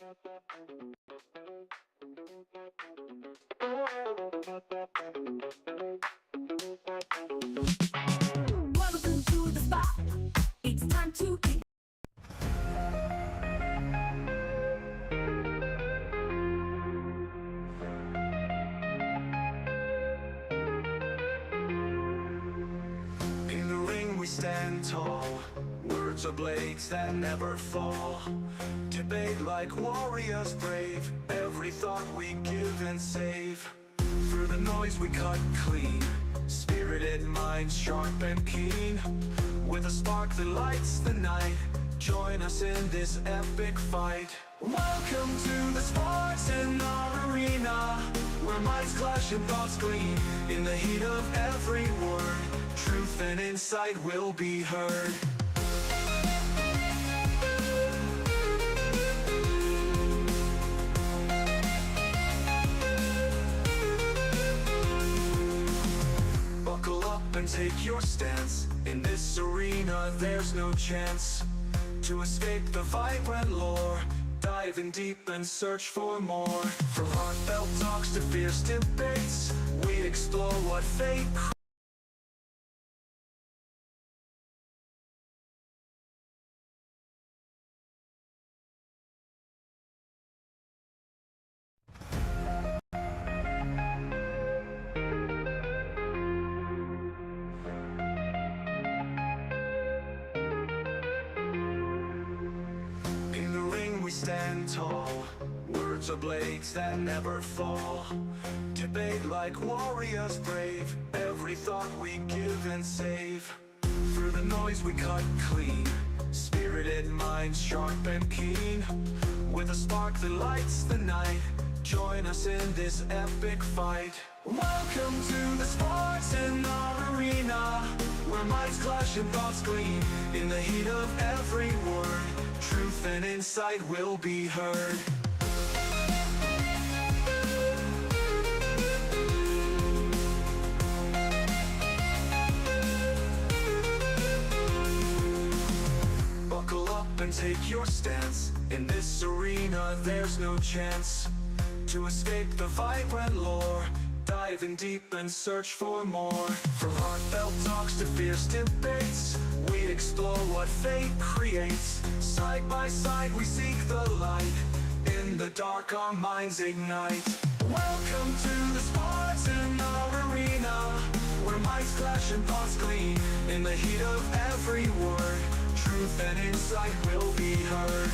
Welcome to the spot. It's time to kick. In the ring we stand tall, words are blades that never fall. Debate like warriors brave, every thought we give and save. Through the noise we cut clean, spirited minds sharp and keen. With a spark that lights the night, join us in this epic fight. Welcome to the Spartan arena, where minds clash and thoughts gleam. In the heat of every word, truth and insight will be heard. Buckle up and take your stance. In this arena there's no chance to escape the vibrant lore. Dive in deep and search for more. From heartfelt talks to fierce debates, we explore what fate we stand tall, words are blades that never fall. Debate like warriors brave, every thought we give and save. Through the noise we cut clean, spirited minds sharp and keen. With a spark that lights the night, join us in this epic fight. Welcome to the Spartan arena, where minds clash and thoughts gleam. In the heat of every word, truth and insight will be heard. Buckle up and take your stance. In this arena there's no chance to escape the vibrant lore. Dive in deep and search for more. From heartfelt talks to fierce debates, we explore what fate creates. Side by side we seek the light, in the dark our minds ignite. Welcome to the Spartan arena, where minds clash and thoughts gleam. In the heat of every word, truth and insight will be heard.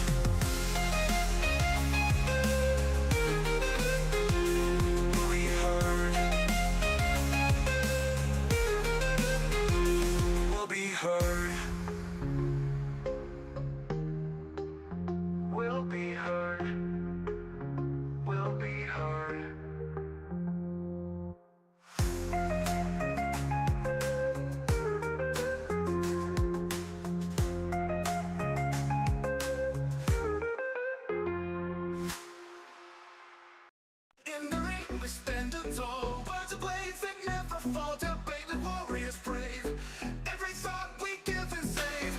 In the ring we stand tall, words are blades that never fall. Debate like warriors brave, every thought we give and save.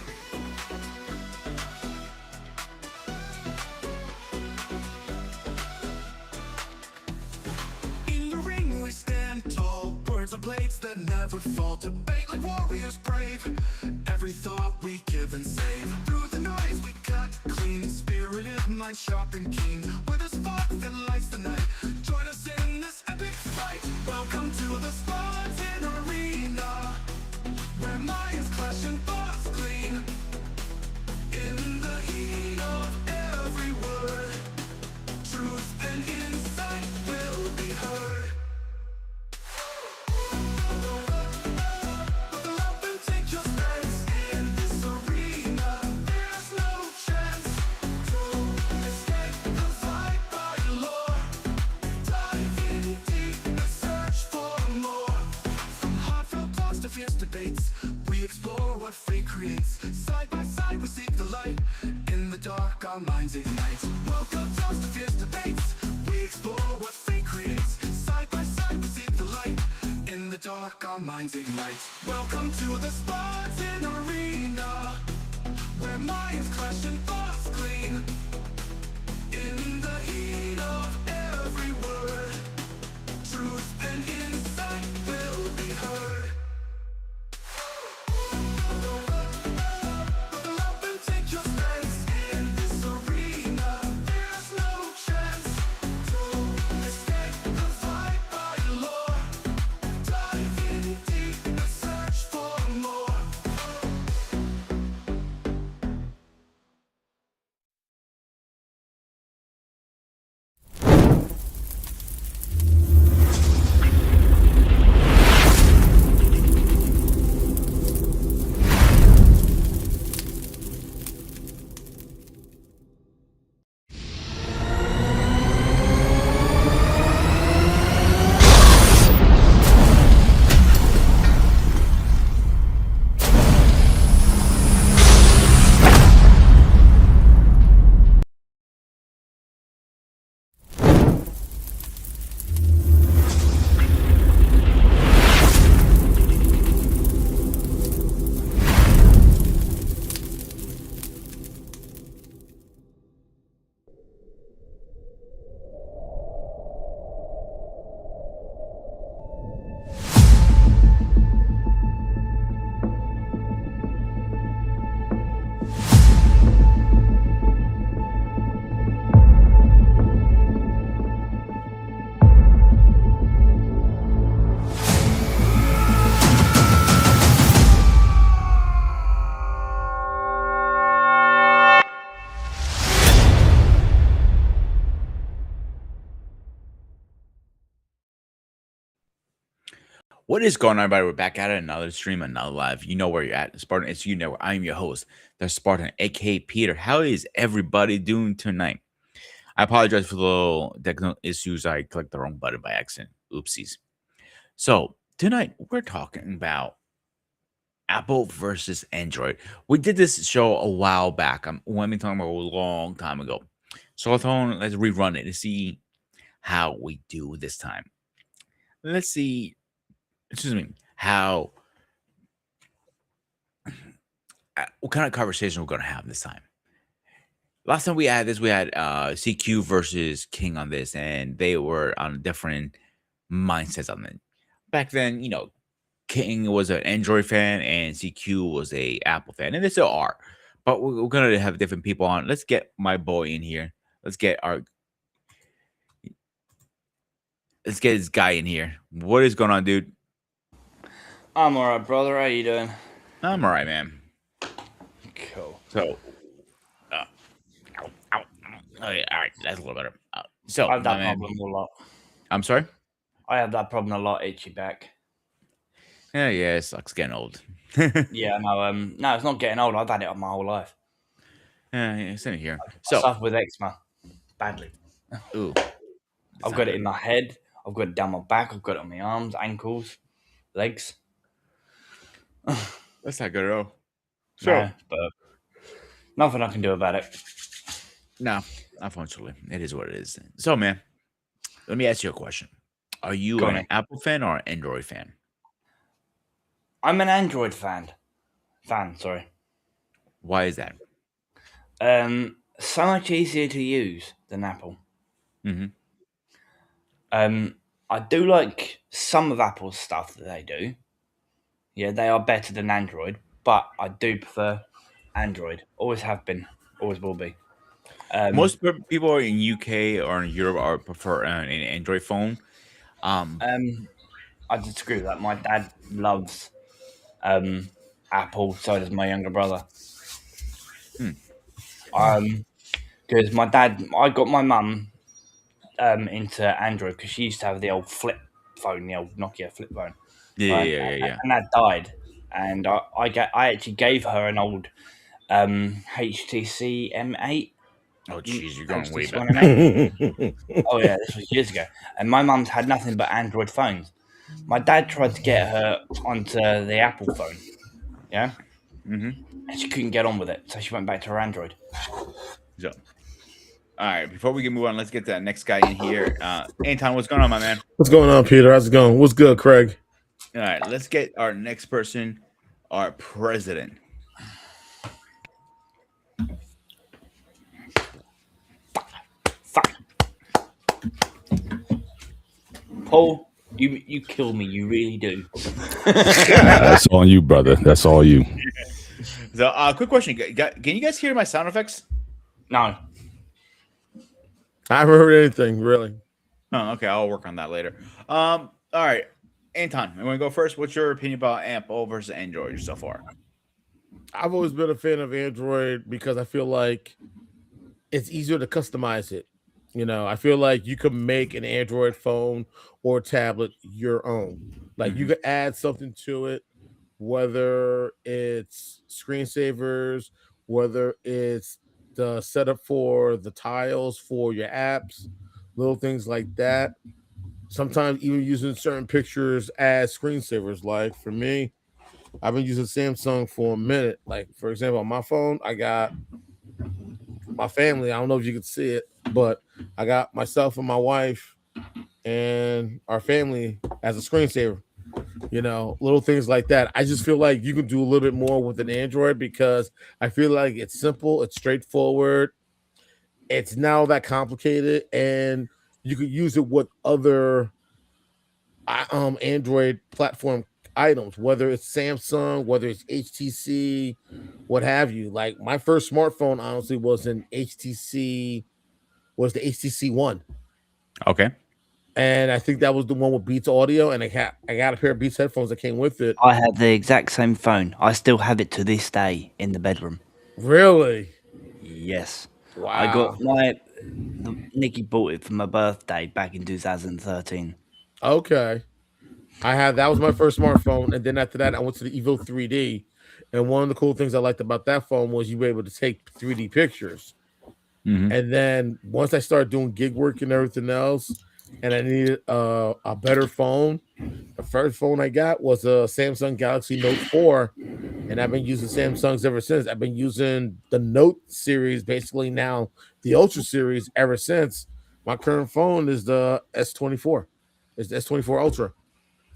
In the ring we stand tall, words are blades that never fall. Debate like warriors brave, every thought we give and save. Through the noise we cut clean, spirited mind sharp and keen. With a spark that lights the night, join us in this epic fight. Welcome to the Spartan arena, where minds clash and thoughts gleam. In the heat of every word, truth and insight will be heard. Buckle up and take your stance. In this arena there's no chance to escape the vibrant lore. Dive in deep and search for more. From heartfelt talks to fierce debates, we explore what fate creates. Side by side we seek the light, in the dark our minds ignite. Welcome talks to fierce debates, we explore what fate creates. Side by side we seek the light, in the dark our minds ignite. Welcome to the Spartan arena, where minds clash and thoughts gleam. In What is going on, everybody? We're back at it. Another stream, another live. You know where you're at. Spartan, it's you know where I'm your host, the Spartan, aka Peter. How is everybody doing tonight? I apologize for the little technical issues. I clicked the wrong button by accident. Oopsies. So, tonight we're talking about Apple versus Android. We did this show a while back. We've been talking about a long time ago. So, let's rerun it and see how we do this time. Let's see, how what kind of conversation we're going to have this time. Last time we had this, we had CQ versus King on this, and they were on different mindsets on it. Back then, King was an Android fan and CQ was a Apple fan, and they still are. But we're gonna have different people on. Let's get my boy in here. Let's get this guy in here. What is going on, dude? I'm alright, brother. How you doing? I'm all right, man. Cool. So, okay, all right, that's a little better. So, I have that my man- problem a lot. I'm sorry. I have that problem a lot. Itchy back. Yeah, it sucks getting old. Yeah, no. No, it's not getting old. I've had it my whole life. Yeah, same here. I So, suffer with eczema badly. ooh, I've got it in my head. I've got it down my back. I've got it on my arms, ankles, legs. That's not good at all. No, but nothing I can do about it. No, unfortunately, it is what it is. So, man, let me ask you a question: Are you Go on, an then. Apple fan or an Android fan? I'm an Android fan. Sorry. Why is that? So much easier to use than Apple. Mm-hmm. I do like some of Apple's stuff that they do. Yeah, they are better than Android, but I do prefer Android. Always have been, always will be. Most people in UK or in Europe are prefer an Android phone. I disagree with that. My dad loves Apple, so does my younger brother. Because my dad, I got my mum into Android because she used to have the old flip phone, the old Nokia flip phone. Yeah. And that died, and I actually gave her an old HTC M8. Oh, jeez, you're going way HTC back. 108. Oh yeah, this was years ago. And my mum's had nothing but Android phones. My dad tried to get her onto the Apple phone, yeah, and she couldn't get on with it, so she went back to her Android. So, all right, before we can move on, let's get that next guy in here. Anton, what's going on, my man? What's going on, Peter? How's it going? What's good, Craig? All right, let's get our next person, our president. Fuck. Paul, you kill me. You really do. That's on you, brother. That's all you. So, quick question: Can you guys hear my sound effects? No. I haven't heard anything really. Oh, okay. I'll work on that later. All right, Anton, you want to go first? What's your opinion about Apple versus Android so far? I've always been a fan of Android because I feel like it's easier to customize it. I feel like you can make an Android phone or tablet your own. Like you could add something to it, whether it's screensavers, whether it's the setup for the tiles for your apps, little things like that. Sometimes even using certain pictures as screensavers. Like for me, I've been using Samsung for a minute. Like for example, on my phone, I got my family. I don't know if you can see it, but I got myself and my wife and our family as a screensaver. Little things like that. I just feel like you can do a little bit more with an Android because I feel like it's simple, it's straightforward, it's not that complicated, and you could use it with other Android platform items, whether it's Samsung, whether it's HTC, what have you. Like my first smartphone, honestly, was the HTC One. Okay. And I think that was the one with Beats Audio, and I got a pair of Beats headphones that came with it. I had the exact same phone. I still have it to this day in the bedroom. Really? Yes. Wow. I got Nikki bought it for my birthday back in 2013. Okay. That was my first smartphone, and then after that, I went to the Evo 3D. And one of the cool things I liked about that phone was you were able to take 3D pictures. Mhm. And then once I started doing gig work and everything else, and I needed a better phone, the first phone I got was a Samsung Galaxy Note 4, and I've been using Samsungs ever since. I've been using the Note series, basically now the Ultra series, ever since. My current phone is the S24. It's the S24 Ultra,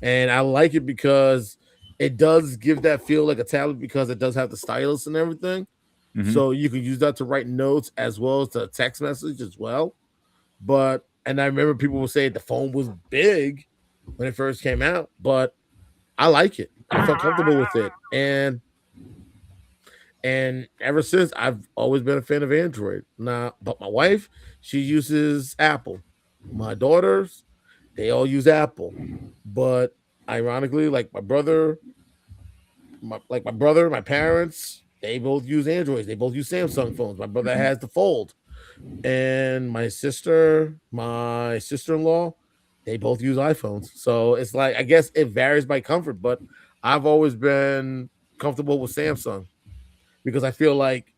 and I like it because it does give that feel like a tablet because it does have the stylus and everything. Mhm. So you can use that to write notes as well as to text message as well. And I remember people would say the phone was big when it first came out, but I like it. I felt comfortable with it. And ever since I've always been a fan of Android. Now, but my wife, she uses Apple. My daughters, they all use Apple. But ironically, like my brother, my parents, they both use Androids. They both use Samsung phones. My brother has the Fold, and my sister-in-law, they both use iPhones. So it's like I guess it varies by comfort, but I've always been comfortable with Samsung because I feel like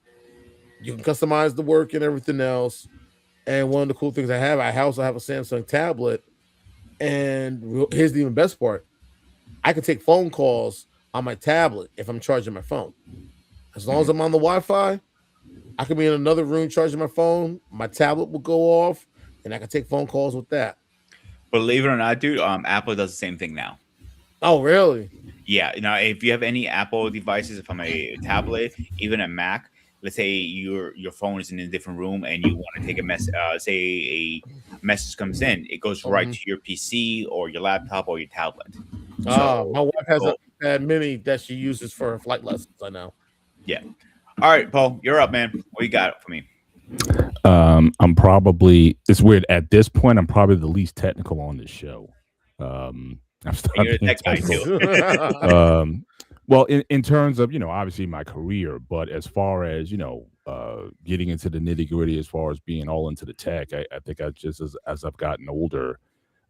you can customize the work and everything else. And one of the cool things I also have a Samsung tablet. And here's the even best part: I can take phone calls on my tablet if I'm charging my phone. As long as I'm on the Wi-Fi, I can be in another room charging my phone. My tablet will go off, and I can take phone calls with that. Believe it or not, dude, Apple does the same thing now. Oh, really? Yeah, if you have any Apple devices from a tablet, even a Mac, let's say your phone is in a different room and you want to take a say a message comes in, it goes right to your PC or your laptop or your tablet. My wife has a mini that she uses for flight lessons. I know. Yeah. All right, Paul, you're up, man. What you got for me? I'm probably, it's weird at this point, I'm probably the least technical on this show. I'm You're a tech guy too. Well, in terms of, obviously my career, but as far as, getting into the nitty gritty, as far as being all into the tech, I think I just, as I've gotten older,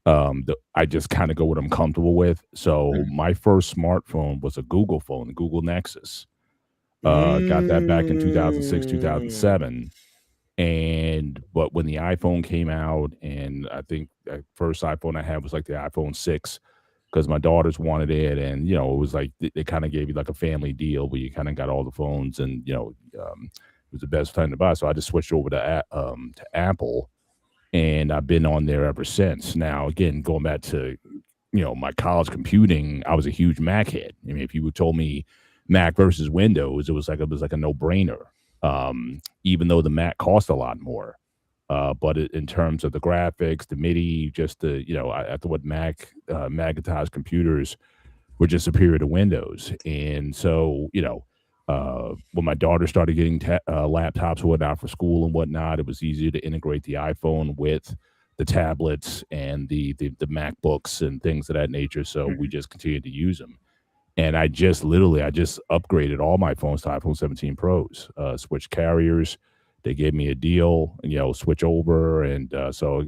I just kind of go what I'm comfortable with. So my first smartphone was a Google phone, the Google Nexus. Got that back in 2006, 2007. But when the iPhone came out, and I think the first iPhone I had was like the iPhone 6, because my daughters wanted it, and it was like they kind of gave you like a family deal where you kind of got all the phones, and it was the best time to buy. So I just switched over to Apple, and I've been on there ever since. Now, again, going back to my college computing, I was a huge Mac head. I mean, if you told me Mac versus Windows, it was like a no-brainer. Even though the Mac cost a lot more. But in terms of the graphics, the MIDI, just the, I thought Macintosh computers were just superior to Windows. And so, when my daughter started getting laptops and whatnot for school and whatnot, it was easier to integrate the iPhone with the tablets and the MacBooks and things of that nature. So we just continued to use them. And I just upgraded all my phones to iPhone 17 Pros, switched carriers. They gave me a deal, switch over. And so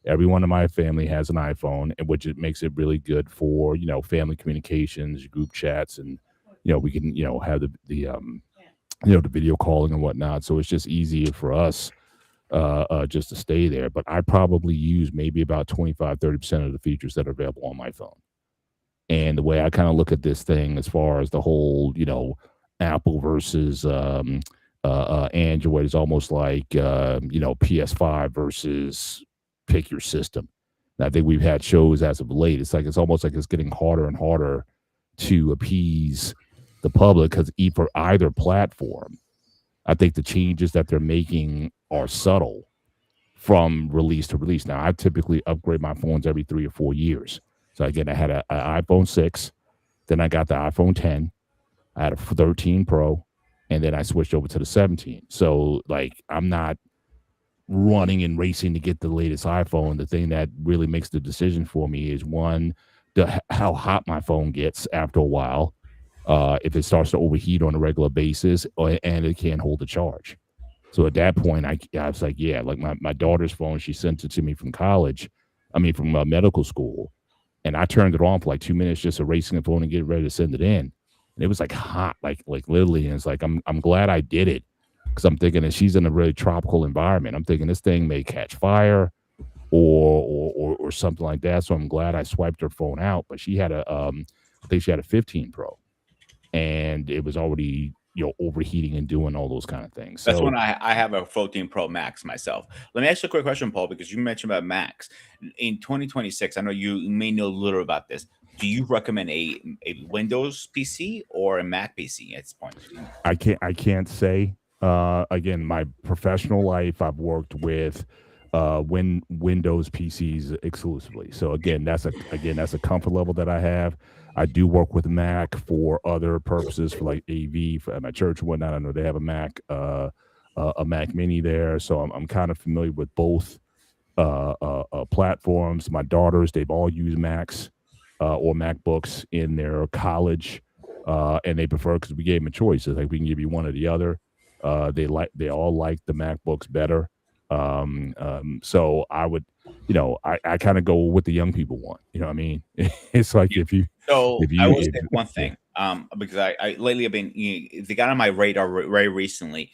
everyone in my family has an iPhone, which it makes it really good for, family communications, group chats, and, we can, have the video calling and whatnot. So it's just easier for us just to stay there. But I probably use maybe about 25-30% of the features that are available on my phone. And the way I kind of look at this thing as far as the whole, Apple versus Android is almost like, PS5 versus pick your system. And I think we've had shows as of late. It's almost like it's getting harder and harder to appease the public because for either platform, I think the changes that they're making are subtle from release to release. Now, I typically upgrade my phones every 3 or 4 years. So again, I had an iPhone 6, then I got the iPhone 10, I had a 13 Pro, and then I switched over to the 17. So like I'm not running and racing to get the latest iPhone. The thing that really makes the decision for me is one, how hot my phone gets after a while, if it starts to overheat on a regular basis, and it can't hold a charge. So at that point, I was like, yeah, like my daughter's phone, she sent it to me from college, from medical school. and I turned it on for like 2 minutes, just erasing the phone and getting ready to send it in. And it was like hot, like literally. And it's like I'm glad I did it, because I'm thinking that she's in a really tropical environment. I'm thinking this thing may catch fire or something like that. So I'm glad I swiped her phone out. But she had I think she had a 15 Pro, and it was already overheating and doing all those kind of things. That's So when I have a 14 Pro Max myself. Let me ask you a quick question, Paul, because you mentioned about Max. In 2026, I know you may know a little about this. Do you recommend a Windows PC or a Mac PC at this point? I can't say. Again, my professional life, I've worked with Windows PCs exclusively. So again, that's a comfort level that I have. I do work with Mac for other purposes, for like AV for at my church and whatnot. I know they have a Mac Mini there, so I'm kind of familiar with both platforms. My daughters, they've all used Macs or MacBooks in their college, and they prefer, because we gave them a choice. It's like, we can give you one or the other. They all like the MacBooks better. So I would, I kind of go with what the young people want. You know what I mean? It's like if you I will say one thing, because I lately have been, they got on my radar very recently,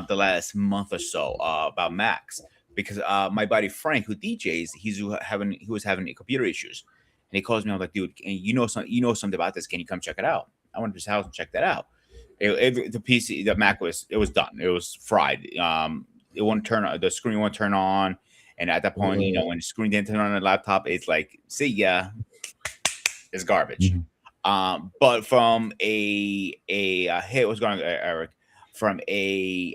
the last month or so, about Macs, because my buddy Frank, who DJs, he was having computer issues, and he calls me. I'm like, dude, you know something about this? Can you come check it out? I went to his house and checked that out. The Mac was done. It was fried. It won't turn on. The screen won't turn on. And at that point, when the screen didn't turn on the laptop, it's like, see ya, it's garbage. But from hey, what's going on, Eric? From a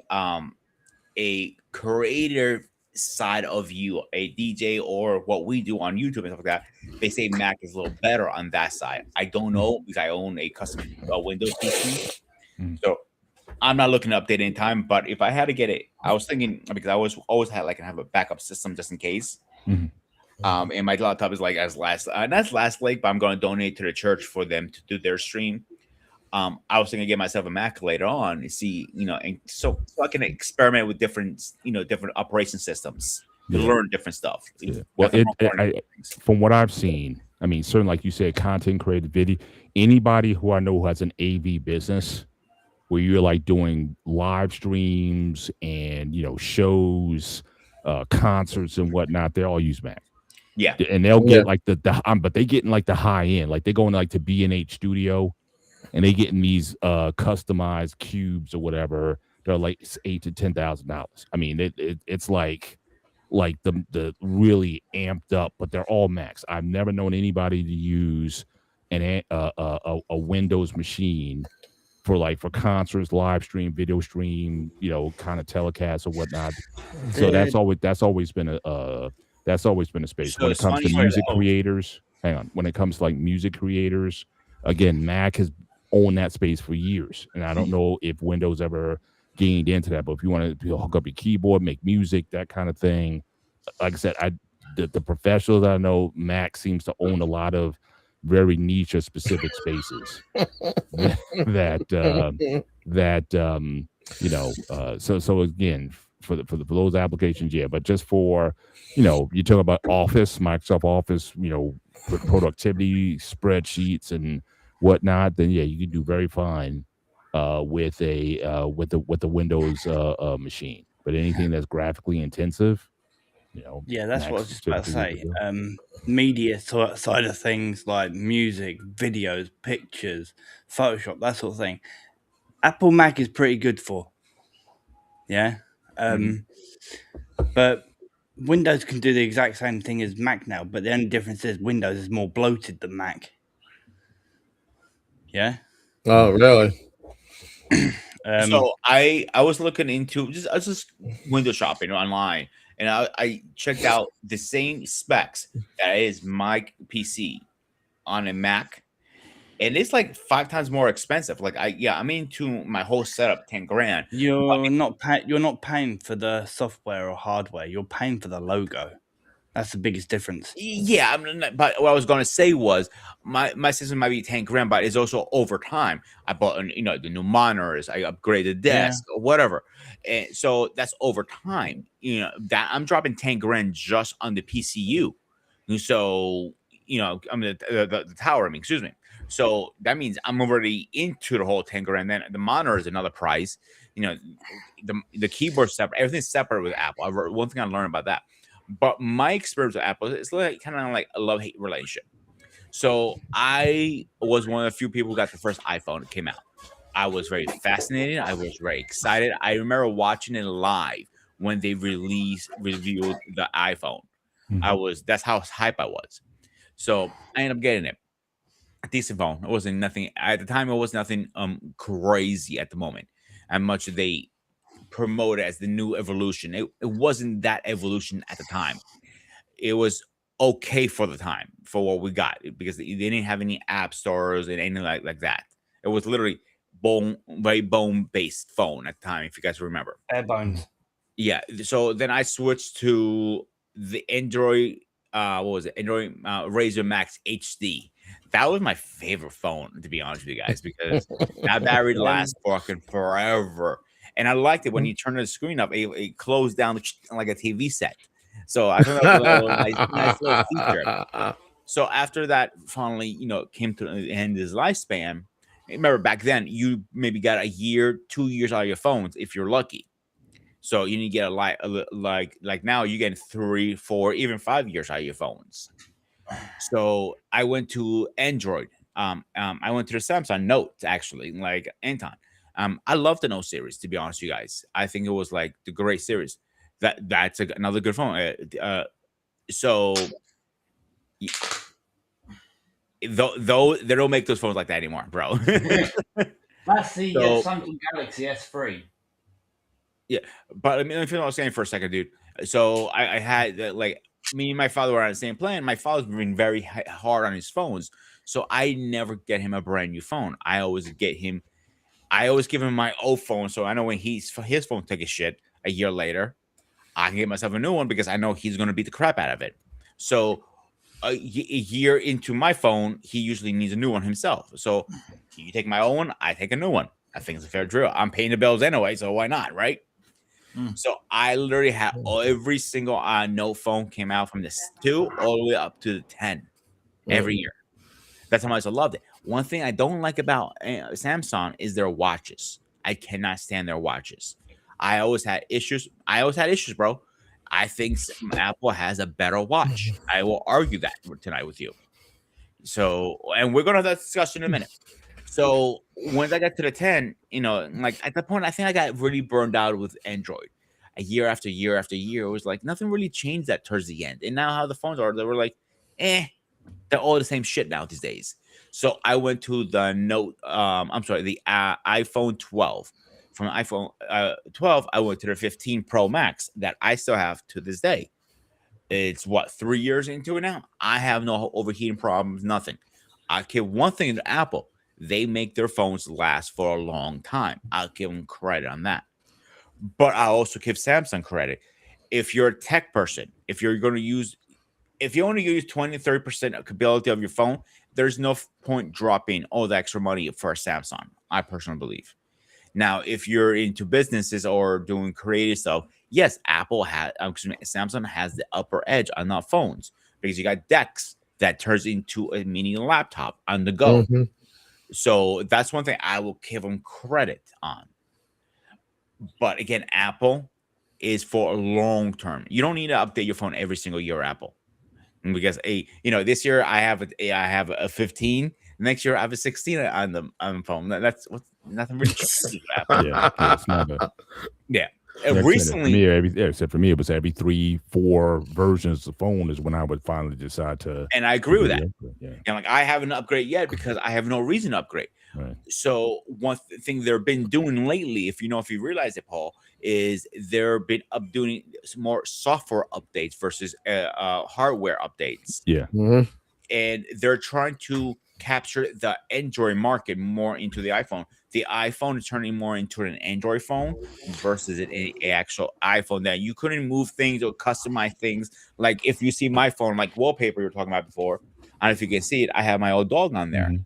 creator side of you, a DJ, or what we do on YouTube and stuff like that, they say Mac is a little better on that side. I don't know, because I own a custom Windows PC, so I'm not looking to update in time. But if I had to get it, I was thinking, because I always had have a backup system just in case. And my laptop is like that's last lake, but I'm going to donate to the church for them to do their stream. I was thinking to get myself a Mac later on and see, and so I can experiment with different operation systems to learn different stuff. Well, from what I've seen, I mean, certainly, like you said, content created video. Anybody who I know who has an AV business, where you're like doing live streams and shows, concerts and whatnot, they all use Mac. Yeah, and they'll get like but they getting like the high end, like they're going like to B&H Studio, and they getting these customized cubes or whatever. They're like $8,000 to $10,000. I mean, it's like the really amped up, but they're all Macs. I've never known anybody to use a Windows machine for concerts, live stream, video stream, kind of telecasts or whatnot. So that's always been a space. So when it comes to music creators, when it comes to like music creators, again, Mac has owned that space for years, and I don't know if Windows ever gained into that. But if you want to hook up your keyboard, make music, that kind of thing, like I said, the professionals I know, Mac seems to own a lot of very niche or specific spaces so again, for those applications, but just for you talk about Office, Microsoft Office, productivity spreadsheets and whatnot, then you can do very fine with the Windows machine. But anything that's graphically intensive, that's what I was just about to say. Media side of things, like music, videos, pictures, Photoshop, that sort of thing, Apple Mac is pretty good for. But Windows can do the exact same thing as Mac now, but the only difference is Windows is more bloated than Mac. Oh, really? So I was looking into just window shopping online, and I checked out the same specs that is my PC on a Mac, and it's like 5 times more expensive. Like I'm into my whole setup, $10,000. You're not paying for the software or hardware. You're paying for the logo. That's the biggest difference. Yeah, but what I was going to say was my system might be $10,000, but it's also over time. I bought the new monitors, I upgraded the desk, or whatever, and so that's over time. That I'm dropping $10,000 just on the PCU. So I mean the tower. I mean, excuse me. So that means I'm already into the whole 10 grand. Then the monitor is another price. The keyboard separate. Everything's separate with Apple. One thing I learned about that. But my experience with Apple is like kind of like a love-hate relationship. So I was one of the few people who got the first iPhone that came out. I was very fascinated. I was very excited. I remember watching it live when they reviewed the iPhone. That's how hype I was. So I ended up getting it. A decent phone. It wasn't nothing at the time. It was nothing crazy at the moment. And much they promote it as the new evolution. It wasn't that evolution at the time. It was okay for the time for what we got because they didn't have any app stores and anything like that. It was literally very bone based phone at the time, if you guys remember. Bare bones. Yeah. So then I switched to the Android. What was it? Android Razr Max HD. That was my favorite phone, to be honest with you guys, because that battery lasts fucking forever. And I liked it when you turn the screen up, it closed down like a TV set. So I thought that was a nice little feature. So after that, finally, came to the end of his lifespan. Remember back then, you maybe got a year, 2 years out of your phones if you're lucky. So you need to get like now you get 3, 4, even 5 years out of your phones. So I went to Android. I went to the Samsung Note actually, like Anton. I love the Note series, to be honest with you guys. I think it was like the great series. That's another good phone. So though they don't make those phones like that anymore, bro. That's the Samsung Galaxy S3. Yeah, but let me finish what I was saying for a second, dude. So I had like me and my father were on the same plan. My father's been very hard on his phones, so I never get him a brand new phone. I always give him my old phone, so I know when his phone took a shit a year later, I can get myself a new one because I know he's going to beat the crap out of it. So a year into my phone, he usually needs a new one himself. So you take my old one, I take a new one. I think it's a fair drill. I'm paying the bills anyway, so why not, right? So I literally had every single Note phone came out from the 2 all the way up to the 10 every year. That's how much I loved it. One thing I don't like about Samsung is their watches. I cannot stand their watches. I always had issues, bro. I think Apple has a better watch. I will argue that tonight with you. So, and we're going to have that discussion in a minute. So once I got to the 10, like at that point, I think I got really burned out with Android. A year after year after year, it was like nothing really changed that towards the end. And now how the phones are, they were like, they're all the same shit now these days. So I went to the the iPhone 12. From the iPhone 12, I went to the 15 Pro Max that I still have to this day. It's 3 years into it now. I have no overheating problems, nothing. I give one thing to Apple. They make their phones last for a long time. I'll give them credit on that. But I also give Samsung credit. If you're a tech person, if you only use 20-30% capability of your phone, there's no point dropping all the extra money for a Samsung. I personally believe. Now, if you're into businesses or doing creative stuff, yes, Samsung has the upper edge on the phones because you got DeX that turns into a mini laptop on the go. Mm-hmm. So that's one thing I will give them credit on. But again, Apple is for a long term. You don't need to update your phone every single year, Apple. Because this year I have a 15. Next year I have a 16 on the phone. That's nothing really. Yeah. Recently, except for me, it was every 3-4 versions of the phone is when I would finally decide to. And I agree with that. Yeah. And like I haven't upgraded yet because I have no reason to upgrade. Right. So one thing they've been doing lately, if you realize it, Paul, is they've been doing more software updates versus hardware updates. Yeah. Mm-hmm. And they're trying to capture the Android market more into the iPhone. The iPhone is turning more into an Android phone versus an actual iPhone that you couldn't move things or customize things. Like if you see my phone, like wallpaper you were talking about before, I don't know if you can see it. I have my old dog on there. Mm-hmm.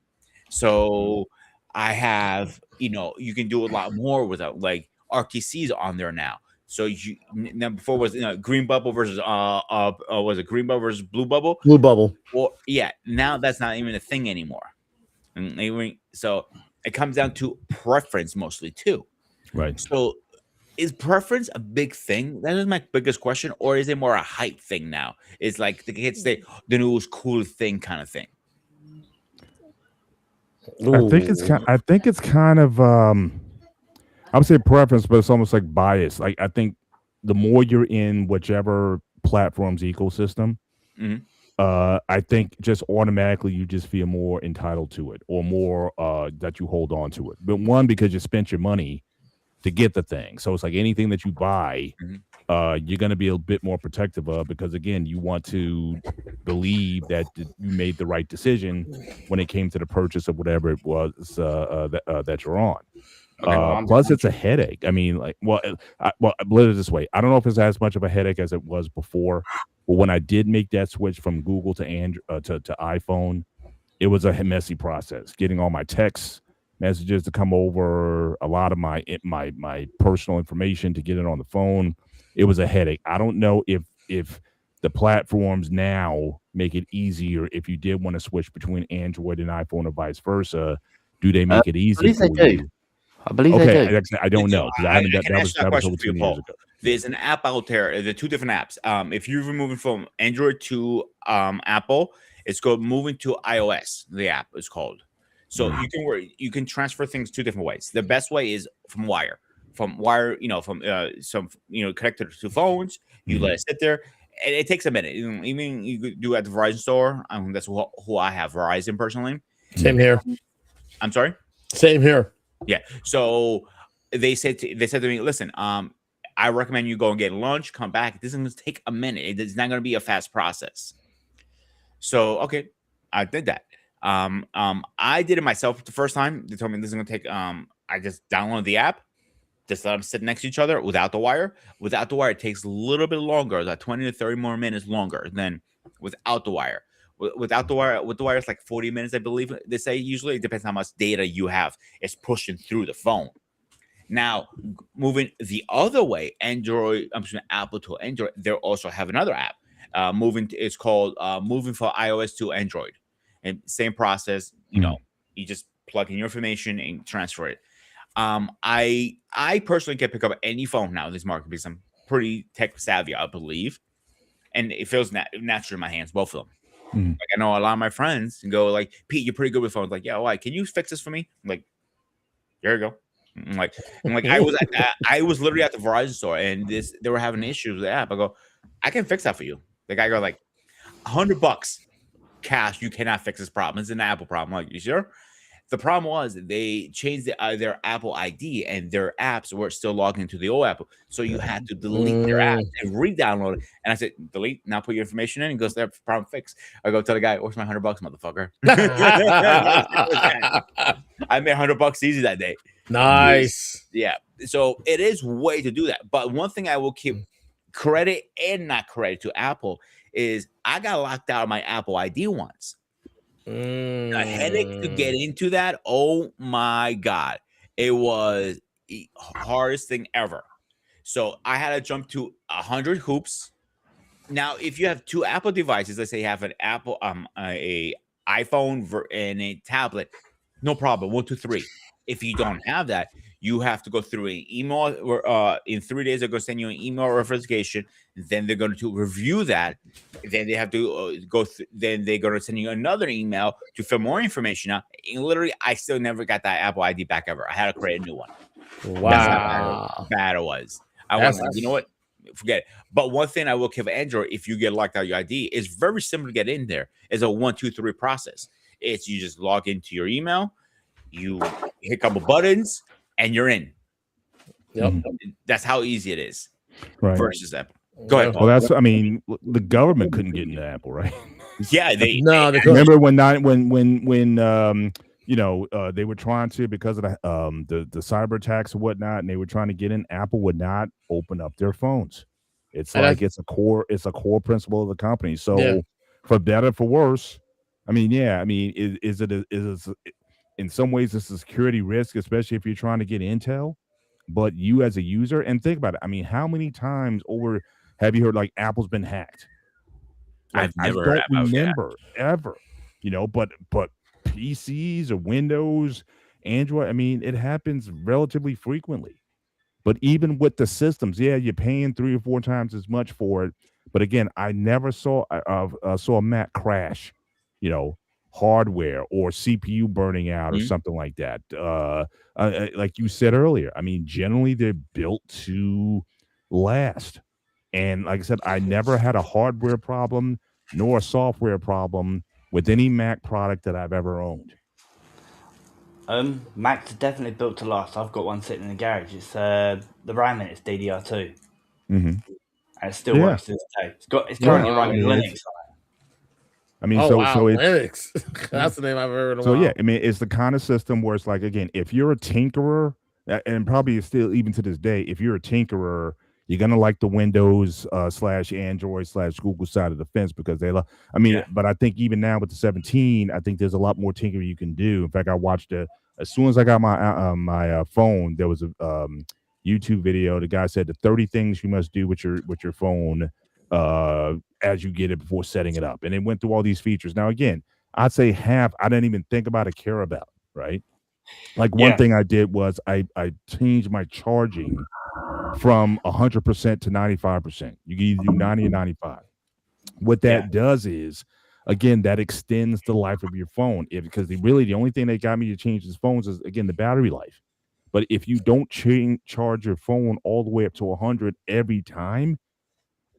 So I have, you can do a lot more with it. Like RTC's on there now. So now before was green bubble versus was it green bubble versus blue bubble? Blue bubble. Or yeah, now that's not even a thing anymore. So it comes down to preference mostly too. Right. So is preference a big thing? That is my biggest question, or is it more a hype thing now? It's like the kids say the newest cool thing kind of thing. I think it's kind of I would say preference, but it's almost like bias. Like I think the more you're in whichever platform's ecosystem, Mhm. I think just automatically you just feel more entitled to it or more that you hold on to it. But one, because you spent your money to get the thing. So it's like anything that you buy, you're going to be a bit more protective of because, again, you want to believe that you made the right decision when it came to the purchase of whatever it was that you're on. Plus, it's a headache. I mean, like, well, put it this way. I don't know if it's as much of a headache as it was before, but when I did make that switch from Google to to iPhone, it was a messy process. Getting all my texts messages to come over, a lot of my personal information to get it on the phone. It was a headache. I don't know if the platforms now make it easier if you did want to switch between Android and iPhone or vice versa. Do they make it easy? I believe they do. I believe they do. I don't know because I haven't. That was over 2 you, years Paul. ago. There's an app out there. There are two different apps. If you're moving from Android to Apple, it's called moving to iOS. The app is called. So you can transfer things two different ways. The best way is from wire, some connected to phones. You let it sit there, and it takes a minute. Even you could do it at the Verizon store. That's who I have, Verizon personally. Same here. I'm sorry. Same here. Yeah. So they said to me, listen, I recommend you go and get lunch, come back. This is going to take a minute. It's not going to be a fast process. So okay, I did that. I did it myself the first time. They told me this is going to take. I just downloaded the app, just let them sit next to each other without the wire. Without the wire, it takes a little bit longer, like 20 to 30 more minutes longer than without the wire. Without the wire, with the wire, it's like 40 minutes, I believe they say. Usually, it depends how much data you have. It's pushing through the phone. Now, moving the other way, Apple to Android, they also have another app. It's called moving from iOS to Android, and same process. You just plug in your information and transfer it. I personally can pick up any phone now in this market because I'm pretty tech savvy, I believe, and it feels natural in my hands, both of them. Like I know a lot of my friends and go like, Pete, you're pretty good with phones. Like, yeah, why? Can you fix this for me? I'm like, here you go. I'm like, I was literally at the Verizon store and they were having issues with the app. I go, I can fix that for you. The guy go like, $100 cash. You cannot fix this problem. It's an Apple problem. I'm like, you sure? The problem was they changed their Apple ID and their apps were still logged into the old Apple. So you had to delete their app and re-download it. And I said, delete, now put your information in. He goes, that problem fixed. I go tell the guy, where's my $100, motherfucker? I made $100 easy that day. Nice. Yeah. So it is way to do that. But one thing I will keep credit and not credit to Apple is I got locked out of my Apple ID once. A headache to get into that. Oh my God. It was the hardest thing ever. So I had to jump to 100 hoops. Now, if you have two Apple devices, let's say you have an Apple, a iPhone and a tablet, no problem. 1, 2, 3. If you don't have that, you have to go through an email. Or in 3 days, they're going to send you an email verification. Then they're going to review that. Then they have to then they're going to send you another email to fill more information out. And literally, I still never got that Apple ID back ever. I had to create a new one. Wow. That's how bad it was. I was like, you know what? Forget it. But one thing I will give Android, if you get locked out of your ID, is very simple to get in there. It's a 1, 2, 3 process. It's you just log into your email, you hit a couple buttons, and you're in. Yep. That's how easy it is. Right. Versus Apple. Go ahead, Paul. Well, I mean, the government couldn't get into Apple, right? Yeah, they remember when they were trying to, because of the cyber attacks and whatnot, and they were trying to get in. Apple would not open up their phones. It's like it's a core principle of the company. So for better, for worse, I mean, is it in some ways it's a security risk, especially if you're trying to get intel. but you as a user, and think about it. I mean, how many times over have you heard like Apple's been hacked? Like, I've never I heard don't Apple was hacked. remember ever, but PCs or Windows, Android, I mean, it happens relatively frequently. But even with the systems, yeah, you're paying 3 or 4 times as much for it. But again, I never saw a Mac crash, hardware or CPU burning out or Mhm. something like that. Like you said earlier, I mean, generally they're built to last. And like I said, I never had a hardware problem nor a software problem with any Mac product that I've ever owned. Mac's definitely built to last. I've got one sitting in the garage. It's the RAM in it's DDR2, Mm-hmm. and it still Yeah. works to this day. It's Yeah, currently wow. running I mean, Linux. I mean, Oh so wow, so it's Linux. That's the name I've heard in a so while. yeah. I mean, it's the kind of system where it's like, again, if you're a tinkerer, and probably still even to this day, if you're a tinkerer, you're gonna like the Windows / Android / Google side of the fence because they love. I mean, Yeah. but I think even now with the 17, I think there's a lot more tinkering you can do. In fact, I watched as soon as I got my phone, there was a YouTube video. The guy said the 30 things you must do with your phone as you get it before setting it up, and it went through all these features. Now, again, I'd say half I didn't even think about or care about, right? Like one Yeah. thing I did was I changed my charging from 100% to 95%. You can either do 90 or 95. What that does is, again, that extends the life of your phone. Because the only thing that got me to change these phones is, again, the battery life. But if you don't charge your phone all the way up to 100 every time,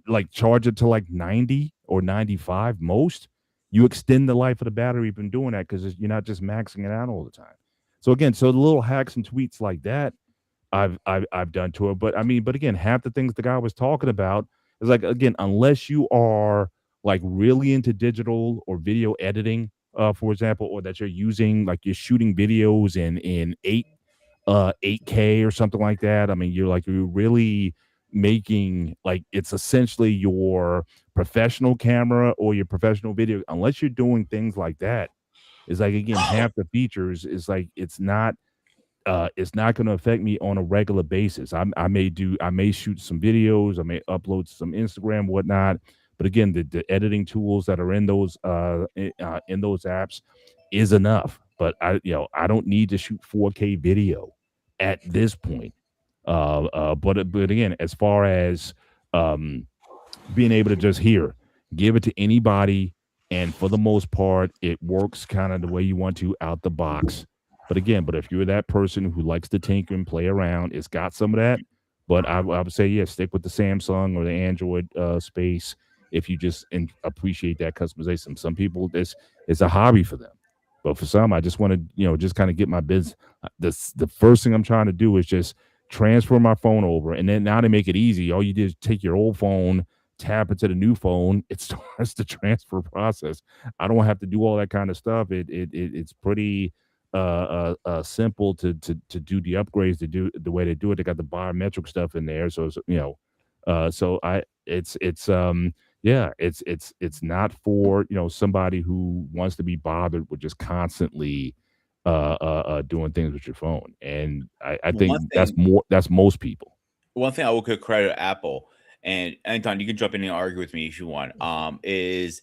like charge it to like 90 or 95 most, you extend the life of the battery from doing that because you're not just maxing it out all the time. So again, the little hacks and tweaks like that I've done to it. But again, half the things the guy was talking about is like, again, unless you are like really into digital or video editing, for example, or that you're using like you're shooting videos in 8K or something like that. I mean, you're really making like it's essentially your professional camera or your professional video. Unless you're doing things like that, is like, again, half the features is like it's not going to affect me on a regular basis. I may shoot some videos, I may upload some Instagram, whatnot. But again, the editing tools that are in those apps is enough. But I don't need to shoot 4K video at this point. But again, as far as being able to just give it to anybody, and for the most part, it works kind of the way you want to out the box. But again, if you're that person who likes to tinker and play around, it's got some of that. But I would say, yeah, stick with the Samsung or the Android space if you just appreciate that customization. Some people, it's a hobby for them. But for some, I just want to, just kind of get my business. The first thing I'm trying to do is just transfer my phone over. And then now to make it easy, all you do is take your old phone, tap into the new phone, it starts the transfer process. I don't have to do all that kind of stuff. It's pretty simple to do the upgrades, to do the way they do it. They got the biometric stuff in there, so it's not for somebody who wants to be bothered with just constantly doing things with your phone. And I think that's most people. One thing I will give credit to Apple, and Anton, you can jump in and argue with me if you want, is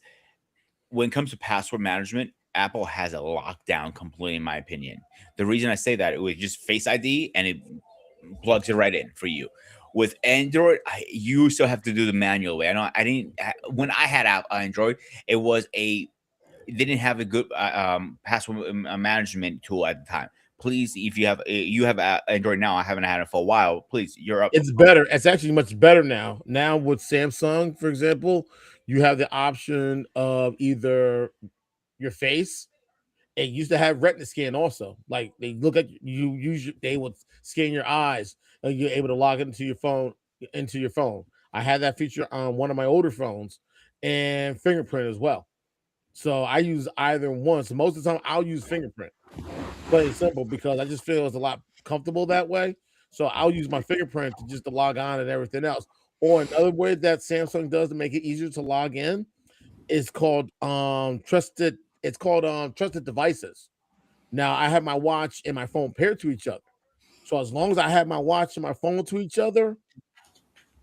when it comes to password management, Apple has it locked down completely, in my opinion. The reason I say that, it was just Face ID and it plugs it right in for you. With Android, you still have to do the manual way. When I had Android, it didn't have a good password management tool at the time. Please, if you have Android now, I haven't had it for a while. Please, you're up. It's better. It's actually much better now. Now with Samsung, for example, you have the option of either your face. It used to have retina scan also. Like they look at you, they would scan your eyes, and you're able to log into your phone. I had that feature on one of my older phones, and fingerprint as well. So I use either one. So most of the time I'll use fingerprint. Plain and simple, because I just feel it's a lot comfortable that way. So I'll use my fingerprint to log on and everything else. Or another way that Samsung does to make it easier to log in is called trusted. It's called trusted devices. Now I have my watch and my phone paired to each other, So as long as I have my watch and my phone to each other,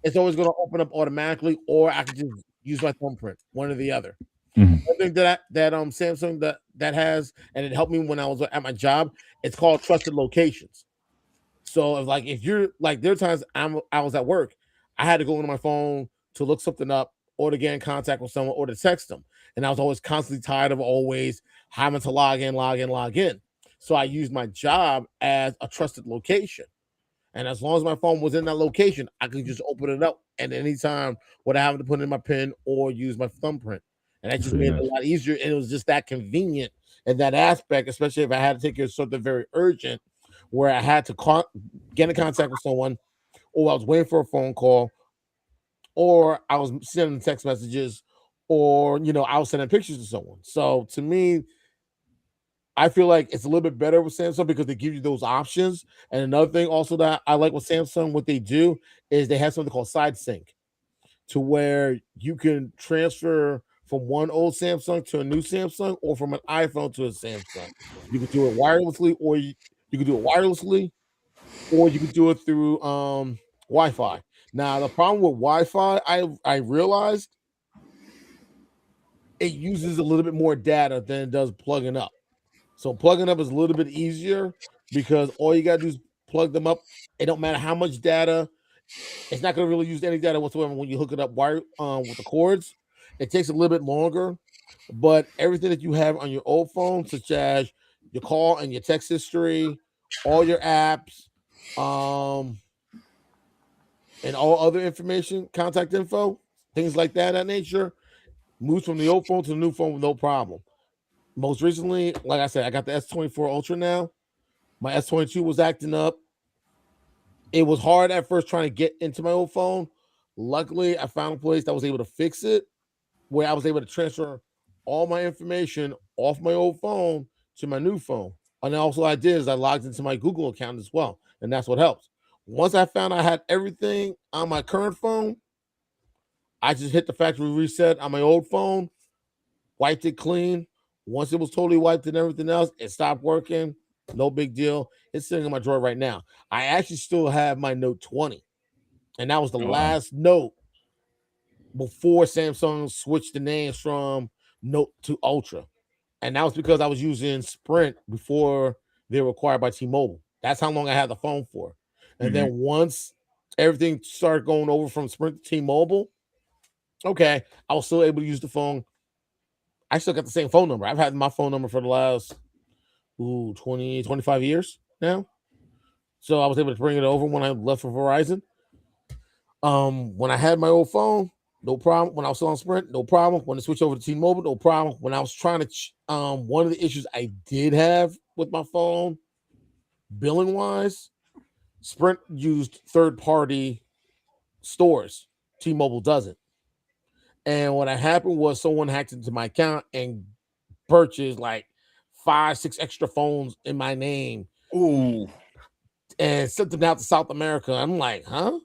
it's always going to open up automatically, or I can just use my thumbprint, one or the other. Mhm. I think that Samsung that has, and it helped me when I was at my job. It's called trusted locations. So if you're like, there are times I was at work, I had to go into my phone to look something up or to get in contact with someone or to text them, and I was always constantly tired of always having to log in. So I used my job as a trusted location. And as long as my phone was in that location, I could just open it up at any time without having to put in my PIN or use my thumbprint. And that just Very made nice. it a lot easier. And it was just that convenient in that aspect, especially if I had to take care of something very urgent where I had to get in contact with someone, or I was waiting for a phone call, or I was sending text messages, or I was sending pictures to someone. So to me, I feel like it's a little bit better with Samsung because they give you those options. And another thing also that I like with Samsung, what they do is they have something called side sync, to where you can transfer from one old Samsung to a new Samsung, or from an iPhone to a Samsung. You can do it wirelessly, or you can do it wirelessly, or you can do it through Wi-Fi. Now, the problem with Wi-Fi, I realized it uses a little bit more data than it does plugging up. So plugging up is a little bit easier because all you gotta do is plug them up. It don't matter how much data. It's not gonna really use any data whatsoever when you hook it up wire with the cords. It takes a little bit longer, but everything that you have on your old phone, such as your call and your text history, all your apps, and all other information, contact info, things like that nature, moves from the old phone to the new phone with no problem. Most recently, like I said, I got the S24 Ultra now. My S22 was acting up. It was hard at first trying to get into my old phone. Luckily, I found a place that was able to fix it, where I was able to transfer all my information off my old phone to my new phone. And also, I did is I logged into my Google account as well, and that's what helps. Once I found I had everything on my current phone, I just hit the factory reset on my old phone, wiped it clean. Once it was totally wiped and everything else, it stopped working. No big deal. It's sitting in my drawer right now. I actually still have my Note 20, and that was the last Note before Samsung switched the names from Note to Ultra. And that was because I was using Sprint before they were acquired by T-Mobile. That's how long I had the phone for. And then once everything started going over from Sprint to T-Mobile, okay, I was still able to use the phone. I still got the same phone number. I've had my phone number for the last 20, 25 years now. So I was able to bring it over when I left for Verizon. When I had my old phone, no problem. When I was still on Sprint, no problem. When I switched over to T-Mobile, no problem. When I was trying to, one of the issues I did have with my phone, billing wise, Sprint used third-party stores. T-Mobile doesn't. And what happened was someone hacked into my account and purchased like 5-6 extra phones in my name. Ooh. And sent them out to South America. I'm like, huh?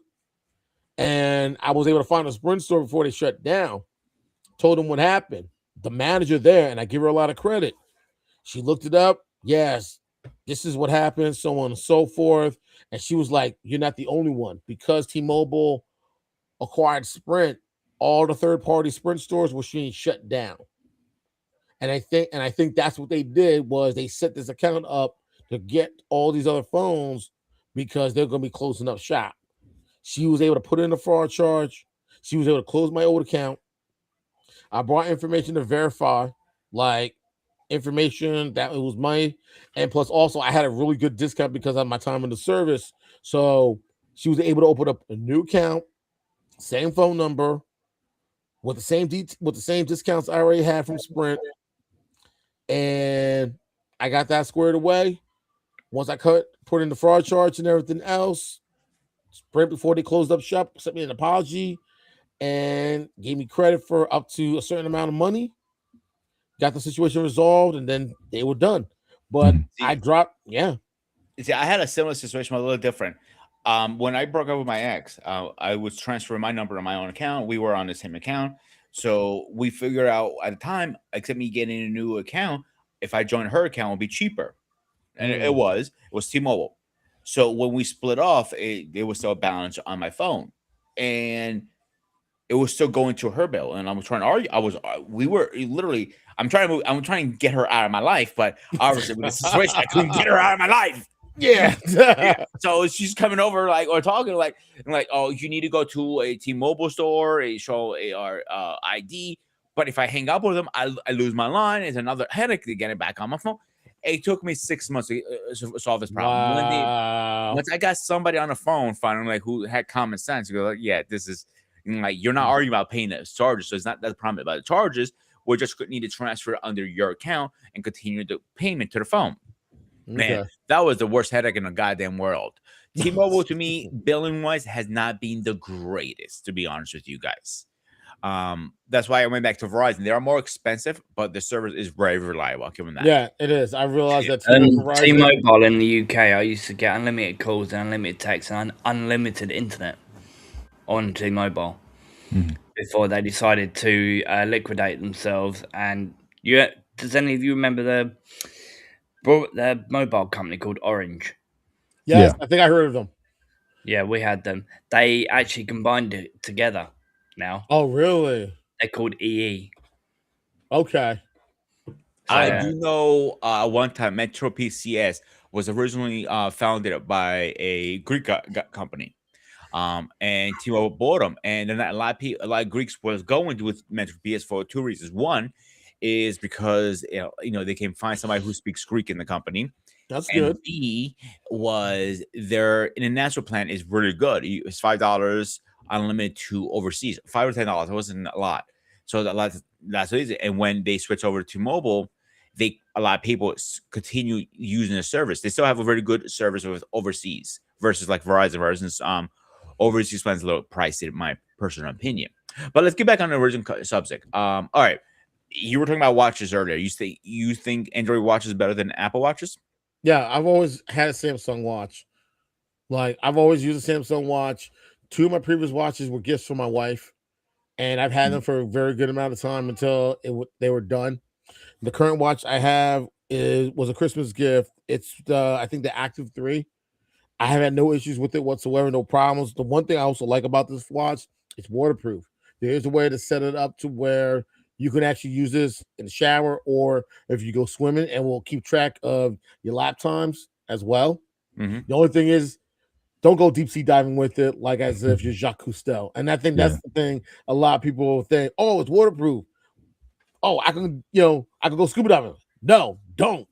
And I was able to find a Sprint store before they shut down. Told them what happened. The manager there, and I give her a lot of credit, she looked it up. Yes, this is what happened, so on and so forth. And she was like, you're not the only one. Because T-Mobile acquired Sprint, all the third-party Sprint stores were being shut down. And I think that's what they did was they set this account up to get all these other phones because they're going to be closing up shop. She was able to put in a fraud charge. She was able to close my old account. I brought information to verify, like information that it was money. And plus also I had a really good discount because of my time in the service. So she was able to open up a new account, same phone number, with the same discounts I already had from Sprint. And I got that squared away. Once I put in the fraud charge and everything else, Sprint, before they closed up shop, sent me an apology and gave me credit for up to a certain amount of money. Got the situation resolved, and then they were done. But I dropped, See, I had a similar situation, but a little different. When I broke up with my ex, I was transferring my number on my own account. We were on the same account. So we figured out at the time, except me getting a new account, if I joined her account, it would be cheaper. And it was T-Mobile. So when we split off, it was still a balance on my phone, and it was still going to her bill. And I was trying to argue. We were literally. I'm trying to get her out of my life, but obviously with the situation, I couldn't get her out of my life. Yeah. Yeah. So she's coming over or talking like, oh, you need to go to a T-Mobile store, show our ID. But if I hang up with them, I lose my line. It's another headache to get it back on my phone. It took me 6 months to solve this problem. Wow. Once I got somebody on the phone finally who had common sense, you go yeah, this is you're not arguing about paying the charges, so it's not that the problem about the charges. We just need to transfer it under your account and continue the payment to the phone. Man, that was the worst headache in the goddamn world. T-Mobile to me, billing wise, has not been the greatest, to be honest with you guys. That's why I went back to Verizon. They are more expensive, but the service is very reliable. I'll give them that. Yeah, it is. I realized that T-Mobile in the UK, I used to get unlimited calls and unlimited texts and unlimited internet on T-Mobile before they decided to liquidate themselves. And does any of you remember the mobile company called Orange? Yes, yeah. I think I heard of them. Yeah, we had them. They actually combined it together now. Oh, really? They're called EE. Okay. I do know one time Metro PCS was originally founded by a Greek company. And T-Mobile bought them. And then a lot of Greeks was going with Metro PCS for two reasons. One is because they can find somebody who speaks Greek in the company. That's good. B was their international plan is really good. It's $5 unlimited to overseas. $5 or $10. It wasn't a lot. So that's easy. And when they switch over to mobile, a lot of people continue using the service. They still have a very good service with overseas versus like Verizon. Verizon's overseas plans a little pricey, in my personal opinion. But let's get back on the original subject. All right. You were talking about watches earlier. You think Android watches better than Apple watches? Yeah, I've always had a Samsung watch. Like, I've always used a Samsung watch. 2 of my previous watches were gifts from my wife, and I've had them for a very good amount of time until they were done. The current watch I have was a Christmas gift. It's I think the Active 3. I have had no issues with it whatsoever, no problems. The one thing I also like about this watch, it's waterproof. There is a way to set it up to where you can actually use this in the shower or if you go swimming, and we'll keep track of your lap times as well. Mm-hmm. The only thing is, don't go deep sea diving with it like as if you're Jacques Cousteau. And I think that's the thing. A lot of people think, oh, it's waterproof. Oh, I can go scuba diving. No, don't.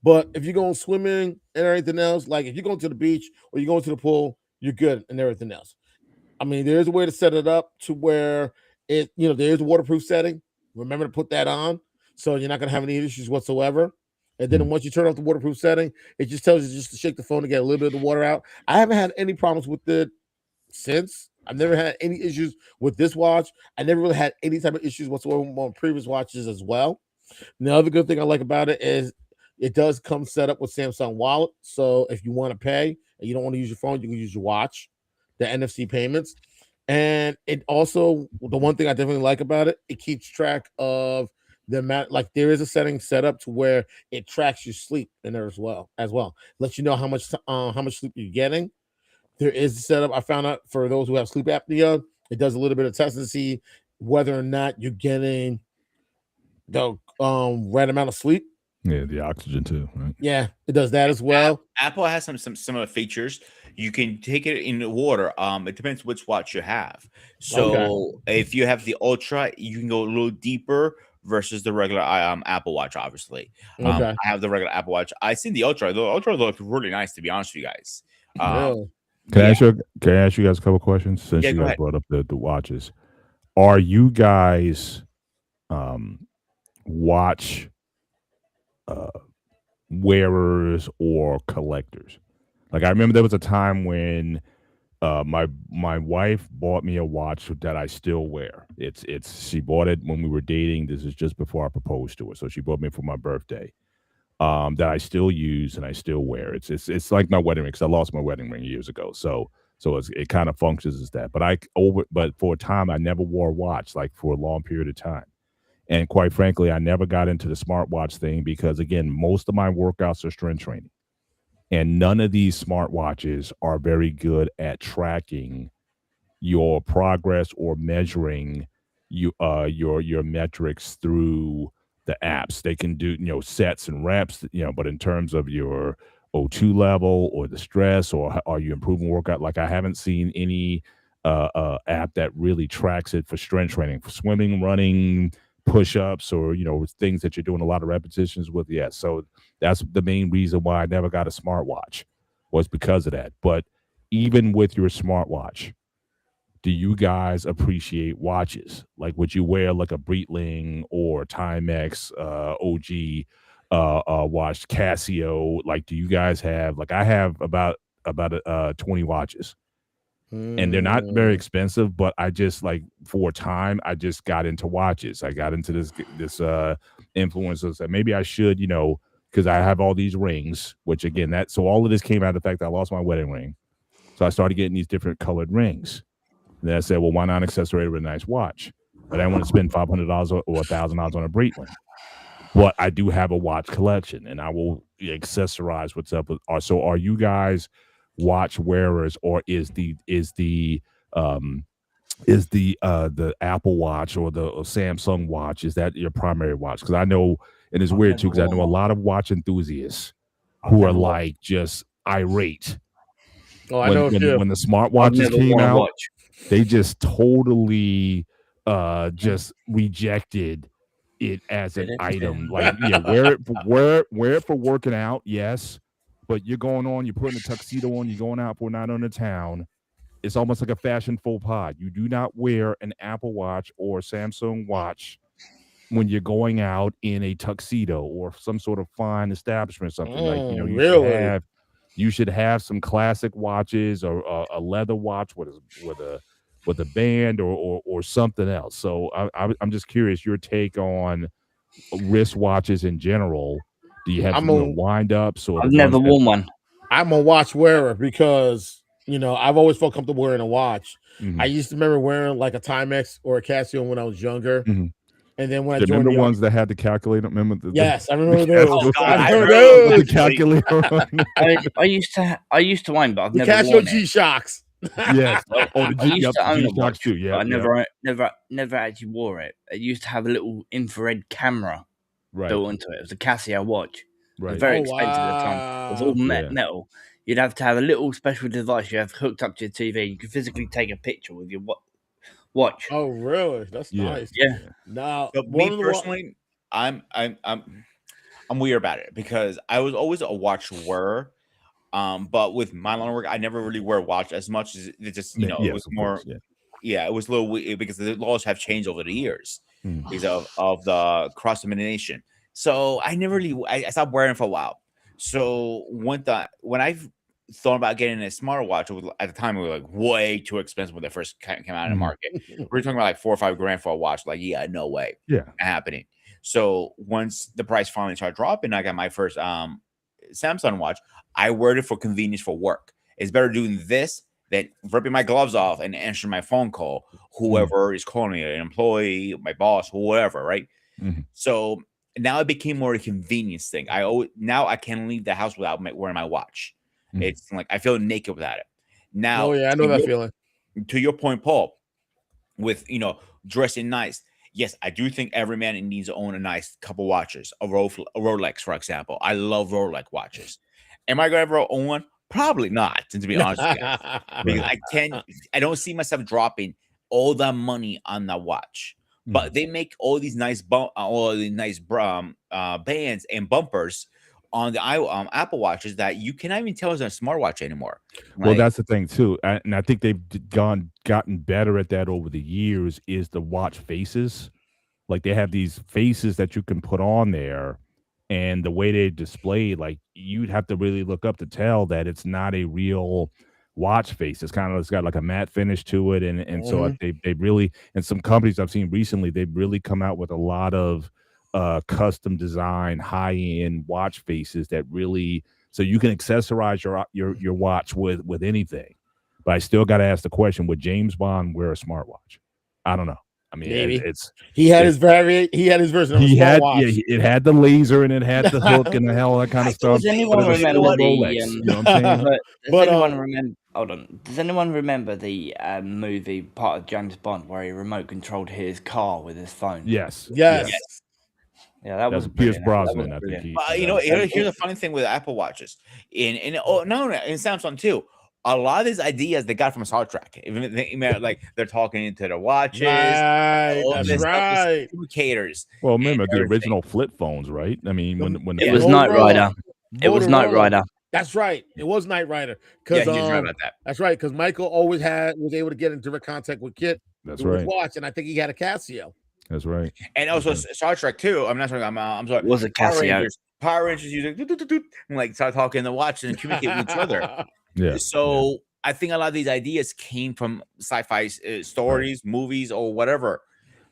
But if you're going swimming and everything else, like if you're going to the beach or you're going to the pool, you're good and everything else. I mean, there's a way to set it up to where there's a waterproof setting. Remember to put that on so you're not going to have any issues whatsoever. And then once you turn off the waterproof setting, it just tells you just to shake the phone to get a little bit of the water out. I haven't had any problems with it since. I've never had any issues with this watch. I never really had any type of issues whatsoever on previous watches as well. And the other good thing I like about it is it does come set up with Samsung Wallet. So if you want to pay and you don't want to use your phone, you can use your watch, the NFC payments. And it also, the one thing I definitely like about it, it keeps track of the amount, like there is a setting set up to where it tracks your sleep in there as well. Lets you know how much sleep you're getting. There is a setup I found out for those who have sleep apnea. It does a little bit of testing to see whether or not you're getting the right amount of sleep. Yeah, the oxygen too, right? Yeah, it does that as well. Apple has some similar features. You can take it in the water. It depends which watch you have. So if you have the Ultra, you can go a little deeper versus the regular Apple Watch, obviously. I have the regular Apple Watch. I seen the Ultra. The Ultra looks really nice, to be honest with you guys. Can I ask you guys a couple questions since you guys brought up the watches? Are you guys watch wearers or collectors? Like, I remember there was a time when my wife bought me a watch that I still wear. She bought it when we were dating. This is just before I proposed to her, so she bought me for my birthday. That I still use and I still wear. It's like my wedding ring, because I lost my wedding ring years ago. So it kind of functions as that. But for a time I never wore a watch, like for a long period of time. And quite frankly, I never got into the smartwatch thing because, again, most of my workouts are strength training. And none of these smartwatches are very good at tracking your progress or measuring your metrics through the apps. They can do, sets and reps, but in terms of your O2 level or the stress or are you improving workout, like I haven't seen any app that really tracks it for strength training, for swimming, running, push-ups, or things that you're doing a lot of repetitions with. Yeah, so that's the main reason why I never got a smartwatch, was because of that. But even with your smartwatch, do you guys appreciate watches? Like, would you wear like a Breitling or Timex OG watch, Casio? Like, do you guys have, like, I have about 20 watches, and they're not very expensive, but I just, like, for a time, I just got into watches. I got into this influencers that maybe I should, because I have all these rings, which again, so all of this came out of the fact that I lost my wedding ring. So I started getting these different colored rings. And then I said, well, why not accessorate it with a nice watch? But I don't want to spend $500 or $1,000 on a Breitling. But I do have a watch collection, and I will accessorize what's up with. So are you guys watch wearers, or is the Apple Watch or the Samsung Watch, is that your primary watch? Because I know, and it's weird too, because I know a lot of watch enthusiasts who are like just irate. Oh, I know when the smartwatches came out, they just totally just rejected it as an item. Like, yeah, wear it for working out, yes, but you're putting a tuxedo on, you're going out for a night on the town. It's almost like a fashion faux pas. You do not wear an Apple Watch or Samsung Watch when you're going out in a tuxedo or some sort of fine establishment or something. You should have some classic watches, or a leather watch with a band or something else. So I'm just curious your take on wrist watches in general. Do you have wind ups? Or I've never worn one. I'm a watch wearer because I've always felt comfortable wearing a watch. Mm-hmm. I used to remember wearing like a Timex or a Casio when I was younger. Mm-hmm. And then when I remember joined the ones that had the calculator. Remember yes, I remember those. Oh, God, I I remember remember those. The calculator. I used to own, but I've The never Casio worn it. G-Shocks. Yes. Oh, I used to own a watch too. Yeah, but I never actually wore it. It used to have a little infrared camera built into it. It was a Casio watch. Right. It was very expensive at the time. It was all metal. You'd have to have a little special device you have hooked up to your TV. You could physically take a picture with your watch. Oh, really? That's nice. Yeah. Now, So me personally, I'm weird about it because I was always a watch wearer. But with my line of work, I never really wear a watch as much as it just, it was more. It was a little weird because the laws have changed over the years because of the cross-domination. So I never really, I stopped wearing it for a while. So when I thought about getting a smartwatch, at the time it was like way too expensive when they first came out in the market. We're talking about like $4 or $5 grand for a watch. Like, no way, happening. So once the price finally started dropping, I got my first Samsung watch. I wear it for convenience for work. It's better doing this than ripping my gloves off and answering my phone call, whoever is calling me, an employee, my boss, whoever, right? So now it became more a convenience thing. Now I can't leave the house without wearing my watch. It's like I feel naked without it. Now, I know that feeling. To your point, Paul, with dressing nice. Yes, I do think every man needs to own a nice couple watches, a Rolex, for example. I love Rolex watches. Am I gonna ever own one? Probably not, to be honest with you. Because I don't see myself dropping all that money on that watch. But they make all these nice bands and bumpers on the Apple watches that you cannot even tell is a smartwatch anymore. Well, that's the thing too, and I think they've gotten better at that over the years. Is the watch faces, like they have these faces that you can put on there, and the way they display, like you'd have to really look up to tell that it's not a real watch face. It's got like a matte finish to it, and so they really, and some companies I've seen recently, they've really come out with a lot of custom design high-end watch faces that really, so you can accessorize your watch with anything. But I still got to ask the question, would James Bond wear a smartwatch? I don't know. I mean, Maybe. it's He had it's- his version of a smartwatch. it had the laser and it had the hook and the all that kind of stuff. Does anyone but it was still remember the Rolex, you know what I'm saying? Does But, anyone remember? Hold on. Does anyone remember the movie part of James Bond where he remote controlled his car with his phone? Yes. Yes. Yeah, that was That's brilliant. Pierce That Brosnan, was I think. brilliant. But you know, here's the funny thing with Apple Watches, in Samsung too. A lot of these ideas they got from Star Trek. Even like they're talking into the watches. Right. all That's this stuff is right. communicators. Well, remember the everything. original flip phones, right? I mean, when the It was flip- Knight Rider. It was Knight Motorola. Rider. That's right. It was Knight Rider. Yeah, Because he's right about that. that's right. Because Michael always was able to get in direct contact with Kit That's through his right. watch, and I think he had a Casio. That's right. And also Okay. Star Trek too. I'm not sorry. I'm sorry. It was a Power Casio. Rangers. Power Rangers using doot, doot, doot, doot, and like start talking the watch and communicate with each other. Yeah. So I think a lot of these ideas came from sci-fi stories, movies, or whatever.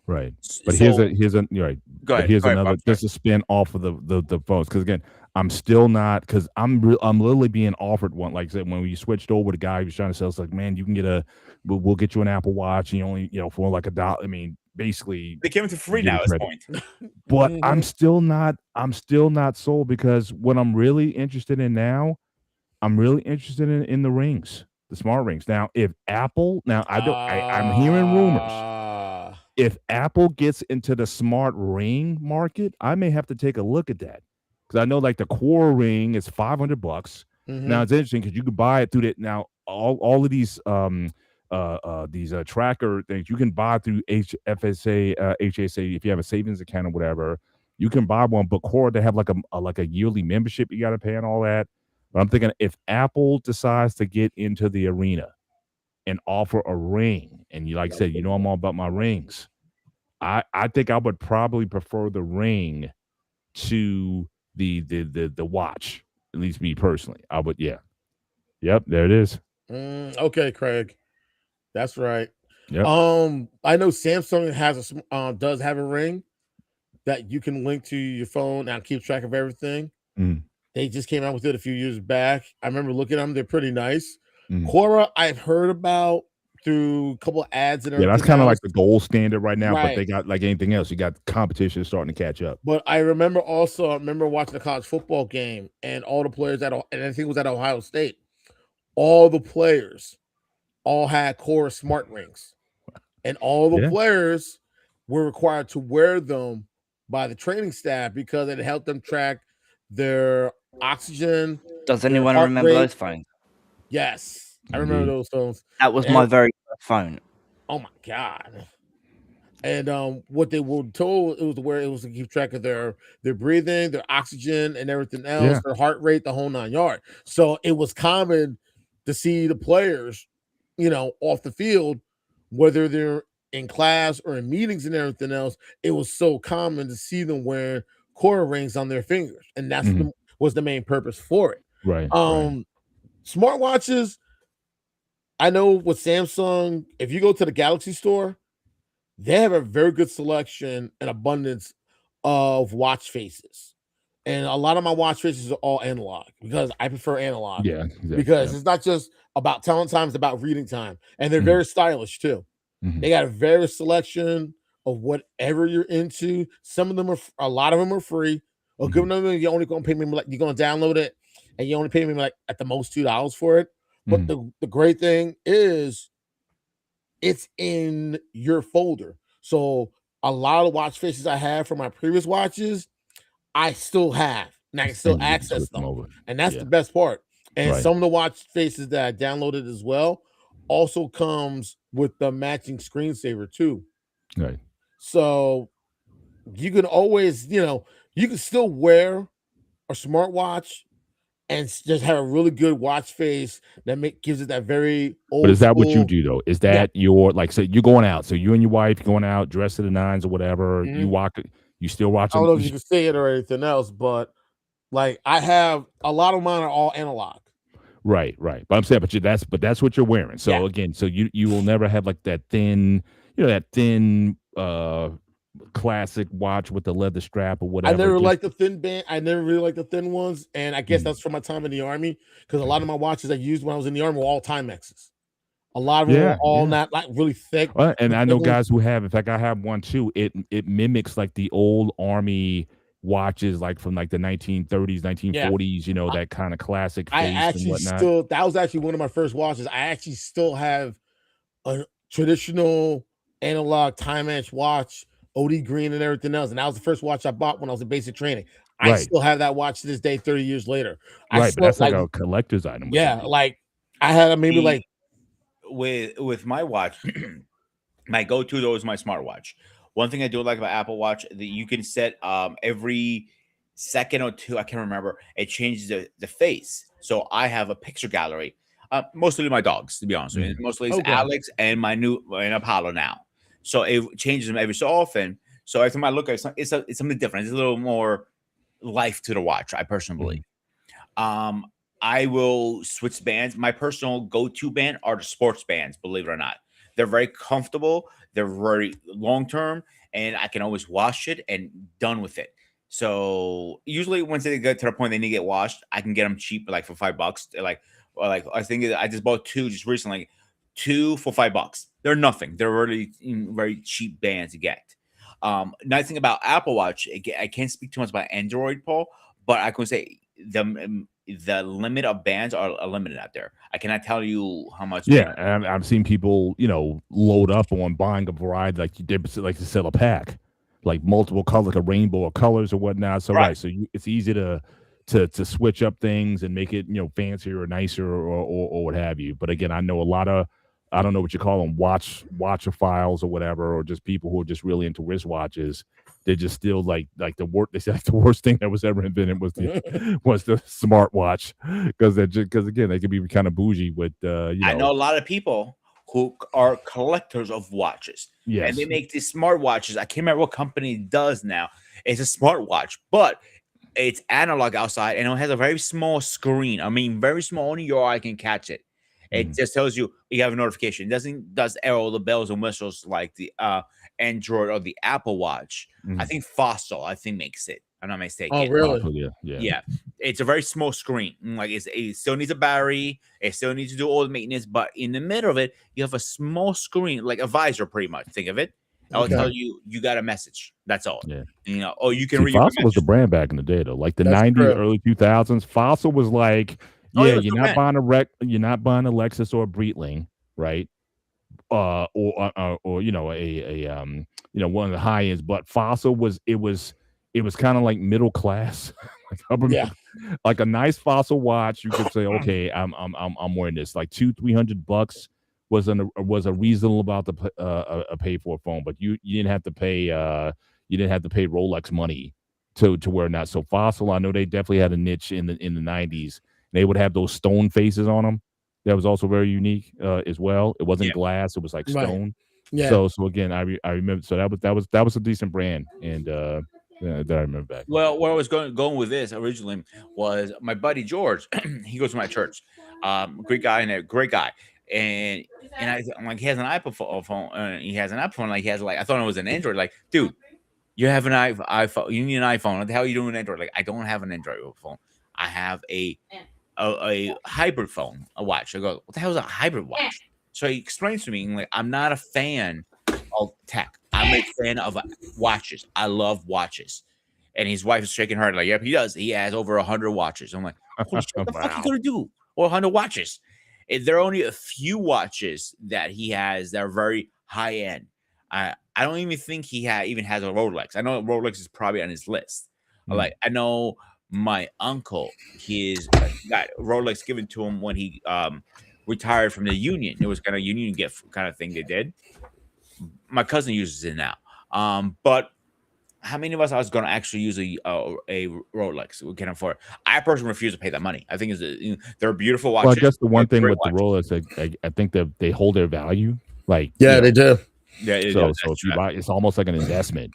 Right. But So- here's a you're right. Go But ahead. here's go ahead, another Bob. just a spin off of the phones because again I'm still not because I'm literally being offered one like I said when we switched over the guy who was trying to sell us like man you can get we'll get you an Apple Watch and you only for like $1. I mean basically They came to free Give now it at this credit. point. but Mhm. I'm still not sold because what I'm really interested in now I'm really interested in the rings the smart rings now if Apple I'm hearing rumors. If Apple gets into the smart ring market, I may have to take a look at that because I know like the core ring is $500. Mhm. Now it's interesting because you can buy it through that. Now all of these tracker things you can buy through HSA if you have a savings account or whatever. You can buy one, but core they have like a yearly membership you got to pay and all that. But I'm thinking if Apple decides to get into the arena and offer a ring, and you like I said, I'm all about my rings. I think I would probably prefer the ring to the watch. At least me personally, I would. Yeah, yep, there it is. Okay, Craig, that's right. Yep. I know Samsung does have a ring that you can link to your phone and keep track of everything. Mm. They just came out with it a few years back. I remember looking at them; they're pretty nice. Mm. Quora, I've heard about through a couple of ads and Yeah, that's everything kind of like else. the gold standard right now. But Right. they got like anything else, you got competition starting to catch up. But I remember watching a college football game and all the players and I think it was at Ohio State. All the players all had Quora smart rings, and all the Yeah. players were required to wear them by the training staff because it helped them track their oxygen. Does anyone heart remember rate. those phones? Yes, I remember Indeed. those phones. That was And- my very first phone. Oh my god! And what they were told it was to keep track of their breathing, their oxygen, and everything else, Yeah. their heart rate, the whole 9 yards. So it was common to see the players, off the field, whether they're in class or in meetings and everything else. It was so common to see them wearing Quora rings on their fingers, and that's Mhm. was the main purpose for it. Right. right. Smartwatches. I know with Samsung, if you go to the Galaxy store, they have a very good selection and abundance of watch faces. And a lot of my watch faces are all analog because I prefer analog. Yeah. Exactly. Because yeah. it's not just about telling time, it's about reading time. And they're Mhm. very stylish too. Mhm. They got a very selection of whatever you're into. Some of them a lot of them are free. A good number, you're only gonna pay me like you're gonna download it and you only pay me like at the most $2 for it. But the great thing is it's in your folder. So a lot of watch faces I have from my previous watches, I still have, and I can still And you can access flip them. over. And that's Yeah. the best part. And Right. some of the watch faces that I downloaded as well also comes with the matching screensaver too. Right. So you can always, you can still wear a smartwatch and just have a really good watch face that gives it that very old. But is that what you school- do though? Is that your like say you're going out? So you and your wife going out, dressed to the nines or whatever. Mhm. You still I watching? don't know if you can say it or anything else, but like I have a lot of mine are all analog. Right. But I'm saying, that's what you're wearing. So Yeah. again, so you will never have like that thin, classic watch with the leather strap or whatever. I never Just- liked the thin band. I never really liked the thin ones, and I guess Mhm. that's from my time in the army because a lot of my watches I used when I was in the army were all Timexes. A lot of them are all not like really thick. And I know guys who have. In fact, I have one too. It mimics like the old army watches, like from like the 1930s, 1940s. You know, that kind of classic face and whatnot. That was actually one of my first watches. I actually still have a traditional analog Timex watch, OD green and everything else, and that was the first watch I bought when I was in basic training. I still have that watch to this day, 30 years later. But that's like a collector's item. Yeah, like I had maybe like with my watch, my go-to though is my smartwatch. One thing I do like about Apple Watch that you can set every second or two, I can't remember, it changes the face. So I have a picture gallery. Mostly my dogs, to be honest with you. Mostly it's Alex and my new Apollo now. So it changes them every so often. So every time I look at it, it's something different. It's a little more life to the watch, I personally believe. I will switch bands. My personal go-to band are the sports bands, believe it or not. They're very comfortable. They're very long-term, and I can always wash it and done with it. So usually once they get to the point they need to get washed, I can get them cheap, like for $5. Like I think I just bought two just recently, 2 for $5. They're nothing. They're really very cheap bands to get. Nice thing about Apple Watch, I can't speak too much about Android, Paul, but I can say the limit of bands are limited out there. I cannot tell you how much. Yeah, and I've seen people, load up on buying a variety, like they like to sell a pack, like multiple colors, like a rainbow of colors or whatnot. So it's easy to switch up things and make it fancier or nicer or what have you. But again, I know a lot of, I don't know what you call them, watchophiles or whatever, or just people who are just really into wristwatches. They're just still like the worst. They say like the worst thing that was ever invented was the smartwatch, because again they can be kind of bougie with I know a lot of people who are collectors of watches. Yes. And they make these smartwatches. I can't remember what company it does now. It's a smartwatch, but it's analog outside and it has a very small screen. I mean, very small, only your eye can catch it. It just tells you have a notification. It does all the bells and whistles like the Android or the Apple Watch. I think Fossil, makes it. I'm not mistaken. Oh, really? Fossil, yeah. It's a very small screen. Like it still needs a battery. It still needs to do all the maintenance. But in the middle of it, you have a small screen, like a visor, pretty much. Think of it. I'll tell you got a message. That's all. Yeah. Or you can read. Fossil was the brand back in the day, though. Like the 90s, early 2000s. Fossil was like, you're not buying a Lexus or a Breitling, right? Or one of the high ends, but Fossil was kind of like middle class, like a nice Fossil watch. You could say, okay, I'm wearing this. Like $200-300 was a reasonable amount to pay for a phone, but you didn't have to pay Rolex money to wear that. So Fossil, I know they definitely had a niche in the 90s. They would have those stone faces on them. That was also very unique as well. It wasn't glass; it was like stone. Yeah. So again, I remember. So that was a decent brand, and that I remember back. Well, where I was going with this originally was my buddy George. He goes to my church. Great guy and a great guy. And I'm like, he has an iPhone. He has an iPhone. Like he has I thought it was an Android. Like, dude, you have an iPhone. You need an iPhone. What the hell are you doing with Android? Like, I don't have an Android phone. I have a hybrid phone, a watch. I go, what the hell is a hybrid watch? So he explains to me, like, I'm not a fan of tech. I'm a fan of watches. I love watches. And his wife is shaking her head, like, yep, he does. He has over 100 watches. I'm like, holy shit, what the fuck are you gonna do? Or 100 watches? There are only a few watches that he has that are very high end. I don't even think he even has a Rolex. I know Rolex is probably on his list. Like, I know my uncle, he's got Rolex given to him when he retired from the union. It was kind of union gift kind of thing they did. My cousin uses it now. But how many of us are going to actually use a Rolex? We can afford. I personally refuse to pay that money. I think they're beautiful watches. Well, I guess the one thing with the Rolex, I think that they hold their value. Like, they do. Yeah, so if you buy, it's almost like an investment.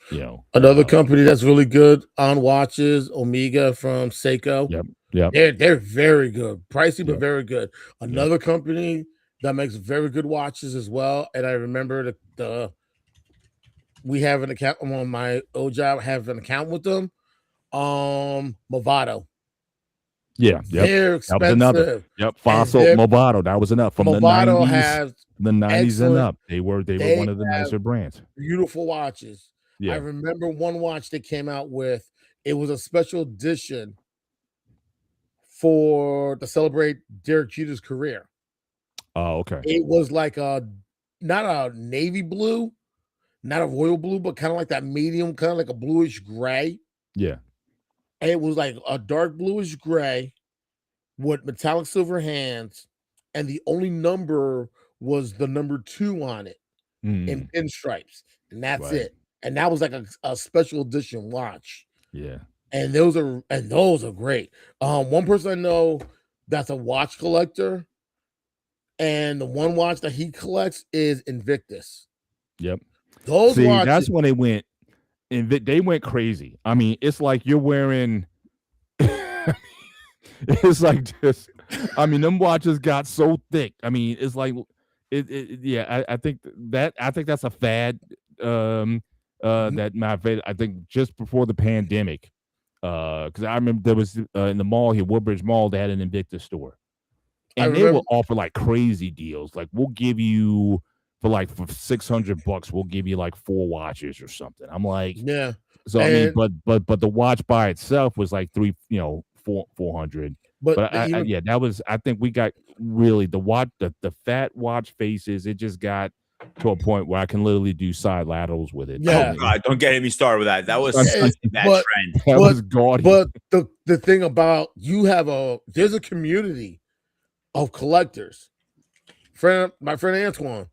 Another company that's really good on watches, Omega from Seiko. Yep. They're very good, pricey but very good. Another company that makes very good watches as well. And I remember we have an account on my old job. Have an account with them. Movado. Yeah, yep. They're That was another. expensive. Yep, Fossil, they're- Movado. That was enough from Movado the 90s and excellent- up. They were they one of the have nicer brands. beautiful watches. I Yeah. remember one watch they came out with. It was a special edition to celebrate Derek Jeter's career. Oh, okay. It was like not a navy blue, not a royal blue, but kind of like that medium, kind of like a bluish gray. Yeah. And it was like a dark bluish gray with metallic silver hands, and the only number was the number 2 on it in pinstripes, and that's Right. it. And that was like a special edition watch. Yeah. And those are great. One person I know that's a watch collector, and the one watch that he collects is Invictus. Yep. Those See, watches, that's when they went crazy. I mean, it's like you're wearing it's like just I mean, them watches got so thick. I mean, it's like yeah, I think that's a fad. That my favorite, I think just before the pandemic. Because I remember there was in the mall here, Woodbridge Mall, they had an Invictus store. And they will offer like crazy deals. Like we'll give you for $600, we'll give you like 4 watches or something. I'm like, yeah. So I mean, but the watch by itself was like 400. But that was, I think we got really the fat watch faces. It just got to a point where I can literally do side laterals with it. Yeah. Oh God, don't get me started with that. That was that trend. That was gaudy. But the thing about there's a community of collectors. My friend Antoine,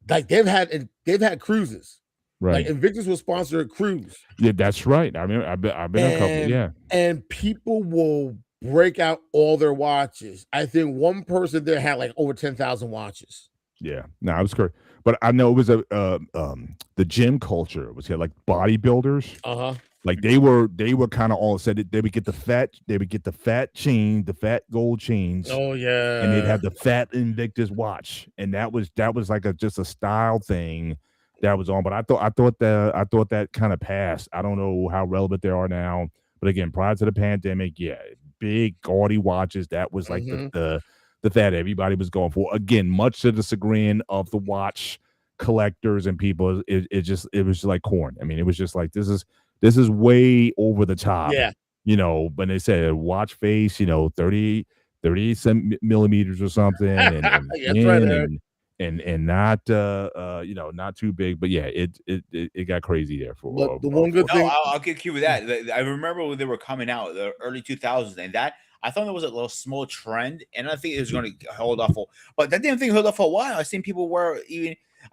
like they've had cruises. Right. Like Invictus will sponsor a cruise. Yeah, that's right. I mean, I've been a couple. Yeah. And people will break out all their watches. I think one person there had like over 10,000 watches. Yeah, no, it was correct. But I know it was the gym culture was here, like bodybuilders. Like they were kind of all said it. They would get the fat chain, the fat gold chains. Oh yeah, and they'd have the fat Invictus watch, and that was like just a style thing that was on. But I thought that kind of passed. I don't know how relevant they are now. But again, prior to the pandemic, yeah, big gaudy watches. That was like the fat everybody was going for. Again, much to the chagrin of the watch collectors and people. It was like corn. I mean, it was just like this is way over the top. Yeah. When they said watch face, 30 millimeters or something, and not not too big, but yeah, it got crazy there for. But the one good thing, I'll get you with that. I remember when they were coming out, the early 2000s, and that I thought there was a little small trend, and I think it was going to hold off but that damn thing held off for a while. I seen people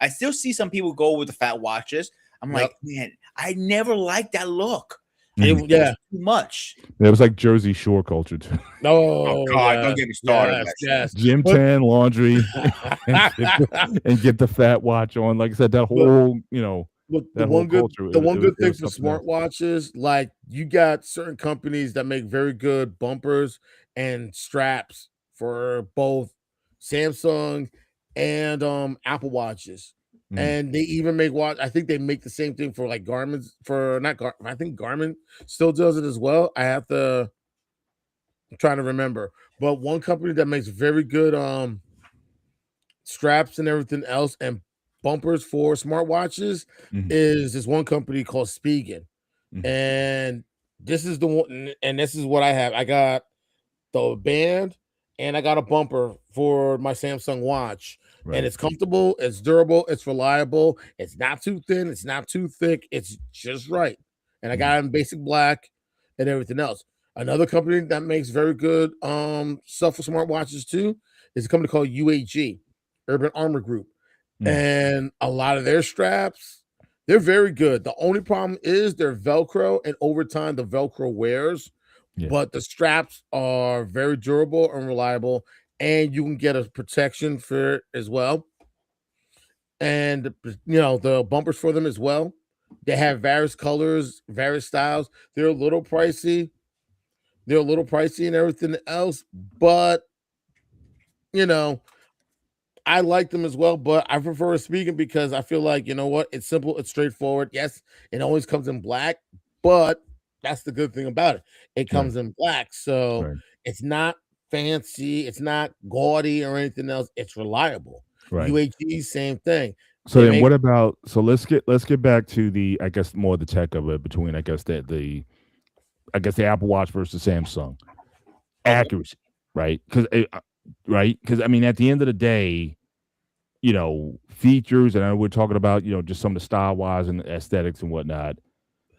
I still see some people go with the fat watches. I'm like, man, I never liked that look. It was too much. It was like Jersey Shore culture too. Oh God, don't get me started. Yes. Gym tan, laundry, and get the fat watch on. Like I said, that whole the one good thing for smartwatches, like you got certain companies that make very good bumpers and straps for both Samsung and Apple watches. And they even make I think they make the same thing for like Garmin's I think Garmin still does it as well. I'm trying to remember. But one company that makes very good straps and everything else and bumpers for smartwatches is this one company called Spigen. And this is the one, and this is what I have. I got the band and I got a bumper for my Samsung watch. Right. And it's comfortable, it's durable, it's reliable, it's not too thin, it's not too thick, it's just right. And I got it in basic black and everything else. Another company that makes very good stuff for smartwatches too is a company called UAG, Urban Armor Group. And a lot of their straps, they're very good. The only problem is they're Velcro, and over time the Velcro wears, but the straps are very durable and reliable. And you can get a protection for it as well. And, the bumpers for them as well. They have various colors, various styles. They're a little pricey. And everything else. But, I like them as well. But I prefer Spigen because I feel like, it's simple. It's straightforward. Yes, it always comes in black. But That's the good thing about it. It comes in black, so Right. it's not fancy, it's not gaudy or anything else. It's reliable. Right. UHD, same thing. So They then make- what about let's get back to the, I guess, more the tech of it between, I guess, the Apple Watch versus Samsung. Accuracy, right? Because I mean, at the end of the day, you know, features, and I know we're talking about, you know, just some of the style wise and aesthetics and whatnot,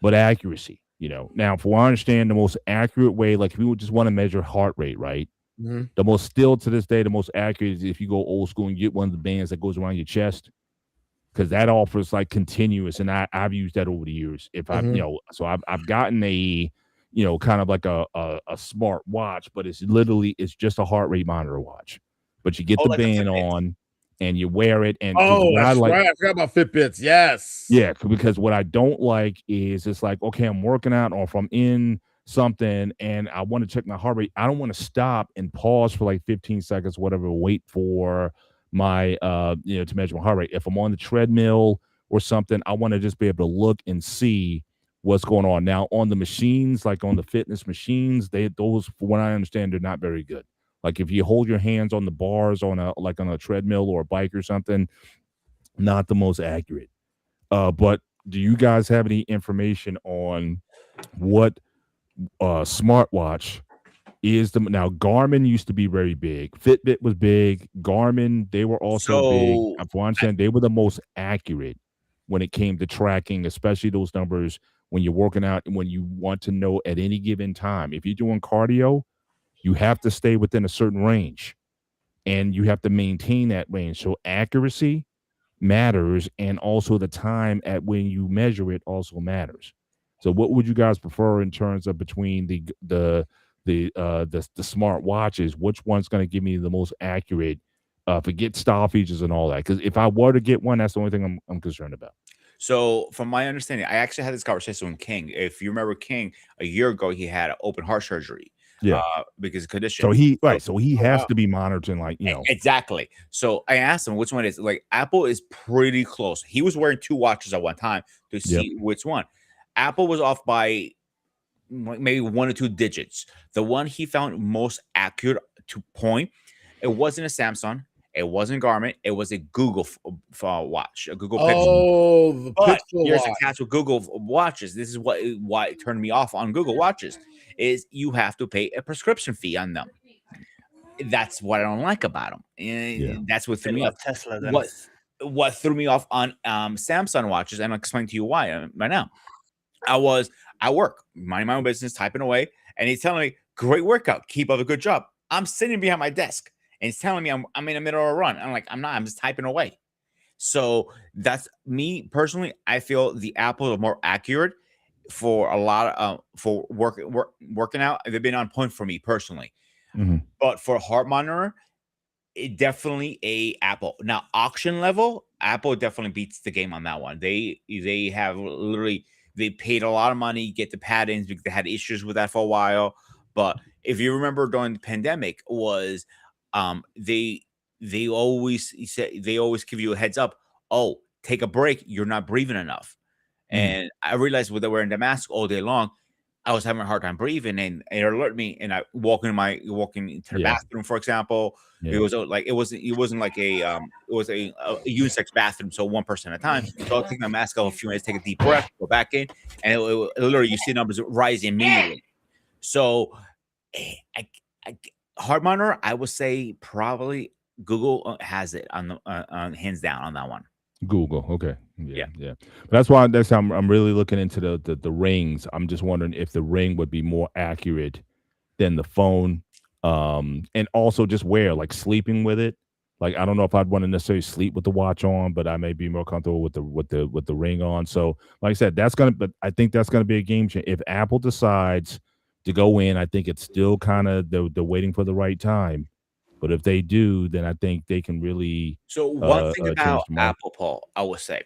but accuracy, you know. Now, for what I understand, the most accurate way, like if we would just want to measure heart rate, right? Mhm. The most, still to this day, the most accurate is if you go old school and get one of the bands that goes around your chest, because that offers like continuous, and I've used that over the years. If I've, you know, so I've gotten a, you know, kind of like a smart watch, but it's just a heart rate monitor watch. But you get the like a band Fitbit. on and you wear it. And Oh, what I that's like, right. I forgot about Fitbits. Yes. yeah, because what I don't like is it's like, okay, I'm working out, or if I'm in something and I want to check my heart rate, I don't want to stop and pause for like 15 seconds, whatever, wait for my you know, to measure my heart rate. If I'm on the treadmill or something, I want to just be able to look and see what's going on. Now, on the machines, like on the fitness machines, those, from what I understand, they're not very good. Like if you hold your hands on the bars on a treadmill or a bike or something, not the most accurate. But do you guys have any information on what smartwatch is now? Garmin used to be very big. Fitbit was big. Garmin, they were also big. For understand, they were the most accurate when it came to tracking, especially those numbers when you're working out and when you want to know at any given time. If you're doing cardio, you have to stay within a certain range and you have to maintain that range. So accuracy matters, and also the time at when you measure it also matters. So what would you guys prefer in terms of between the smart watches? Which one's going to give me the most accurate, forget style features and all that? Because if I were to get one, that's the only thing I'm concerned about. So, from my understanding, I actually had this conversation with King. If you remember King, a year ago, he had open heart surgery. Yeah. Because of condition. So he has to be monitoring, like, you know. Exactly. So I asked him which one is, like, Apple is pretty close. He was wearing 2 watches at one time to see which one. Apple was off by maybe 1 or 2 digits. The one he found most accurate to point, it wasn't a Samsung, it wasn't Garmin, it was a Google watch, a Google Pixel. Oh, the But Pixel here's watch. the catch with Google watches. This is why it turned me off on Google watches, is you have to pay a prescription fee on them. That's what I don't like about them. And that's what threw me off. Tesla. Then. What threw me off on Samsung watches, and I'll explain to you why right now. I was at work, minding my own business, typing away, and he's telling me, "Great workout, keep up a good job." I'm sitting behind my desk, and he's telling me I'm in the middle of a run. I'm like, I'm not. I'm just typing away. So that's me personally. I feel the Apple are more accurate for a lot of for working out. They've been on point for me personally. But for heart monitor, it definitely a Apple. Now auction level, Apple definitely beats the game on that one. They have literally. They paid a lot of money, get the patents because they had issues with that for a while. But if you remember during the pandemic, was they always give you a heads up. Oh, take a break. You're not breathing enough. And I realized when they were in the mask all day long, I was having a hard time breathing, and it alerted me. And I walking into the bathroom, for example. It was like it wasn't like a unisex bathroom, so one person at a time. So I'll take my mask off a few minutes, take a deep breath, go back in, and it literally you see numbers rise immediately. So, heart monitor, I would say probably Google has it on the hands down on that one. Google, okay, yeah. But that's how I'm really looking into the rings. I'm just wondering if the ring would be more accurate than the phone, and also just like sleeping with it. Like I don't know if I'd want to necessarily sleep with the watch on, but I may be more comfortable with the ring on. So, like I said, but I think that's gonna be a game changer if Apple decides to go in. I think it's still kind of they're waiting for the right time. But if they do, then I think they can really. So one thing about Apple, Paul, I would say,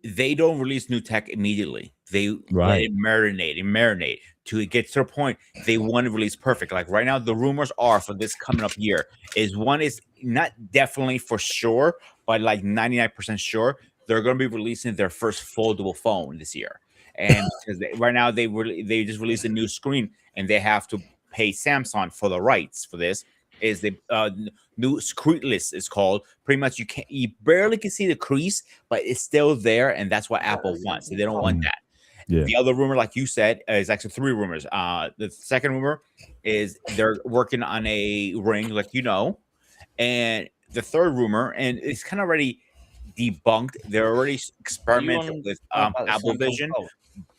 they don't release new tech immediately. They let it marinate to it gets to a point they want to release perfect. Like right now, the rumors are for this coming up year is not definitely for sure, but like 99% sure they're going to be releasing their first foldable phone this year. and because right now they just released a new screen, and they have to pay Samsung for the rights for this. Is the new screenless is called. Pretty much you barely can see the crease, but it's still there, and that's what Apple wants. So they don't want that. Yeah. The other rumor, like you said, is actually 3 rumors. The second rumor is they're working on a ring, like and the third rumor, and it's kind of already debunked. They're already experimenting with Apple Vision,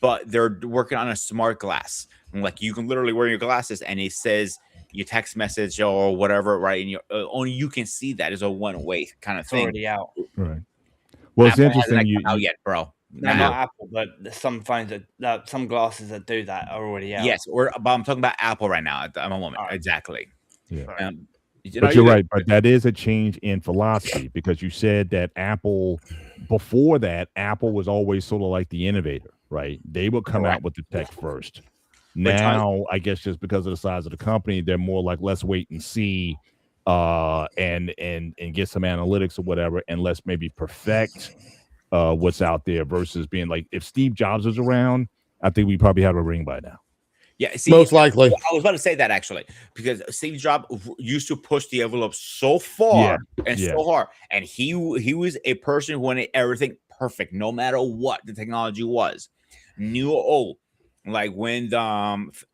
but they're working on a smart glass. And like you can literally wear your glasses, and it says your text message or whatever, right? And only you can see that is a one-way kind of thing. Already out, right? Well, Apple it's interesting. hasn't out yet, bro. No, not Apple, but there's some phones that some glasses that do that are already out. Yes, but I'm talking about Apple right now at the moment. Right. Exactly. Yeah. But you're right. But that is a change in philosophy, because you said that Apple, before that, Apple was always sort of like the innovator, right? They would come out with the tech first. Now, I guess just because of the size of the company, they're more like, let's wait and see, and get some analytics or whatever, and let's maybe perfect what's out there, versus being like, if Steve Jobs was around, I think we probably have a ring by now. Yeah, see, most likely. I was about to say that actually, because Steve Jobs used to push the envelope so far and so hard, and he was a person who wanted everything perfect, no matter what the technology was. Like when the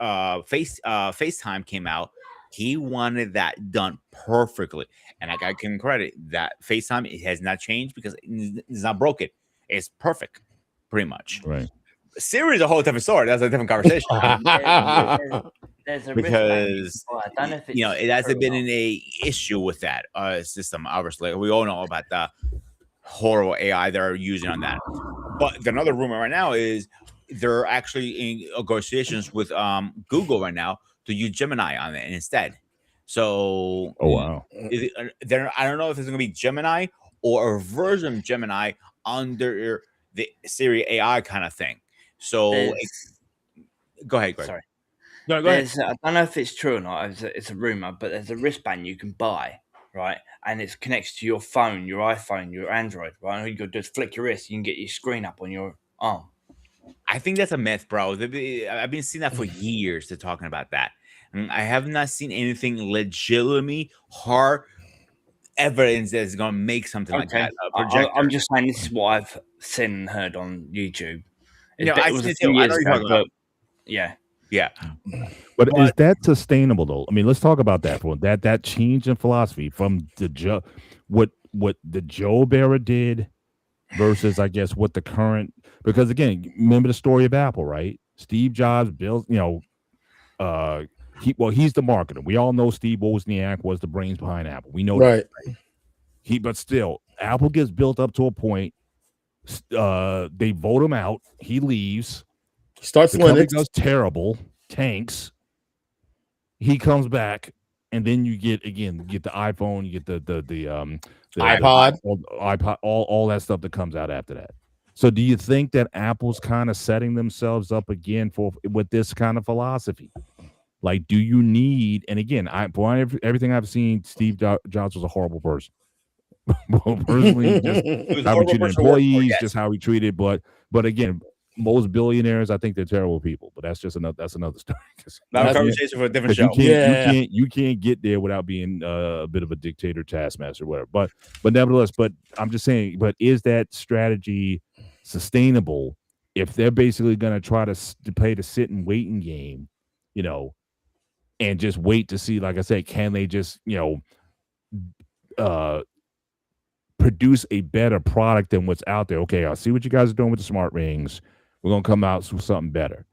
FaceTime came out, he wanted that done perfectly, and I got him credit that FaceTime, it has not changed because it's not broken. It's perfect, pretty much. Right. Siri is a whole different story. That's a different conversation. There's a Because I don't know if it's it hasn't been an issue with that system. Obviously, we all know about the horrible AI they're using on that. But another rumor right now is they're actually in negotiations with Google right now to use Gemini on it instead. So, oh wow, I don't know if it's going to be Gemini or a version of Gemini under the Siri AI kind of thing. So, go ahead. Sorry. No, go ahead. I don't know if it's true or not. It's a rumor, but there's a wristband you can buy, right? And it's connected to your phone, your iPhone, your Android, right? All you got to do is flick your wrist. You can get your screen up on your arm. I think that's a myth, bro. I've been seeing that for years. They're talking about that. And I have not seen anything legitimately hard evidence that is going to make something like that. I'm just saying this is what I've seen and heard on YouTube. I know you're talking about. Yeah. But is that sustainable though? I mean, let's talk about that for that change in philosophy from the what the Joe Barra did versus, I guess, what the current, because again, remember the story of Apple, right? Steve Jobs built, he's the marketer. We all know Steve Wozniak was the brains behind Apple. We know right. that. But still, Apple gets built up to a point. They vote him out. He leaves. Starts the Linux. Does terrible. Tanks. He comes back, and then you get the iPhone. You get the iPod, all that stuff that comes out after that. So, do you think that Apple's kind of setting themselves up again with this kind of philosophy? Like, do you need? And again, everything I've seen, Steve Jobs was a horrible person. Personally, just how he treated employees, just how he treated. But again, most billionaires, I think they're terrible people. But that's another story. Not a conversation for a different show. You can't get there without being a bit of a dictator, taskmaster, whatever. But nevertheless, I'm just saying. But is that strategy sustainable if they're basically going to try to play the sit and waiting game, and just wait to see? Like I said, can they just produce a better product than what's out there? Okay, I'll see what you guys are doing with the smart rings. We're gonna come out with something better.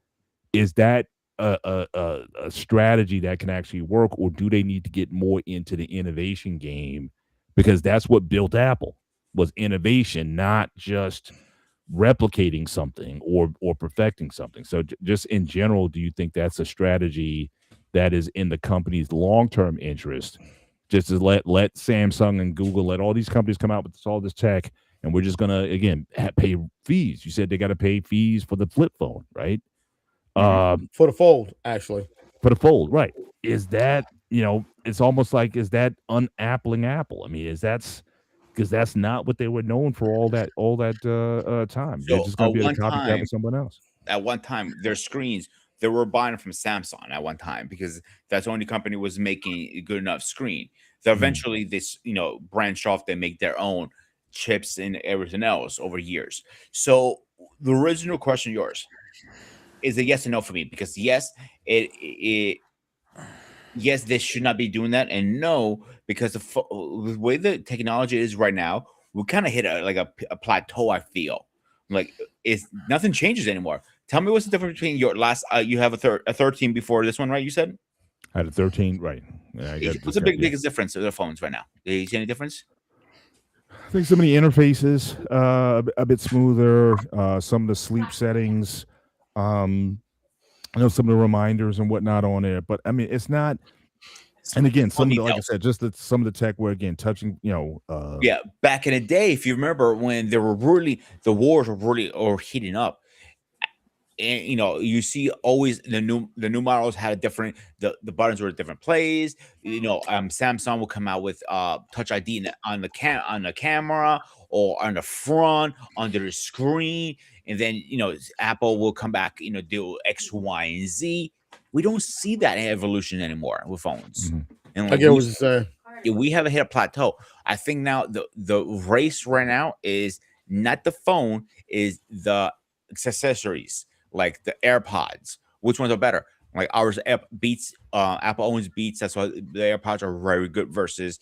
Is that a strategy that can actually work, or do they need to get more into the innovation game? Because that's what built Apple, was innovation, not just replicating something or perfecting something. So just in general, do you think that's a strategy that is in the company's long-term interest? Just to let Samsung and Google, let all these companies come out with all this tech, and we're just gonna again pay fees. You said they got to pay fees for the flip phone, right? For the Fold, actually. For the Fold, right? Is that it's almost like, is that unappling Apple? I mean, because that's not what they were known for all that time. So, they're just gonna be able to copycat with someone else. at one time their screens they were buying from Samsung at one time because that's the only company was making a good enough screen. So eventually this branched off. They make their own chips and everything else over years. So the original question, yours, is a yes or no for me, because yes, yes, they should not be doing that, and no, because the way the technology is right now, we kind of hit a plateau. I feel like it's nothing changes anymore. Tell me what's the difference between your last? You have a 13 before this one, right? You said I had a 13, right? Yeah, what's the biggest difference of the phones right now? Do you see any difference? I think some of the interfaces a bit smoother. Some of the sleep settings. I know some of the reminders and whatnot on there, but I mean, it's not. And again, some of the, like I said, just some of the tech where again touching, yeah, back in the day, if you remember when there were the wars were really heating up, and you see always the new models had a different the buttons were a different place. Samsung will come out with Touch ID on the camera or on the front under the screen, and then Apple will come back do X, Y, and Z. We don't see that evolution anymore with phones. And I get what you're saying. We haven't hit a plateau. I think now the race right now is not the phone, is the accessories like the AirPods. Which ones are better? Like ours, Beats. Apple owns Beats. That's why the AirPods are very good versus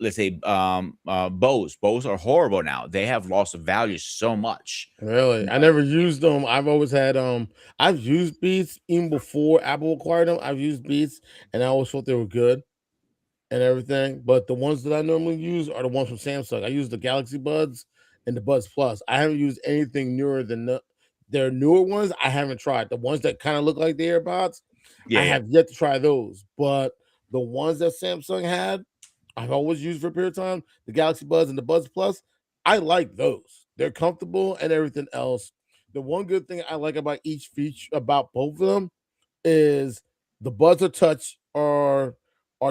let's say Bose. Bose are horrible now. They have lost of value so much. Really? I never used them. I've always had I've used Beats even before Apple acquired them. I've used Beats and I always thought they were good and everything. But the ones that I normally use are the ones from Samsung. I use the Galaxy Buds and the Buds Plus. I haven't used anything newer than their newer ones. I haven't tried. The ones that kind of look like the AirPods, I have yet to try those. But the ones that Samsung had, I've always used for a period of time, the Galaxy Buds and the Buds Plus. I like those. They're comfortable and everything else. The one good thing I like about each feature, about both of them, is the Buds are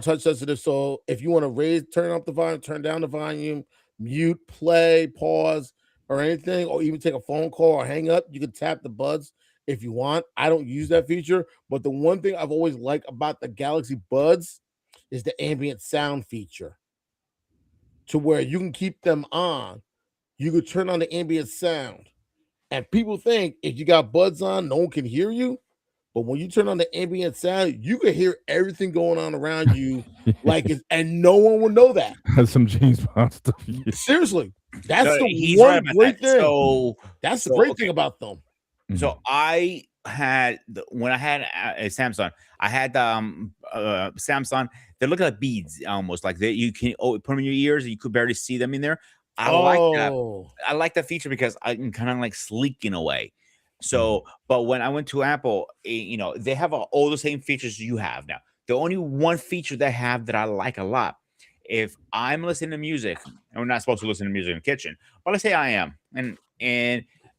touch sensitive. So if you want to turn up the volume, turn down the volume, mute, play, pause, or anything, or even take a phone call or hang up, you can tap the Buds if you want. I don't use that feature, but the one thing I've always liked about the Galaxy Buds is the ambient sound feature, to where you can keep them on. You could turn on the ambient sound, and people think if you got Buds on, no one can hear you. But when you turn on the ambient sound, you can hear everything going on around you, and no one will know that. That's some James Bond stuff. Seriously, that's the one great thing. So that's the great thing about them. So I had when I had a Samsung, I had Samsung. They look like beads almost, like you can put them in your ears and you could barely see them in there. I like that. I like that feature because I can kind of like sleek in a way. So, but when I went to Apple, they have all the same features you have now. The only one feature they have that I like a lot, if I'm listening to music, and we're not supposed to listen to music in the kitchen, but let's say I am, and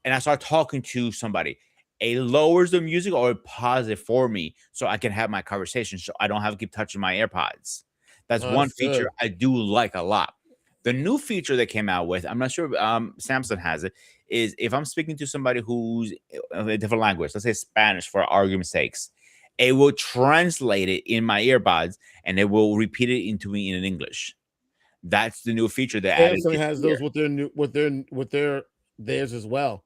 I start talking to somebody, it lowers the music or it pauses it for me so I can have my conversation, so I don't have to keep touching my AirPods. That's one feature I do like a lot. The new feature they came out with, I'm not sure Samsung has it, is if I'm speaking to somebody who's a different language, let's say Spanish for argument's sakes, it will translate it in my earbuds and it will repeat it into me in English. That's the new feature that Samsung has those with theirs as well.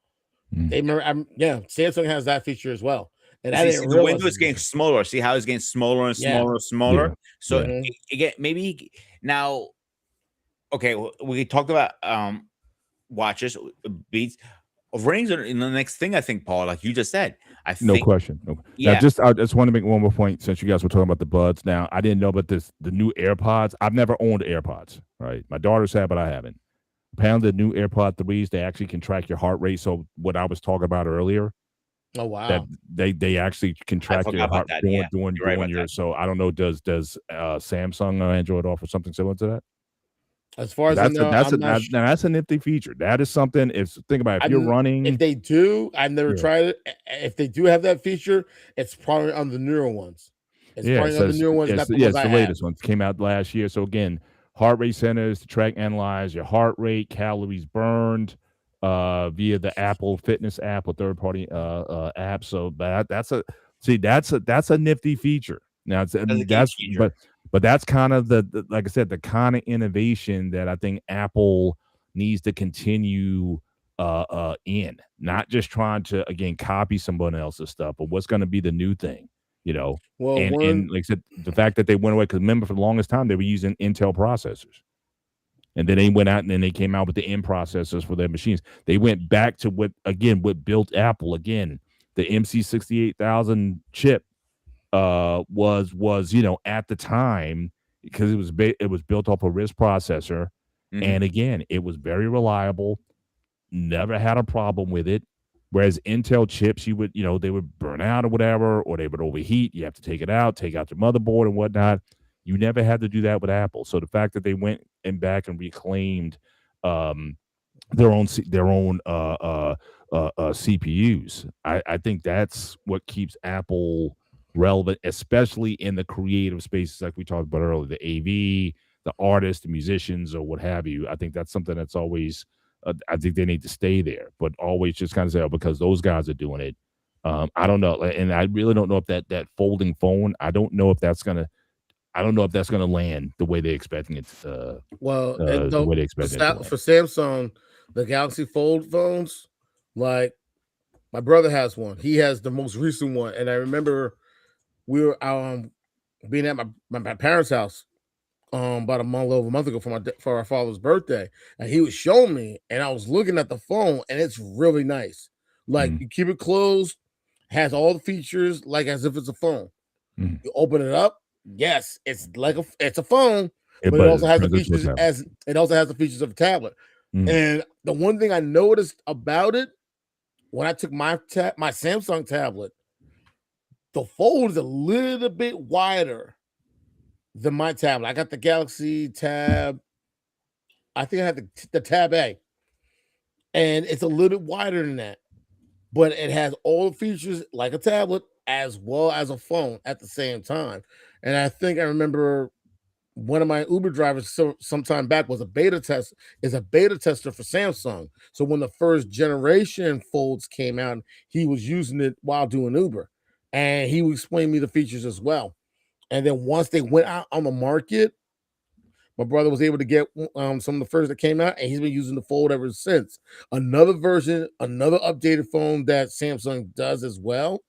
They Samsung has that feature as well. And the window is getting smaller. See how it's getting smaller and smaller and smaller. Yeah. So again, maybe now. Okay, we talked about watches, Beats, rings are in the next thing. I think, Paul, like you just said, no question. Yeah. Now, I just want to make one more point since you guys were talking about the Buds. Now, I didn't know about the new AirPods. I've never owned AirPods. Right, my daughters have, but I haven't. Apparently, the new AirPod 3s, they actually can track your heart rate. So what I was talking about earlier. Oh wow! That they actually can track your heart doing your. So I don't know. Does Samsung or Android offer something similar to that? As far as I know, that's a nifty feature. That is something. Think about it, if you're running. If they do, I've never tried it. If they do have that feature, it's probably on the newer ones. It's probably on the newer ones. It's the latest ones. Came out last year. So again, heart rate centers to track, analyze your heart rate, calories burned, via the Apple Fitness app or third party app. So that's a nifty feature. Now but that's kind of the like I said, the kind of innovation that I think Apple needs to continue in, not just trying to again copy someone else's stuff, but what's going to be the new thing, Well, and like I said, the fact that they went away, because remember for the longest time they were using Intel processors. And then they went out and then they came out with the M processors for their machines. They went back to what built Apple again. The MC68000 chip was at the time, because it was built off a RISC processor, and again it was very reliable. Never had a problem with it. Whereas Intel chips, you would they would burn out or whatever, or they would overheat. You have to take it out, take out the motherboard and whatnot. You never had to do that with Apple. So the fact that they went back and reclaimed their own CPUs, I think that's what keeps Apple relevant, especially in the creative spaces like we talked about earlier, the AV, the artists, the musicians, or what have you. I think that's something that's always, I think they need to stay there, but always just kind of say, because those guys are doing it. I don't know. And I really don't know if that folding phone, I don't know if that's going to land the way they're expecting it. The way they expect it. For Samsung, the Galaxy Fold phones, like my brother has one. He has the most recent one, and I remember we were being at my parents' house about a month ago for our father's birthday, and he was showing me, and I was looking at the phone, and it's really nice. Like you keep it closed, has all the features like as if it's a phone. You open it up. Yes, it's a phone, but it also has the features of a tablet. And the one thing I noticed about it, when I took my Samsung tablet, the fold is a little bit wider than my tablet. I got the Galaxy Tab. I think I had the Tab A, and it's a little bit wider than that, but it has all the features like a tablet as well as a phone at the same time. And I think I remember one of my Uber drivers some time back was a beta tester for Samsung. So when the first generation folds came out, he was using it while doing Uber, and he would explain me the features as well. And then once they went out on the market, my brother was able to get some of the first that came out, and he's been using the Fold ever since. Another version, another updated phone that Samsung does as well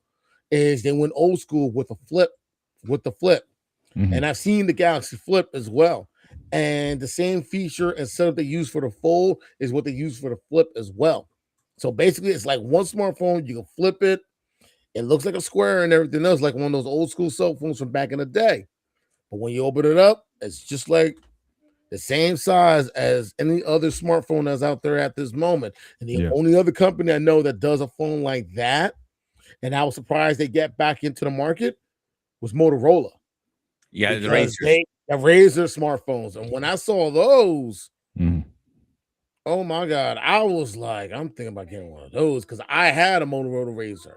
is they went old school with the flip. And I've seen the Galaxy Flip as well, and the same feature and setup they use for the Fold is what they use for the Flip as well. So basically it's like one smartphone, you can flip it, it looks like a square and everything else, like one of those old school cell phones from back in the day, but when you open it up, it's just like the same size as any other smartphone that's out there at this moment. And the only other company I know that does a phone like that, and I was surprised they get back into the market, was Motorola. Yeah, the Razr smartphones. And when I saw those, oh my God, I was like, I'm thinking about getting one of those because I had a Motorola Razr.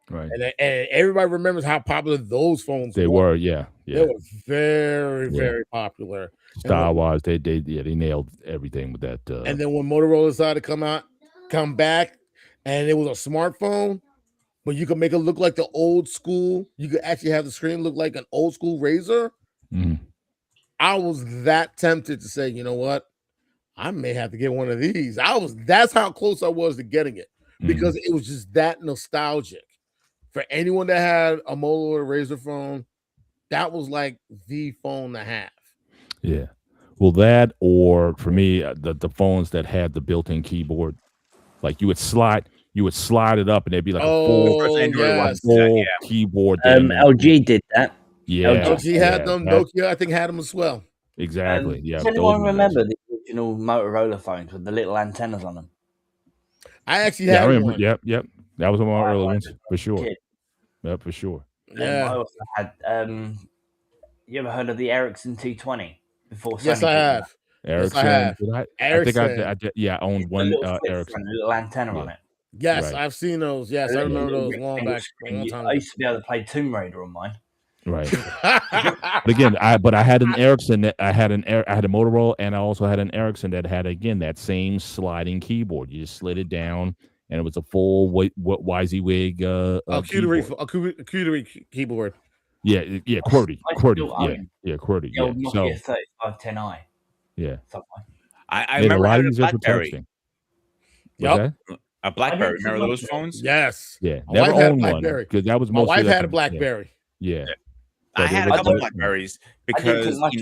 Right. And everybody remembers how popular those phones were. Yeah. They were very, very popular. Style-wise, they nailed everything with that. And then when Motorola decided to come back, and it was a smartphone, but you could make it look like the old school. You could actually have the screen look like an old school Razr. I was that tempted to say, you know what? I may have to get one of these. That's how close I was to getting it, because it was just that nostalgic. For anyone that had a Motorola Razr phone, that was like the phone to have. Yeah. Well, that, or for me, the phones that had the built-in keyboard, like you would slide it up and there'd be like a full keyboard. LG did that. Yeah. LG had them. Nokia, I think, had them as well. Exactly. Does anyone remember the original Motorola phones with the little antennas on them? I actually had one. Yep. That was one of my early ones for sure. Yep, for sure. Yeah. I also had. You ever heard of the Ericsson 220 before? Yes, I have. Ericsson. Yes, I have. I think I owned one Ericsson. A little antenna on it. Yes, right. I've seen those. Yes, I remember those long time. I used to be able to play Tomb Raider on mine. Right. But again, I had an Ericsson that I had a Motorola, and I also had an Ericsson that had again that same sliding keyboard. You just slid it down, and it was a full WYSIWYG Cutery keyboard. Yeah, QWERTY, QWERTY, QWERTY. The old Yeah, Nokia so 3510i. yeah, Something. I made it a remember lot having a easier for BlackBerry. texting. Yep. What's that? A BlackBerry. didn't Remember see those BlackBerry. phones? Yes. Yeah, My never wife had a owned one BlackBerry. because that was My mostly wife like had a BlackBerry. Yeah. I But had it a was couple like- BlackBerries I didn't because put much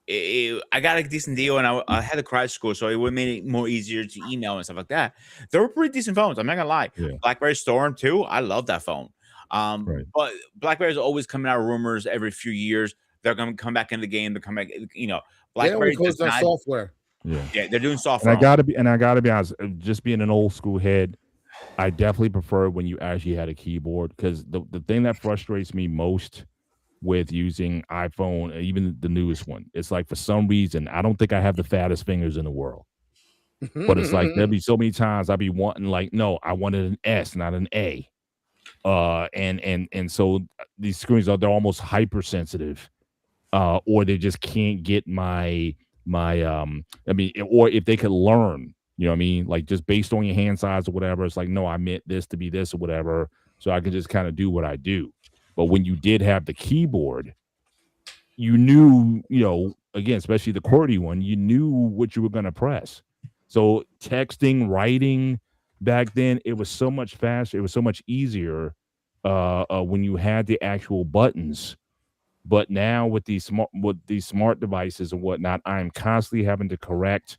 you know, I got a decent deal, and I had to grad school, so it would make it more easier to email and stuff like that. They were pretty decent phones. I'm not gonna lie. Yeah. BlackBerry Storm too. I love that phone. Right. But BlackBerry's always coming out rumors every few years. They're gonna come back in the game. They're coming back. You know, They only BlackBerry close does their not. software. Yeah. Yeah, they're doing And software. I gotta be honest. Just being an old school head, I definitely prefer when you actually had a keyboard because the thing that frustrates me most with using iPhone, even the newest one, it's like for some reason I don't think I have the fattest fingers in the world. But it's like there'll be so many times I'll be wanting like, no, I wanted an S, not an A. And so these screens they're almost hypersensitive, or they just can't get my I mean, or if they could learn, you know what I mean, like just based on your hand size or whatever, it's like, no, I meant this to be this or whatever, so I can just kind of do what I do. But when you did have the keyboard, you knew, you know, again, especially the QWERTY one, you knew what you were going to press. So texting, writing back then, it was so much faster. It was so much easier when you had the actual buttons. But now with these smart devices and whatnot, I'm constantly having to correct.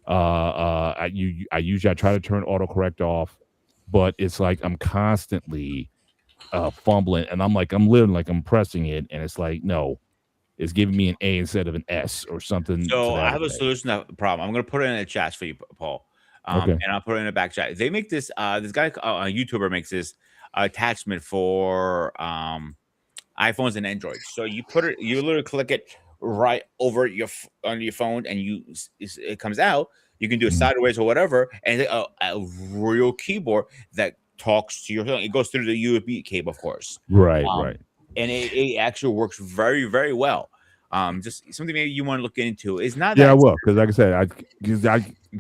I usually try to turn autocorrect off, but it's like I'm constantly fumbling, and I'm living like I'm pressing it, and it's like no, it's giving me an A instead of an S or something. So to that I have a effect. solution to that problem. I'm gonna put it in the chat for you, Paul. Okay. And I'll put it in the back chat. They make this. This guy, a YouTuber, makes this attachment for iPhones and Androids. So you literally click it right over on your phone, and it comes out. You can do it sideways or whatever, and a real keyboard that talks to your phone. It goes through the USB cable, of course. Right. And it actually works very, very well. Just something maybe you want to look into. It's not. Yeah, that I will, because like I said,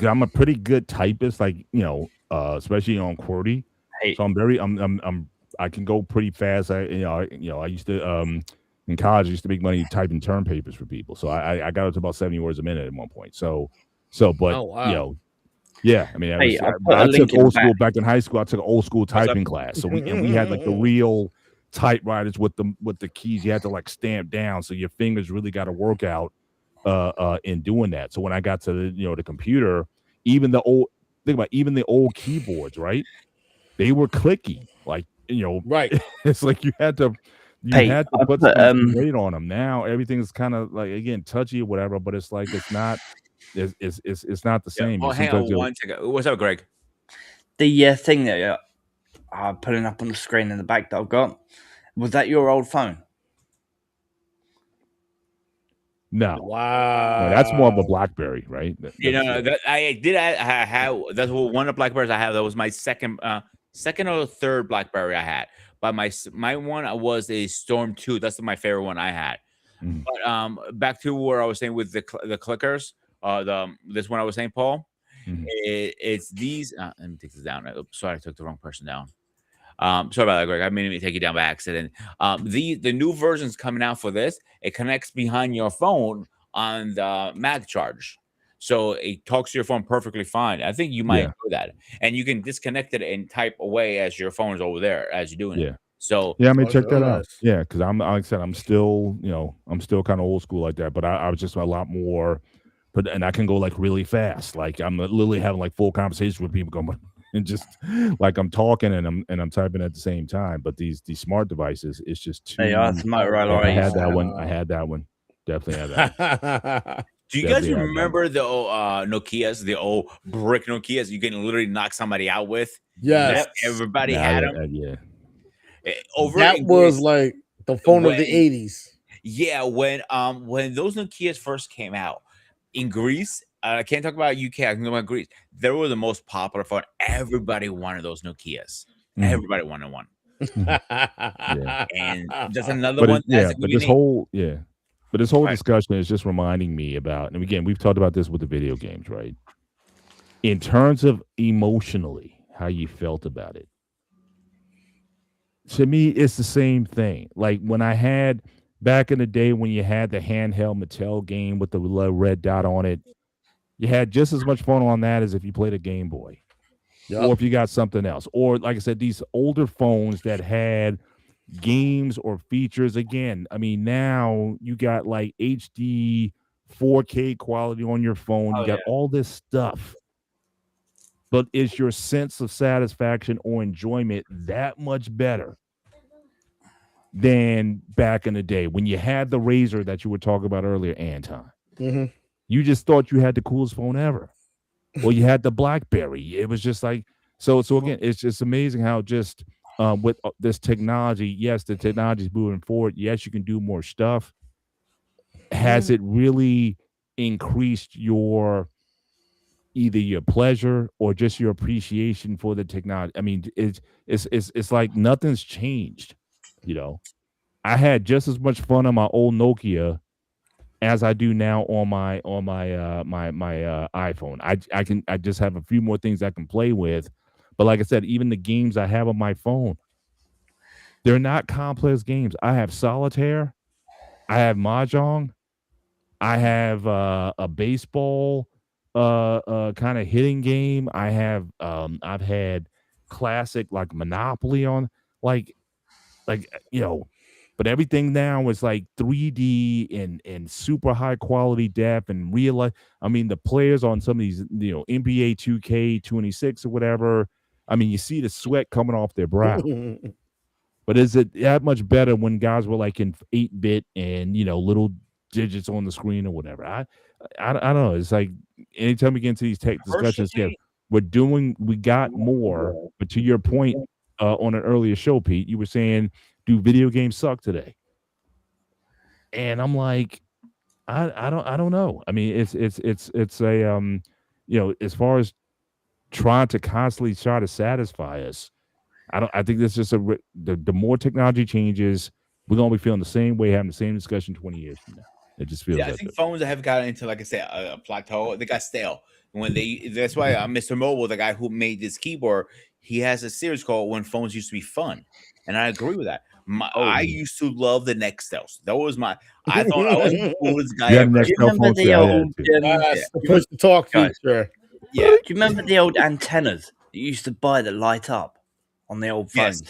I'm a pretty good typist, like, you know, especially on QWERTY. So I can go pretty fast. I used to in college I used to make money typing term papers for people. So I got up to about 70 words a minute at one point. But Oh, wow. you know, yeah, I mean, Hey, I put a link took in the old school back. back in high school. I took an old school typing class. So we had like the real typewriters with the keys you had to like stamp down. So your fingers really got to work out in doing that. So when I got to the computer, even the old keyboards, right? They were clicky, like, Right. it's like you had to Hey, put some weight on them. Now everything's kind of like, again, touchy or whatever, but it's like it's not not the same. Oh, hang on one second. What's up, Greg? The thing that I'm putting up on the screen in the back that I've got, was that your old phone? No. Wow. No, that's more of a BlackBerry, right? I had that's one of the BlackBerries I have. That was my second or third BlackBerry I had. But my one was a Storm 2. That's my favorite one I had. But back to where I was saying with the clickers, this one I was saying, Paul, it's these. Let me take this down. Oops, sorry, I took the wrong person down. Sorry about that, Greg. I mean to take you down by accident. The new versions coming out for this, it connects behind your phone on the Mag Charge. So it talks to your phone perfectly fine. I think you might enjoy that. And you can disconnect it and type away as your phone is over there as you're doing it. So yeah, I mean, check that out. Yeah, because like I said, I'm still kind of old school like that, but I was just a lot more, and I can go like really fast. Like I'm literally having like full conversations with people going, and just like I'm talking and I'm typing at the same time. But these smart devices, it's just too. It's Motorola. I had that one. I had that one. Definitely had that. Do you guys remember the old Nokias, the old brick Nokias you can literally knock somebody out with? Yes. Everybody had them. That was like the phone of the 80s. Yeah, when those Nokias first came out in Greece, I can't talk about UK, I can talk about Greece. They were the most popular phone. Everybody wanted those Nokias. Everybody wanted one. And just another But one that's but this whole Right. discussion is just reminding me about, and again, we've talked about this with the video games, right? In terms of emotionally, how you felt about it. To me, it's the same thing. Like when I had back in the day when you had the handheld Mattel game with the little red dot on it, you had just as much fun on that as if you played a Game Boy. Or if you got something else. Or like I said, these older phones that had games or features. Again, I mean, now you got like HD 4K quality on your phone. You got all this stuff. But is your sense of satisfaction or enjoyment that much better than back in the day when you had the Razor that you were talking about earlier, Anton? Mhm. You just thought you had the coolest phone ever. Or you had the BlackBerry. It was just like so again, it's just amazing how just with this technology, yes, the technology is moving forward. Yes, you can do more stuff. Has it really increased your either your pleasure or just your appreciation for the technology? I mean, it's like nothing's changed. You know, I had just as much fun on my old Nokia as I do now on my iPhone. I just have a few more things I can play with. But like I said, even the games I have on my phone, they're not complex games. I have solitaire, I have mahjong, I have a baseball kind of hitting game. I have I've had classic like Monopoly on like but everything now is like 3D and super high quality depth and real life. I mean, the players on some of these, NBA 2K26 or whatever. I mean, you see the sweat coming off their brow. But is it that much better when guys were like in 8-bit and little digits on the screen or whatever? I don't know. It's like anytime we get into these tech discussions, we got more. But to your point on an earlier show, Pete, you were saying, do video games suck today? And I'm like, I don't know. I mean, it's a as far as trying to constantly try to satisfy us, I think this is the more technology changes, we're gonna be feeling the same way, having the same discussion 20 years from now. It just feels. I think phones that have gotten into, like I said, a plateau, they got stale. That's why Mr. Mobile, the guy who made this keyboard, he has a series called "When Phones Used to Be Fun," and I agree with that. I used to love the Nextels. That was I thought I was the coolest guy ever. Do you remember the old push to talk feature? Yeah. Do you remember the old antennas that you used to buy that light up on the old phones?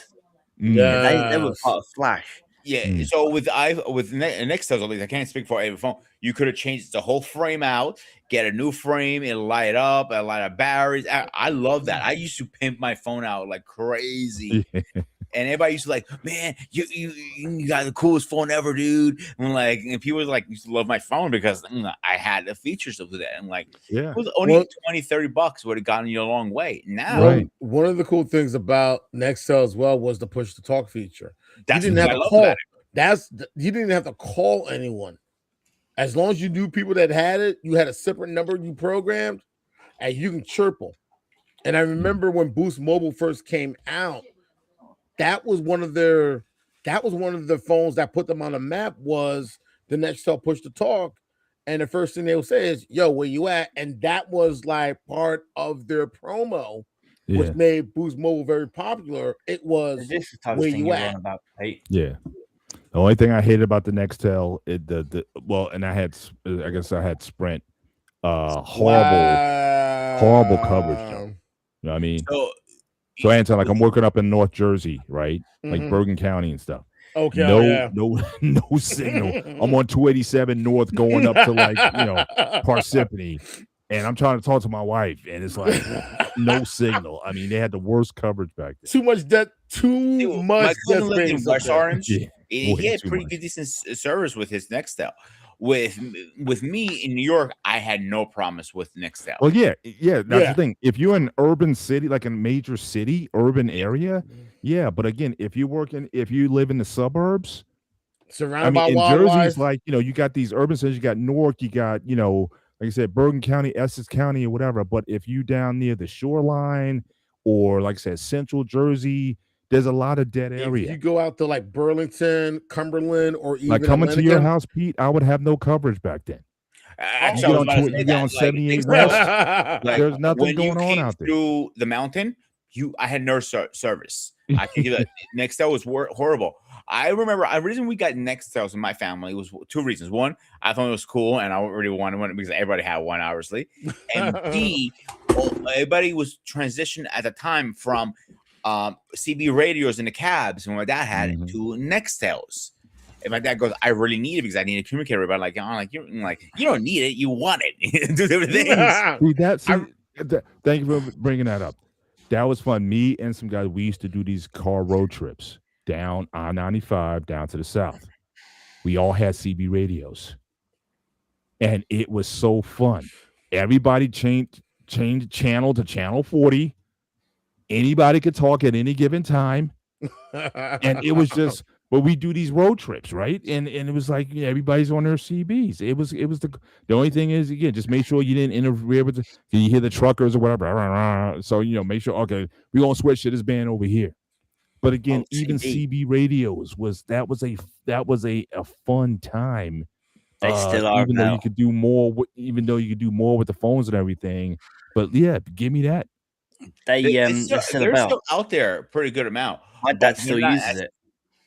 Yeah, they were part of Flash. Yeah, so with Nextels, at least I can't speak for every phone. You could have changed the whole frame out, get a new frame, and light up, a light of batteries. I love that. I used to pimp my phone out like crazy, and everybody used to like, man, you got the coolest phone ever, dude. And people used to love my phone because I had the features of that, and it was only $20-$30 would have gotten you a long way. Now, one of the cool things about Nextel as well was the push to talk feature. That's you didn't have to call. You didn't have to call anyone. As long as you knew people that had it, you had a separate number you programmed, and you can chirp them. And I remember when Boost Mobile first came out, that was one of the phones that put them on the map was the Nextel push to talk. And the first thing they would say is, "Yo, where you at?" And that was like part of their promo. Which made Boost Mobile very popular. It was where you at. About, Pete? Yeah. The only thing I hated about the Nextel, and I guess I had Sprint. Horrible coverage. Though. You know what I mean? So Anton, like I'm working up in North Jersey, right? Like Bergen County and stuff. Okay. No signal. I'm on 287 North going up to Parsippany. And I'm trying to talk to my wife, and it's like no signal. I mean, they had the worst coverage back then. Too much. My cousin lived in West Orange. He had pretty good, decent service with his Nextel. With me in New York, I had no promise with Nextel. Well, yeah. That's the thing. If you're in an urban city, like a major city, urban area, yeah. But again, if you live in the suburbs, surrounded by wildlife, in Jersey, it's like you got these urban cities. You got Newark. You got like I said, Bergen County, Essex County, or whatever. But if you down near the shoreline, or like I said, Central Jersey, there's a lot of dead If area. you go out to like Burlington, Cumberland, or even Like coming to your Atlantica- house, Pete, I would have no coverage back then. Actually, I was about to say you get that, on like, 78 things West. like, There's nothing when you going on came out there. through the mountain, I had nurse service. I can give you that. Nextel was horrible. I remember the reason we got Nextels in my family was two reasons. One, I thought it was cool, and I already wanted one because everybody had one, obviously. And B, everybody was transitioned at the time from CB radios in the cabs, and my dad had it, to Nextels. And my dad goes, I really need it because I need to communicate with everybody. I'm like, you don't need it, you want it. Do different things. Thank you for bringing that up. That was fun. Me and some guys, we used to do these car road trips down I-95 down to the south. We all had CB radios, and it was so fun. Everybody changed channel to channel 40. Anybody could talk at any given time, and it was just. But we do these road trips, right? And it was like everybody's on their CBs. It was the only thing is, again, just make sure you didn't interfere with you hear the truckers or whatever. So make sure, okay, we're gonna switch to this band over here. But again, even CB radios was a fun time. They still are even now. though you could do more with the phones and everything. But yeah, give me that. They're still out there a pretty good amount. My dad still uses it.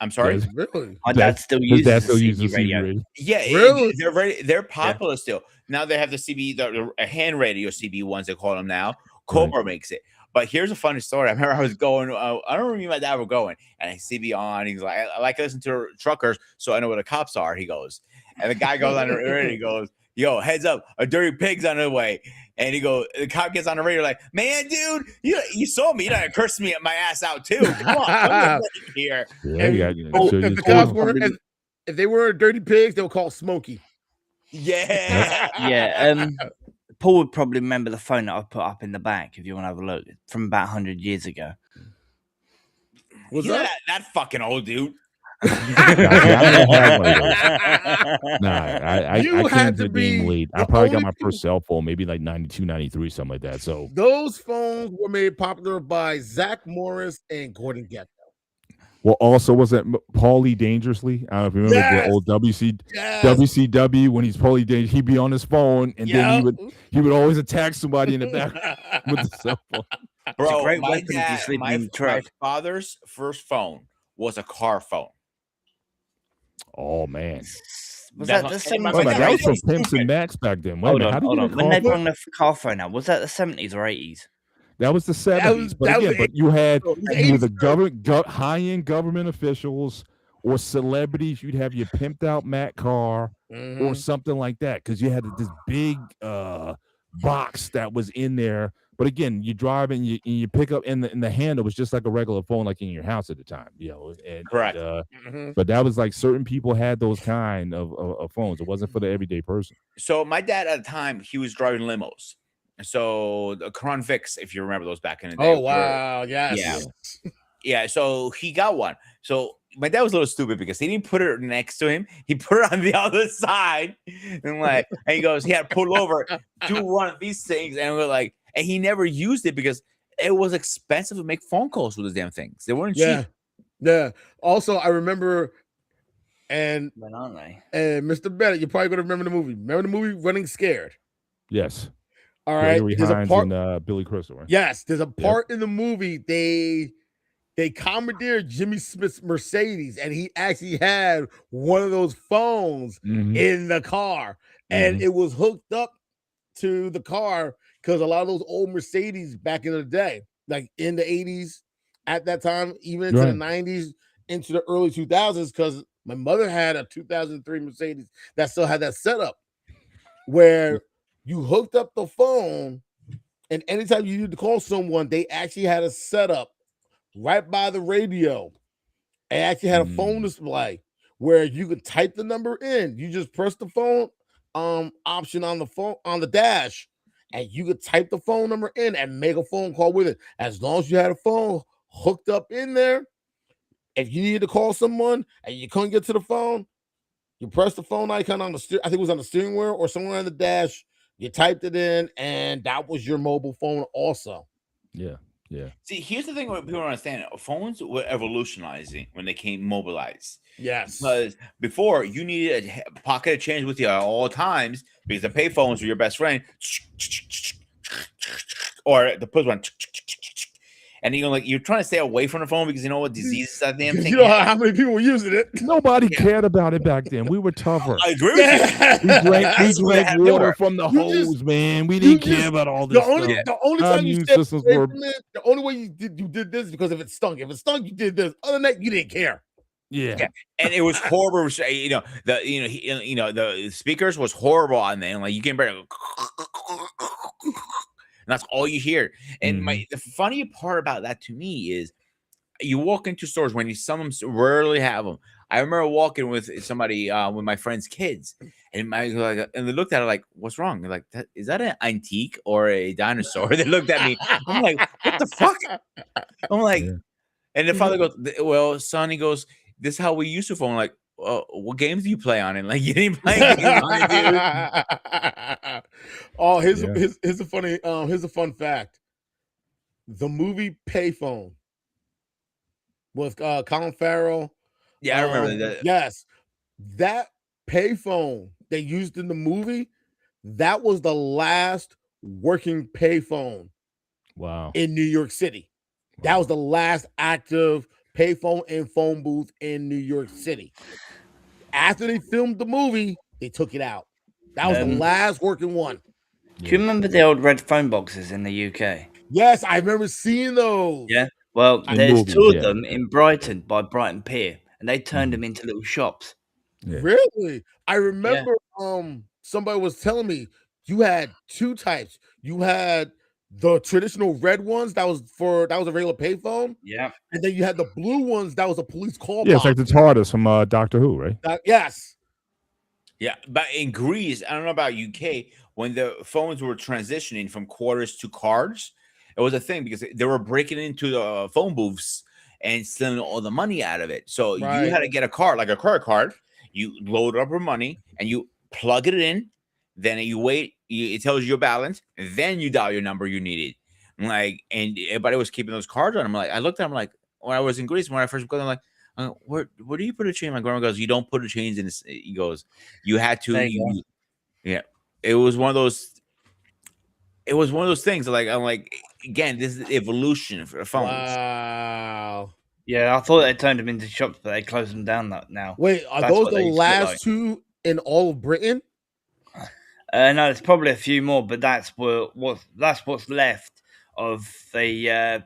I'm sorry. Really? My dad still uses the CB radio. Yeah, really? They're popular still. Now they have the CB, the hand radio CB ones they call them now. Cobra makes it. But here's a funny story. I remember I was going. I don't remember me and my dad were going, and I CB on. He's like, I like to listen to truckers, so I know where the cops are. He goes, and the guy goes on the radio. And he goes, yo, heads up, a dirty pig's on the way. And he goes, the cop gets on the radio like, man, dude, you saw me. You done cursed me at my ass out too. Come on, come here. Yeah, if the cops were, if they were dirty pigs, they would call Smokey. Yeah. Yeah. Paul would probably remember the phone that I put up in the back if you want to have a look from about 100 years ago. Was that fucking old dude? I came to the game late. I probably got my first cell phone maybe like 92, 93, something like that. So those phones were made popular by Zach Morris and Gordon Gekko. Well, also was that Paulie Dangerously? I don't know if you remember the old WCW when he's Paulie Dangerous. He'd be on his phone, and then he would always attack somebody in the back with the cell phone. Bro, my father's first phone was a car phone. Oh man, was that the 70s? That was from Pimps and Max back then. Hold on. When they brought the car phone out, was that the 70s or 80s? That was the 70s. But you had either high-end government officials or celebrities. You'd have your pimped out Mac car or something like that, because you had this big box that was in there. But again, you drive and you pick up, and the handle was just like a regular phone, like in your house at the time. Correct. But that was like certain people had those kind of phones. It wasn't for the everyday person. So my dad at the time, he was driving limos. So the Crown Vics, if you remember those back in the day. Oh wow, yes. Yeah. So he got one. So my dad was a little stupid because he didn't put it next to him. He put it on the other side, and he goes, he had to pull over, do one of these things, and we're like, and he never used it because it was expensive to make phone calls with those damn things. They weren't cheap. Yeah. Also, I remember, and Mr. Bennett, you're probably gonna remember the movie. Remember the movie Running Scared? Yes. All right. There's a part and Billy Crystal, right? Yes, there's a part in the movie they commandeered Jimmy Smith's Mercedes, and he actually had one of those phones in the car, and it was hooked up to the car because a lot of those old Mercedes back in the day, like in the 80s, at that time, even into the 90s, into the early 2000s, because my mother had a 2003 Mercedes that still had that setup where you hooked up the phone, and anytime you needed to call someone, they actually had a setup right by the radio. And actually had a phone display where you could type the number in. You just press the phone option on the phone on the dash, and you could type the phone number in and make a phone call with it. As long as you had a phone hooked up in there, if you needed to call someone and you couldn't get to the phone, you press the phone icon on the I think it was on the steering wheel or somewhere on the dash. You typed it in, and that was your mobile phone also. Yeah. Yeah. See, here's the thing: what people don't understand: phones were evolutionizing when they came mobilized. Yes. Because before you needed a pocket of change with you at all times because the payphones were your best friend, or the push one, and you're trying to stay away from the phone because you know what diseases that damn thing. You know how many people were using it. Nobody cared about it back then. We were tougher. I agree with you. We drank water from the hose, man. We didn't care about all this stuff. The only Our time you immune stayed systems away were- from it, the only way you did this is because if it stunk. If it stunk, you did this. Other than that, you didn't care. Yeah. And it was horrible. The speakers was horrible on there. Like you can barely. And that's all you hear. And the funny part about that to me is you walk into stores when some of them rarely have them. I remember walking with somebody with my friend's kids, and and they looked at it like, "What's wrong?" They're like, "Is that an antique or a dinosaur?" They looked at me. I'm like, "What the fuck?" I'm like, and the father goes, "Well, son," he goes, "This is how we used to phone." Like, what games do you play on it? Like, you didn't play games on it, dude. Oh, here's a fun fact. The movie Payphone with Colin Farrell. Yeah, I remember that. Yes, that payphone they used in the movie, that was the last working payphone. Wow. In New York City. That was the last active payphone and phone booth in New York City. After they filmed the movie, they took it out. That was the last working one. Do you remember the old red phone boxes in the UK? Yes, I remember seeing those. Yeah. Well, there's two of them in Brighton by Brighton Pier, and they turned them into little shops. Yeah. Really? I remember somebody was telling me you had two types. You had the traditional red ones that was a regular payphone. Yeah. And then you had the blue ones that was a police call. Yeah, it's like the TARDIS from Doctor Who, right? Yes. Yeah, but in Greece, I don't know about UK, when the phones were transitioning from quarters to cards, it was a thing because they were breaking into the phone booths and stealing all the money out of it. So you had to get a card, like a credit card. You load up your money and you plug it in. Then you wait. It tells you your balance. And then you dial your number you needed. Like, and everybody was keeping those cards on. I'm like, I looked at them like when I was in Greece when I first got. I'm like, where do you put a chain? My grandma goes, you don't put a chains in this. He goes, you had to. Yeah, it was one of those. It was one of those things. Like I'm like, again, this is evolution for phones. Wow. Yeah, I thought they turned them into shops, but they closed them down now. Wait, are those the last two in all of Britain? No, there's probably a few more, but that's what's left of the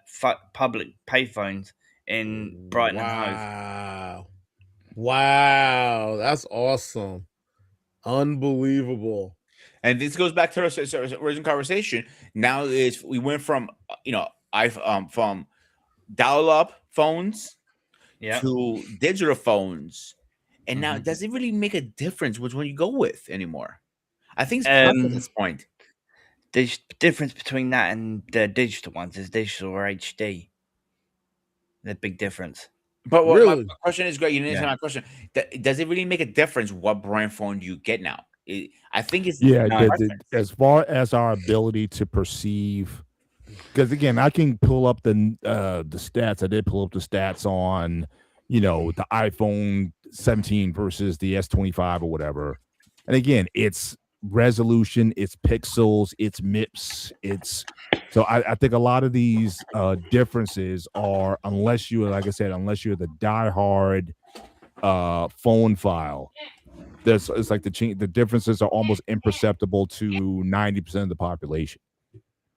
public payphones in Brighton and Hove. Wow, that's awesome, unbelievable. And this goes back to our original conversation. Now we went from from dial-up phones to digital phones, and now does it really make a difference which one you go with anymore? I think it's past at this point. The difference between that and the digital ones is digital or HD. The big difference. But my question is, great. You didn't answer my question. Does it really make a difference what brand phone you get now? I think it's as far as our ability to perceive, because again, I can pull up the stats. I did pull up the stats on, the iPhone 17 versus the S25 or whatever. And again, it's resolution, it's pixels, it's MIPS, so I think a lot of these differences are, unless you're the diehard phone file, it's like the differences are almost imperceptible to 90% of the population.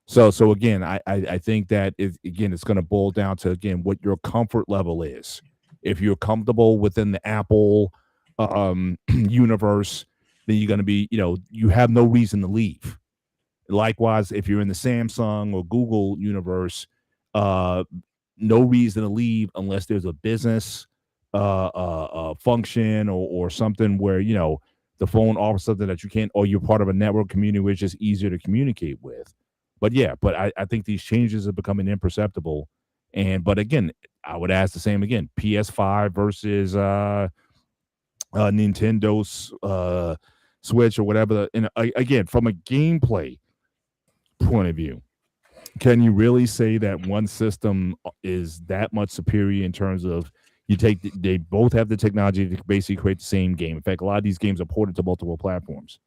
So again, I think that it's going to boil down to what your comfort level is. If you're comfortable within the Apple universe, then you're going to be, you have no reason to leave. Likewise, if you're in the Samsung or Google universe, no reason to leave unless there's a business function or something where, the phone offers something that you can't, or you're part of a network community which is easier to communicate with. But I think these changes are becoming imperceptible. But again, I would ask the same again, PS5 versus Nintendo's Switch or whatever. And again, from a gameplay point of view, can you really say that one system is that much superior in terms of they both have the technology to basically create the same game? In fact, a lot of these games are ported to multiple platforms.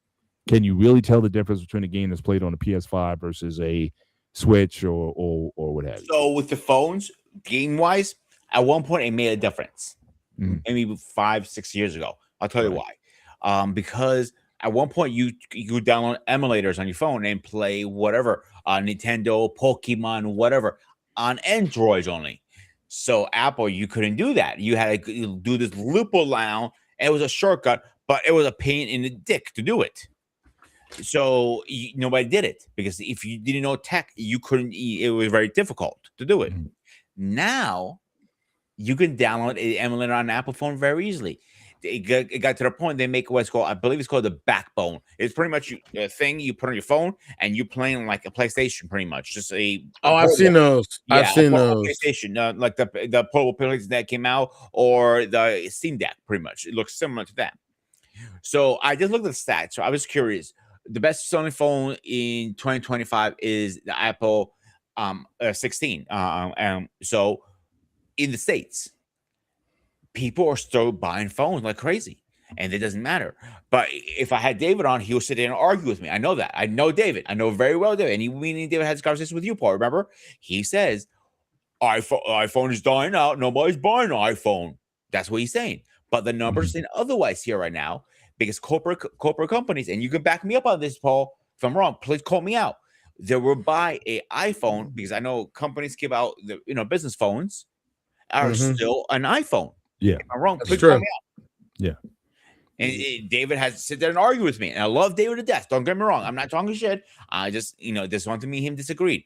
Can you really tell the difference between a game that's played on a PS5 versus a Switch or what have you? So with the phones, game wise, at one point it made a difference. Maybe 5-6 years ago. I'll tell you why. Because at one point you download emulators on your phone and play whatever, Nintendo, Pokemon, whatever, on Android only. So Apple, you couldn't do that. You had to do this loophole now. It was a shortcut, but it was a pain in the dick to do it. So nobody did it because if you didn't know tech, you couldn't. It was very difficult to do it. Now you can download an emulator on an Apple phone very easily. It got to the point they make what's called, I believe it's called the Backbone. It's pretty much a thing you put on your phone and you're playing like a PlayStation, pretty much. Just I've seen those. Yeah, I've seen those. PlayStation, like the portable PlayStation that came out, or the Steam Deck. Pretty much, it looks similar to that. So I just looked at the stats. So I was curious. The best selling phone in 2025 is the Apple 16. So in the States, people are still buying phones like crazy, and it doesn't matter. But if I had David on, he would sit there and argue with me. I know that. I know David. I know very well David. And David had this conversation with you, Paul. Remember? He says, iPhone is dying out. Nobody's buying an iPhone. That's what he's saying. But the numbers saying otherwise here right now, because corporate companies, and you can back me up on this, Paul. If I'm wrong, please call me out. They will buy an iPhone because I know companies give out the business phones are still an iPhone. Yeah, if I'm wrong, That's please true. call me out. Yeah. And David has to sit there and argue with me. And I love David to death. Don't get me wrong. I'm not talking shit. I just, this one to me, him disagreed.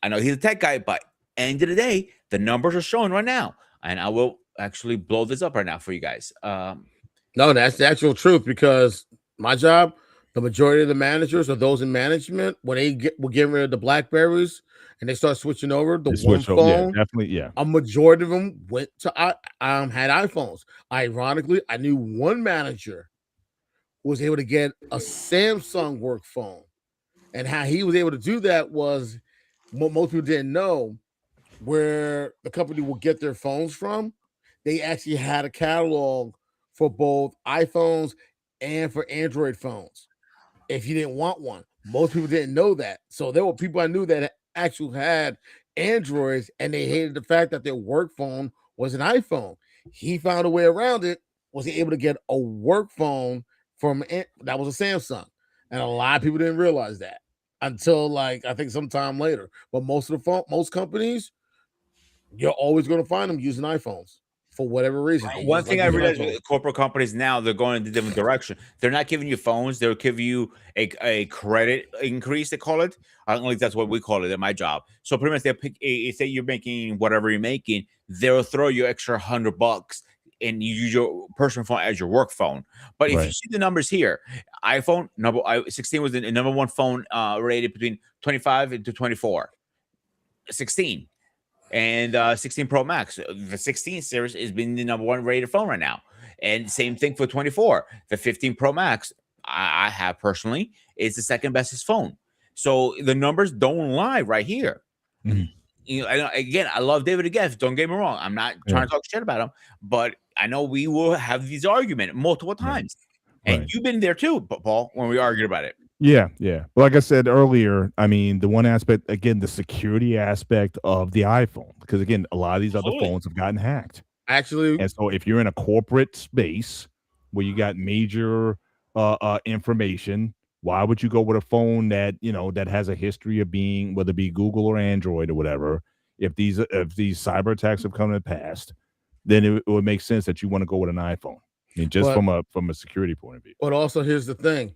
I know he's a tech guy, but end of the day, the numbers are showing right now. And I will actually blow this up right now for you guys. No, that's the actual truth, because my job, the majority of the managers or those in management, when we're getting rid of the Blackberries and they start switching over the one phone, a majority of them went to had iPhones. Ironically, I knew one manager who was able to get a Samsung work phone, and how he was able to do that was what most people didn't know, where the company will get their phones from. They actually had a catalog for both iPhones and for Android phones. If you didn't want one, most people didn't know that. So there were people I knew that actually had Androids, and they hated the fact that their work phone was an iPhone. He found a way around it, was able to get a work phone that was a Samsung. And a lot of people didn't realize that until I think sometime later. But most companies, you're always going to find them using iPhones. For whatever reason. One thing I realized with corporate companies now, they're going in a different direction. They're not giving you phones. They'll give you a credit increase, they call it. I don't think that's what we call it at my job. So pretty much they'll pick, say you're making whatever you're making, they'll throw you extra $100 and you use your personal phone as your work phone. But if you see the numbers here, iPhone 16 was the number one phone rated between 25 and to 24. 16. And 16 Pro Max, the 16 series has been the number one rated phone right now. And same thing for 24. The 15 Pro Max, I have personally, is the second bestest phone. So the numbers don't lie right here. Again, I love David again. Don't get me wrong. I'm not trying to talk shit about him, but I know we will have these arguments multiple times. And you've been there too, Paul, when we argued about it. Yeah. But like I said earlier, I mean, the one aspect, again, the security aspect of the iPhone, because again, a lot of these other phones have gotten hacked. Actually, and so if you're in a corporate space where you got major information, why would you go with a phone that that has a history of being, whether it be Google or Android or whatever? If these cyber attacks have come to pass, then it would make sense that you want to go with an iPhone. I mean, just from a security point of view. But also, here's the thing.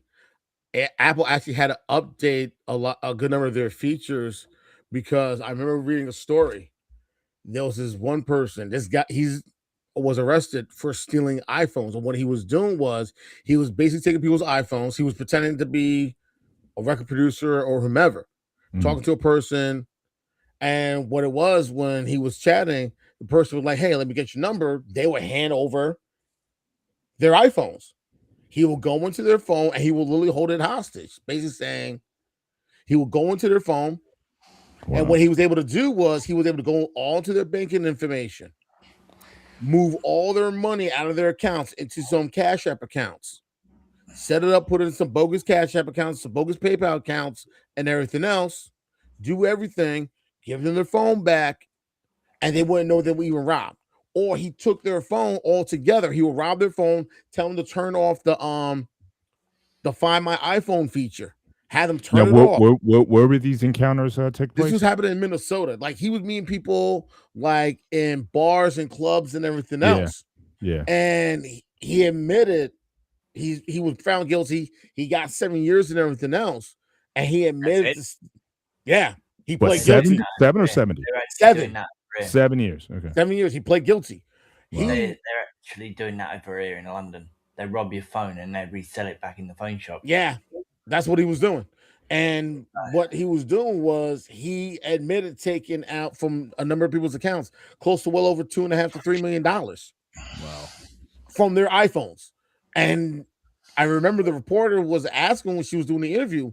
Apple actually had to update a good number of their features, because I remember reading a story. There was this one person, this guy, he was arrested for stealing iPhones. And what he was doing was he was basically taking people's iPhones. He was pretending to be a record producer or whomever, talking to a person. And what it was, when he was chatting, the person was like, hey, let me get your number. They would hand over their iPhones. He will go into their phone and he will literally hold it hostage, basically saying he will go into their phone, Wow. And what he was able to do was he was able to go onto their banking information, move all their money out of their accounts into some Cash App accounts, set it up, put it in some bogus Cash App accounts, some bogus PayPal accounts, and everything else, do everything, give them their phone back, and they wouldn't know that we were robbed. Or he took their phone altogether. He would rob their phone, tell them to turn off the Find My iPhone feature. Had them turn it off. Where were these encounters take place? This was happening in Minnesota. Like he was meeting people like in bars and clubs and everything else. Yeah. And he admitted he was found guilty. He got 7 years and everything else. And he admitted he What, pled guilty. 7 or 70? 7. 7 years. Okay. 7 years. He pled guilty. Wow. They're actually doing that over here in London. They rob your phone and they resell it back in the phone shop. Yeah, that's what he was doing. And what he was doing was he admitted taking out from a number of people's accounts close to well over $2.5 to $3 million. Wow. From their iPhones. And I remember the reporter was asking when she was doing the interview,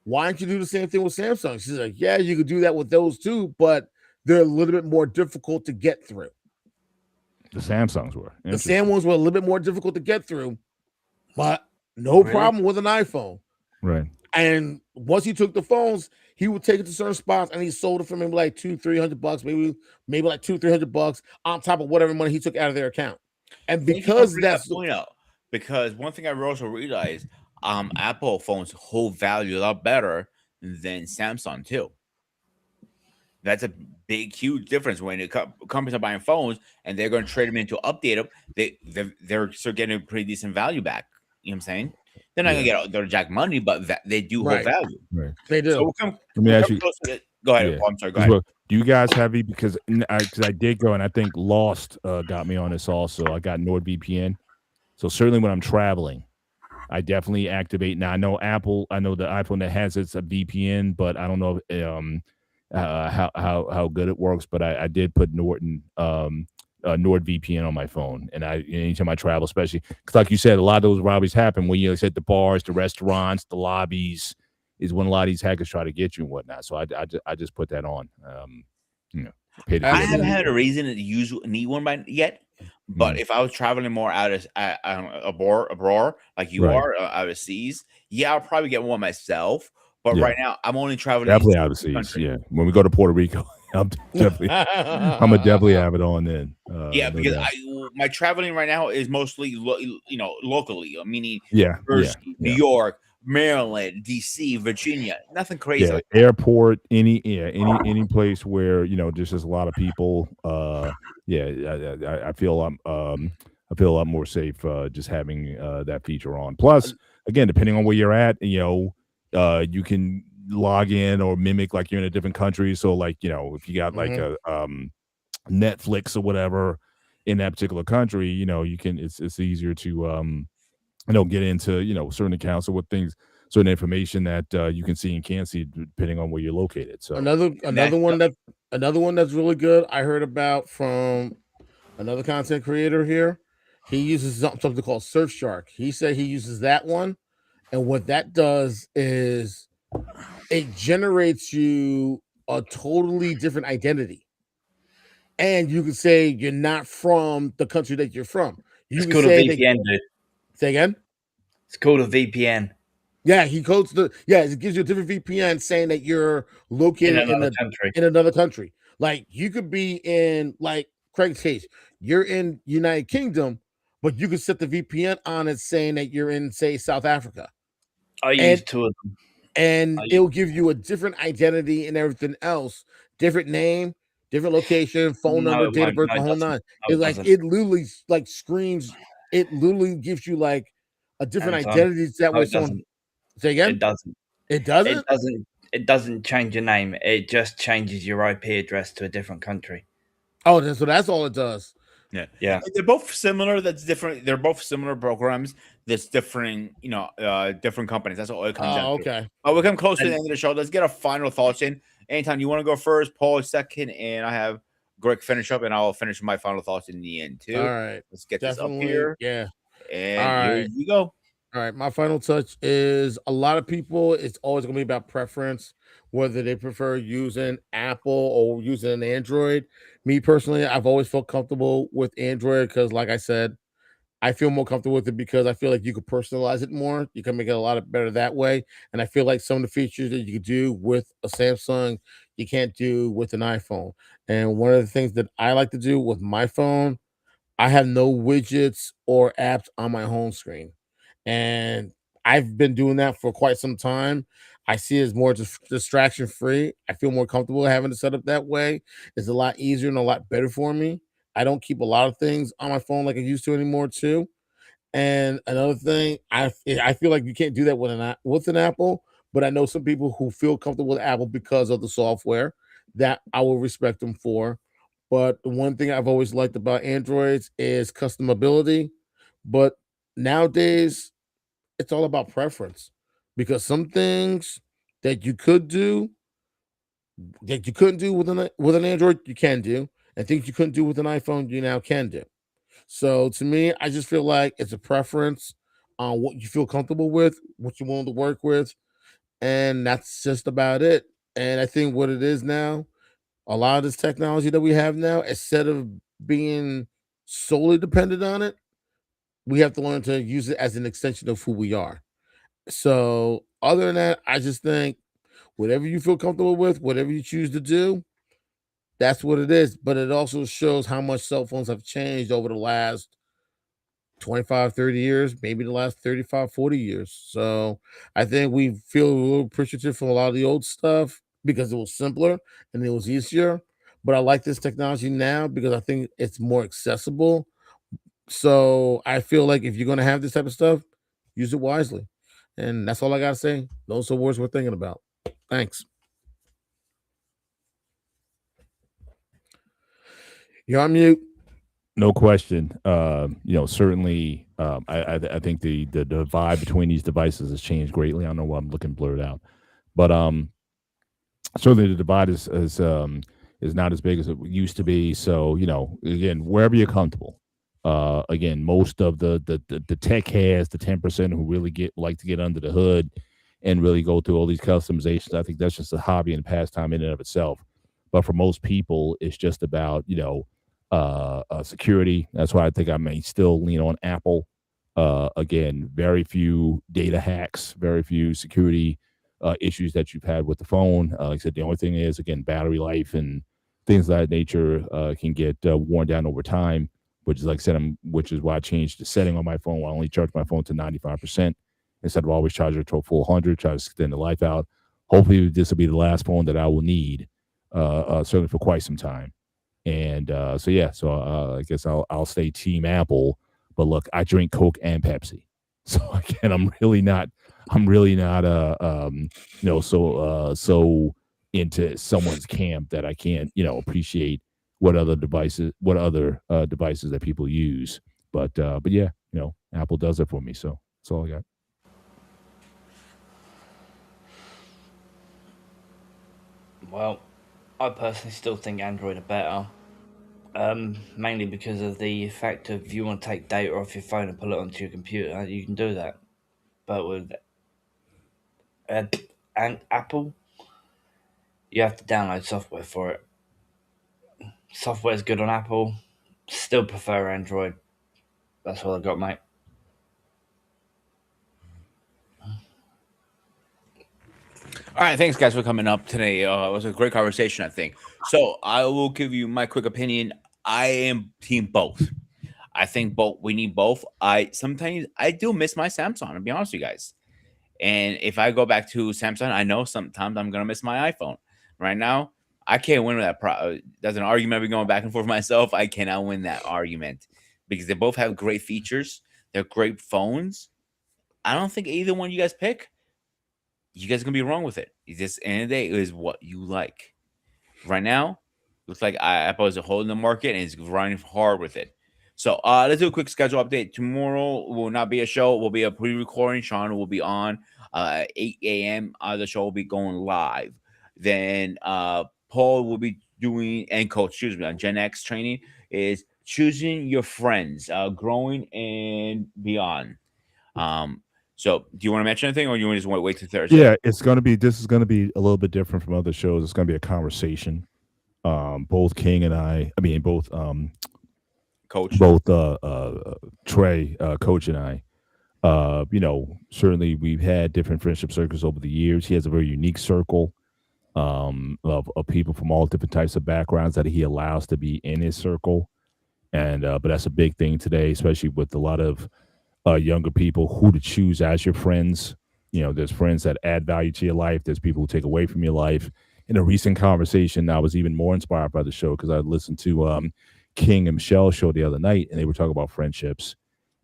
why don't you do the same thing with Samsung? She's like, yeah, you could do that with those too, but they're a little bit more difficult to get through. The Samsungs were. The Samsungs were a little bit more difficult to get through, but no problem with an iPhone. Right. And once he took the phones, he would take it to certain spots and he sold it for maybe like $200-$300, maybe like $200-$300 on top of whatever money he took out of their account. And because that's the point out, because one thing I also realized, Apple phones hold value a lot better than Samsung too. That's a big, huge difference when companies are buying phones and they're going to trade them in to update them. They're still getting a pretty decent value back. You know what I'm saying? They're not going to get their jack money, but they do hold value. Right. They do. So let me ask you. Go ahead. Yeah. Oh, I'm sorry. Go ahead. Well, do you guys have it? Because I did go, and I think Lost got me on this also. I got NordVPN. So certainly when I'm traveling, I definitely activate. Now I know the iPhone that has it's a VPN, but I don't know how good it works. But I did put NordVPN on my phone, and anytime I travel, especially because, like you said, a lot of those robberies happen when you're at the bars, the restaurants, the lobbies, is when a lot of these hackers try to get you and whatnot. So I just put that on. I haven't had a reason to need one yet, but if I was traveling more out abroad, like you are out of seas, I'll probably get one myself. But right now, I'm only traveling definitely out of seas. Country. Yeah, when we go to Puerto Rico, I'm gonna definitely have it on then. Because my traveling right now is mostly locally, meaning New York, Maryland, DC, Virginia, nothing crazy. Yeah, airport, any place where there's just a lot of people. I feel I feel a lot more safe just having that feature on. Plus, again, depending on where you're at, you can log in or mimic like you're in a different country. So, like if you got like a Netflix or whatever in that particular country, you can. It's easier to get into certain accounts or certain information that you can see and can't see depending on where you're located. So another one that's really good I heard about from another content creator here. He uses something called Surfshark. He said he uses that one, and what that does is it generates you a totally different identity, and you can say you're not from the country that you're from. It's called a VPN, dude. Say again? It's called a VPN. Yeah, it gives you a different VPN saying that you're located in another country. Like you could be in, like Craig's case, you're in United Kingdom, but you could set the VPN on it saying that you're in, say, South Africa. I use two of them. And it'll give you a different identity and everything else, different name, different location, phone number, date of birth, the whole nine. It literally like screens. It literally gives you like a different identity that way. Say again? It doesn't. It doesn't? It doesn't change your name. It just changes your IP address to a different country. Oh, so that's all it does. Yeah. They're both similar. That's different. They're both similar programs. That's different, different companies. That's all it comes down to. Okay. We come close to the end of the show. Let's get our final thoughts in. Anytime you want to go first, Paul second, and I have Greg finish up, and I'll finish my final thoughts in the end too. All right. Let's get this up here. Yeah. And here you go. All right, my final touch is a lot of people, it's always going to be about preference, whether they prefer using Apple or using an Android. Me personally, I've always felt comfortable with Android because, like I said, I feel more comfortable with it because I feel like you could personalize it more. You can make it a lot of better that way. And I feel like some of the features that you could do with a Samsung, you can't do with an iPhone. And one of the things that I like to do with my phone, I have no widgets or apps on my home screen. And I've been doing that for quite some time. I see it as more distraction free. I feel more comfortable having it set up that way. It's a lot easier and a lot better for me. I don't keep a lot of things on my phone like I used to anymore too. And another thing, I feel like you can't do that with an Apple, but I know some people who feel comfortable with Apple because of the software that I will respect them for. But the one thing I've always liked about Androids is customability. But nowadays, it's all about preference because some things that you could do that you couldn't do with an Android, you can do, and things you couldn't do with an iPhone, you now can do. So to me, I just feel like it's a preference on what you feel comfortable with, what you're willing to work with, and that's just about it. And I think what it is now, a lot of this technology that we have now, instead of being solely dependent on it, we have to learn to use it as an extension of who we are. So, other than that, I just think whatever you feel comfortable with, whatever you choose to do, that's what it is. But it also shows how much cell phones have changed over the last 25, 30 years, maybe the last 35, 40 years. So I think we feel a little appreciative from a lot of the old stuff because it was simpler and it was easier. But I like this technology now because I think it's more accessible. So I feel like if you're going to have this type of stuff, use it wisely. And that's all I got to say. Those are words we're thinking about. Thanks. You're on mute. No question. Certainly, I think the divide between these devices has changed greatly. I don't know why I'm looking blurred out, but certainly the divide is not as big as it used to be. So again, wherever you're comfortable. Again, most of the tech has the 10% who really like to get under the hood and really go through all these customizations. I think that's just a hobby and pastime in and of itself. But for most people, it's just about security. That's why I think I may still lean on Apple. Again, very few data hacks, very few security issues that you've had with the phone. Like I said, the only thing is, again, battery life and things of that nature can get worn down over time, which is, like I said, which is why I changed the setting on my phone. I only charge my phone to 95% instead of always charging it to a full 100, try to extend the life out. Hopefully, this will be the last phone that I will need, certainly for quite some time. And I guess I'll stay team Apple. But look, I drink Coke and Pepsi, so again, I'm really not so into someone's camp that I can't appreciate what other devices that people use. But yeah, Apple does it for me, so that's all I got. Well, I personally still think Android are better. Mainly because of the fact of if you want to take data off your phone and pull it onto your computer, you can do that. But with and Apple, you have to download software for it. Software is good on Apple. Still prefer Android. That's all I got, mate. All right, thanks guys for coming up today. It was a great conversation, I think. So I will give you my quick opinion. I am team both. I think we need both. Sometimes I do miss my Samsung, to be honest with you guys. And if I go back to Samsung, I know sometimes I'm gonna miss my iPhone. Right now, I can't win with that. That's an argument I've been going back and forth myself. I cannot win that argument because they both have great features. They're great phones. I don't think either one you guys pick, you guys are gonna be wrong with it. It's just end of the day, it is what you like. Right now, looks like Apple is holding the market and is running hard with it. So let's do a quick schedule update. Tomorrow will not be a show. Will be a pre-recording. Sean will be on 8 a.m. The show will be going live. Then Paul will be doing, and Coach, excuse me, on Gen X training is choosing your friends, growing and beyond. So, do you want to mention anything, or you want to just wait till Thursday? Yeah, it's gonna be. This is gonna be a little bit different from other shows. It's gonna be a conversation. Both King and both Coach. Trey, Coach and I. Certainly we've had different friendship circles over the years. He has a very unique circle of people from all different types of backgrounds that he allows to be in his circle. And but that's a big thing today, especially with a lot of younger people, who to choose as your friends. There's friends that add value to your life. There's people who take away from your life. In a recent conversation, I was even more inspired by the show because I listened to King and Michelle's show the other night, and they were talking about friendships.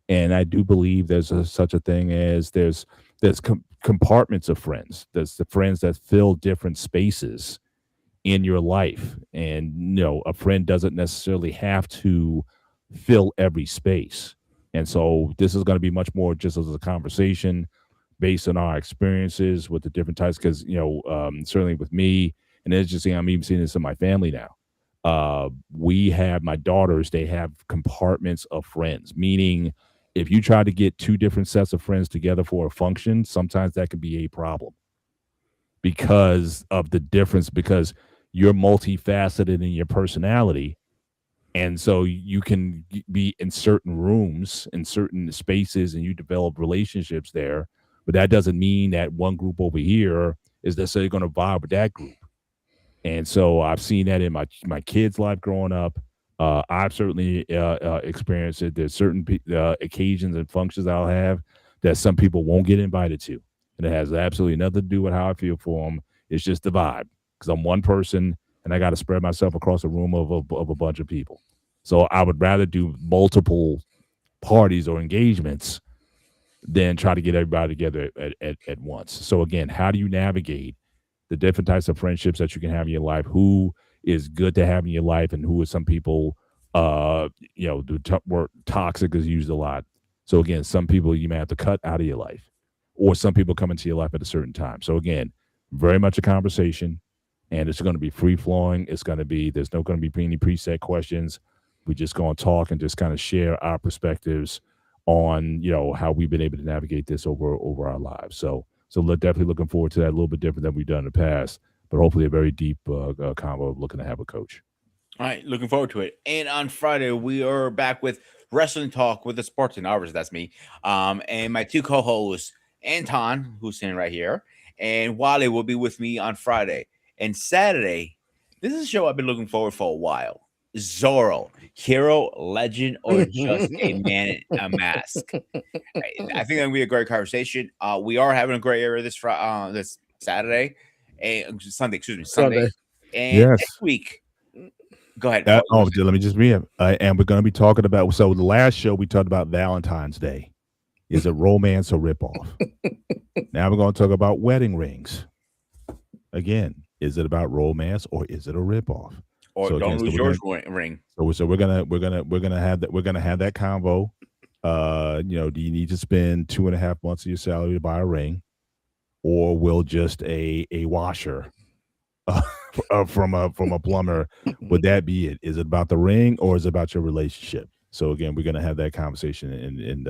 And I do believe there's such a thing as there's compartments of friends. There's the friends that fill different spaces in your life, and a friend doesn't necessarily have to fill every space. And so this is going to be much more just as a conversation based on our experiences with the different types. Because certainly with me, and it's just I'm even seeing this in my family now. We have my daughters; they have compartments of friends, meaning if you try to get two different sets of friends together for a function, sometimes that could be a problem because of the difference, because you're multifaceted in your personality. And so you can be in certain rooms, in certain spaces, and you develop relationships there. But that doesn't mean that one group over here is necessarily going to vibe with that group. And so I've seen that in my kids' life growing up. I've certainly experienced it. There's certain occasions and functions I'll have that some people won't get invited to. And it has absolutely nothing to do with how I feel for them. It's just the vibe, because I'm one person and I got to spread myself across a room of a bunch of people. So I would rather do multiple parties or engagements than try to get everybody together at once. So again, how do you navigate the different types of friendships that you can have in your life? Who is good to have in your life, and who is some people, the word toxic is used a lot. So again, some people you may have to cut out of your life, or some people come into your life at a certain time. So again, very much a conversation, and it's going to be free flowing. There's not going to be any preset questions. We're just going to talk and just kind of share our perspectives on, how we've been able to navigate this over our lives. So definitely looking forward to that. A little bit different than we've done in the past, but hopefully a very deep convo looking to have a coach. All right, looking forward to it. And on Friday, we are back with Wrestling Talk with the Spartan. Obviously, that's me. And my two co-hosts, Anton, who's sitting right here, and Wally will be with me on Friday. And Saturday, this is a show I've been looking forward for a while. Zorro, hero, legend, or just a man in a mask. I think that'll be a great conversation. We are having a great area this Saturday, and Sunday. And yes. Next week, go ahead. Let me just read. And we're going to be talking about. So the last show we talked about Valentine's Day. Is it romance or ripoff? Now we're going to talk about wedding rings. Again, is it about romance or is it a ripoff? Or don't lose your ring. So we're gonna have that convo. Do you need to spend 2.5 months of your salary to buy a ring, or will just a washer from a plumber, would that be it? Is it about the ring or is it about your relationship? So again, we're gonna have that conversation and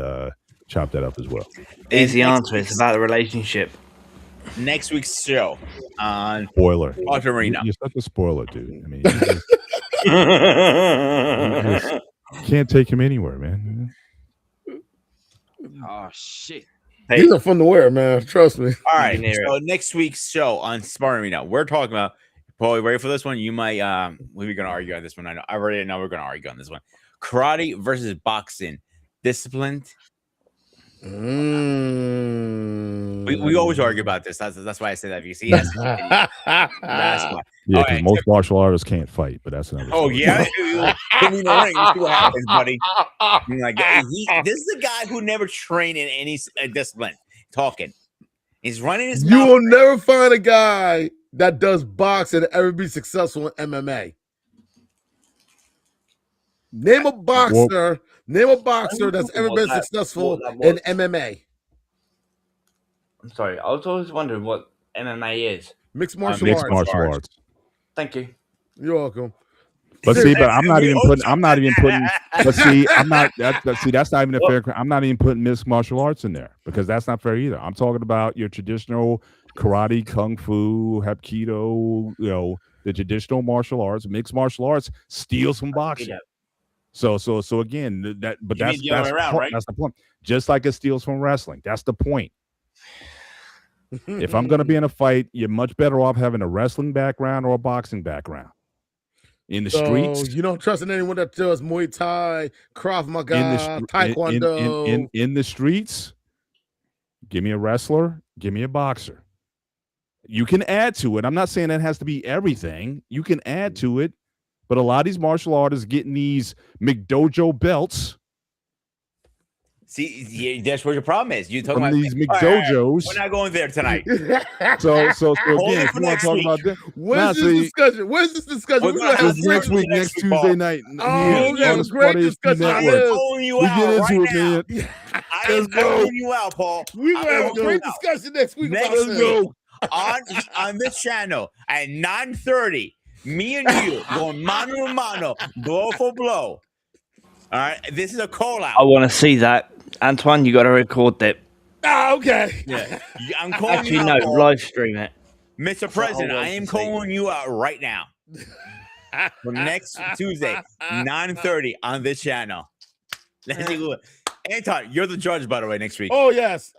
chop that up as well. Easy answer. It's about the relationship. Next week's show on spoiler. Arena. You're such a spoiler, dude. I mean, you just can't take him anywhere, man. Oh shit! Hey, these are fun to wear, man. Trust me. All right. So next week's show on Spartan Arena, we're talking about. Probably ready for this one? You might. We're gonna argue on this one. I already know we're gonna argue on this one. Karate versus boxing. Disciplined. We always argue about this. That's why I say that. Because he has. That's why. Yeah, because most martial artists can't fight, but that's another. Oh yeah, put me in the ring. You see what happens, buddy. You're like, this is a guy who never trained in any discipline. Talking, he's running his. You will never find a guy that does boxing and ever be successful in MMA. Name a boxer. Name a boxer that's ever been successful in MMA. I'm sorry. I was always wondering what MMA is. Mixed martial arts. Thank you. You're welcome. But see, but I'm not even putting. But see, I'm not. That's not even a fair. I'm not even putting mixed martial arts in there because that's not fair either. I'm talking about your traditional karate, kung fu, hapkido. You know, the traditional martial arts, mixed martial arts steals from boxing. So again, that's the point. Just like it steals from wrestling. That's the point. If I'm going to be in a fight, you're much better off having a wrestling background or a boxing background. In the streets, you don't trust in anyone that does Muay Thai, Krav Maga, Taekwondo. In the streets, give me a wrestler, give me a boxer. You can add to it. I'm not saying that has to be everything. You can add to it, but a lot of these martial artists getting these McDojo belts. See, that's where your problem is. You talking about these McDojos. We're not going there tonight. so again, if you want to talk about that, where's this discussion? Where's this discussion? Next week, next Tuesday night. Oh, we got a great discussion. I'm calling you out right now. I am calling you out, Paul. We're gonna have a great discussion next week. Next week on this channel at 9:30. Me and you going mano a mano, blow for blow. All right, this is a call out. I want to see that. Antoine, you got to record that. Okay. Yeah, I'm calling Actually, you no, out, Paul. live stream it. Mr. President, I am calling you out right now. For next Tuesday, 9:30 on this channel. Let's see who. Anton, you're the judge, by the way, next week. Oh, yes.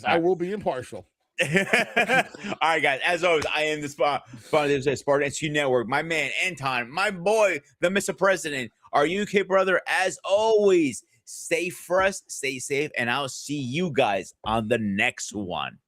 I will be impartial. All right, guys. As always, I am the Spartan SQ Network. My man, Anton, my boy, the Mr. President, our UK brother. As always, stay fresh, stay safe, and I'll see you guys on the next one.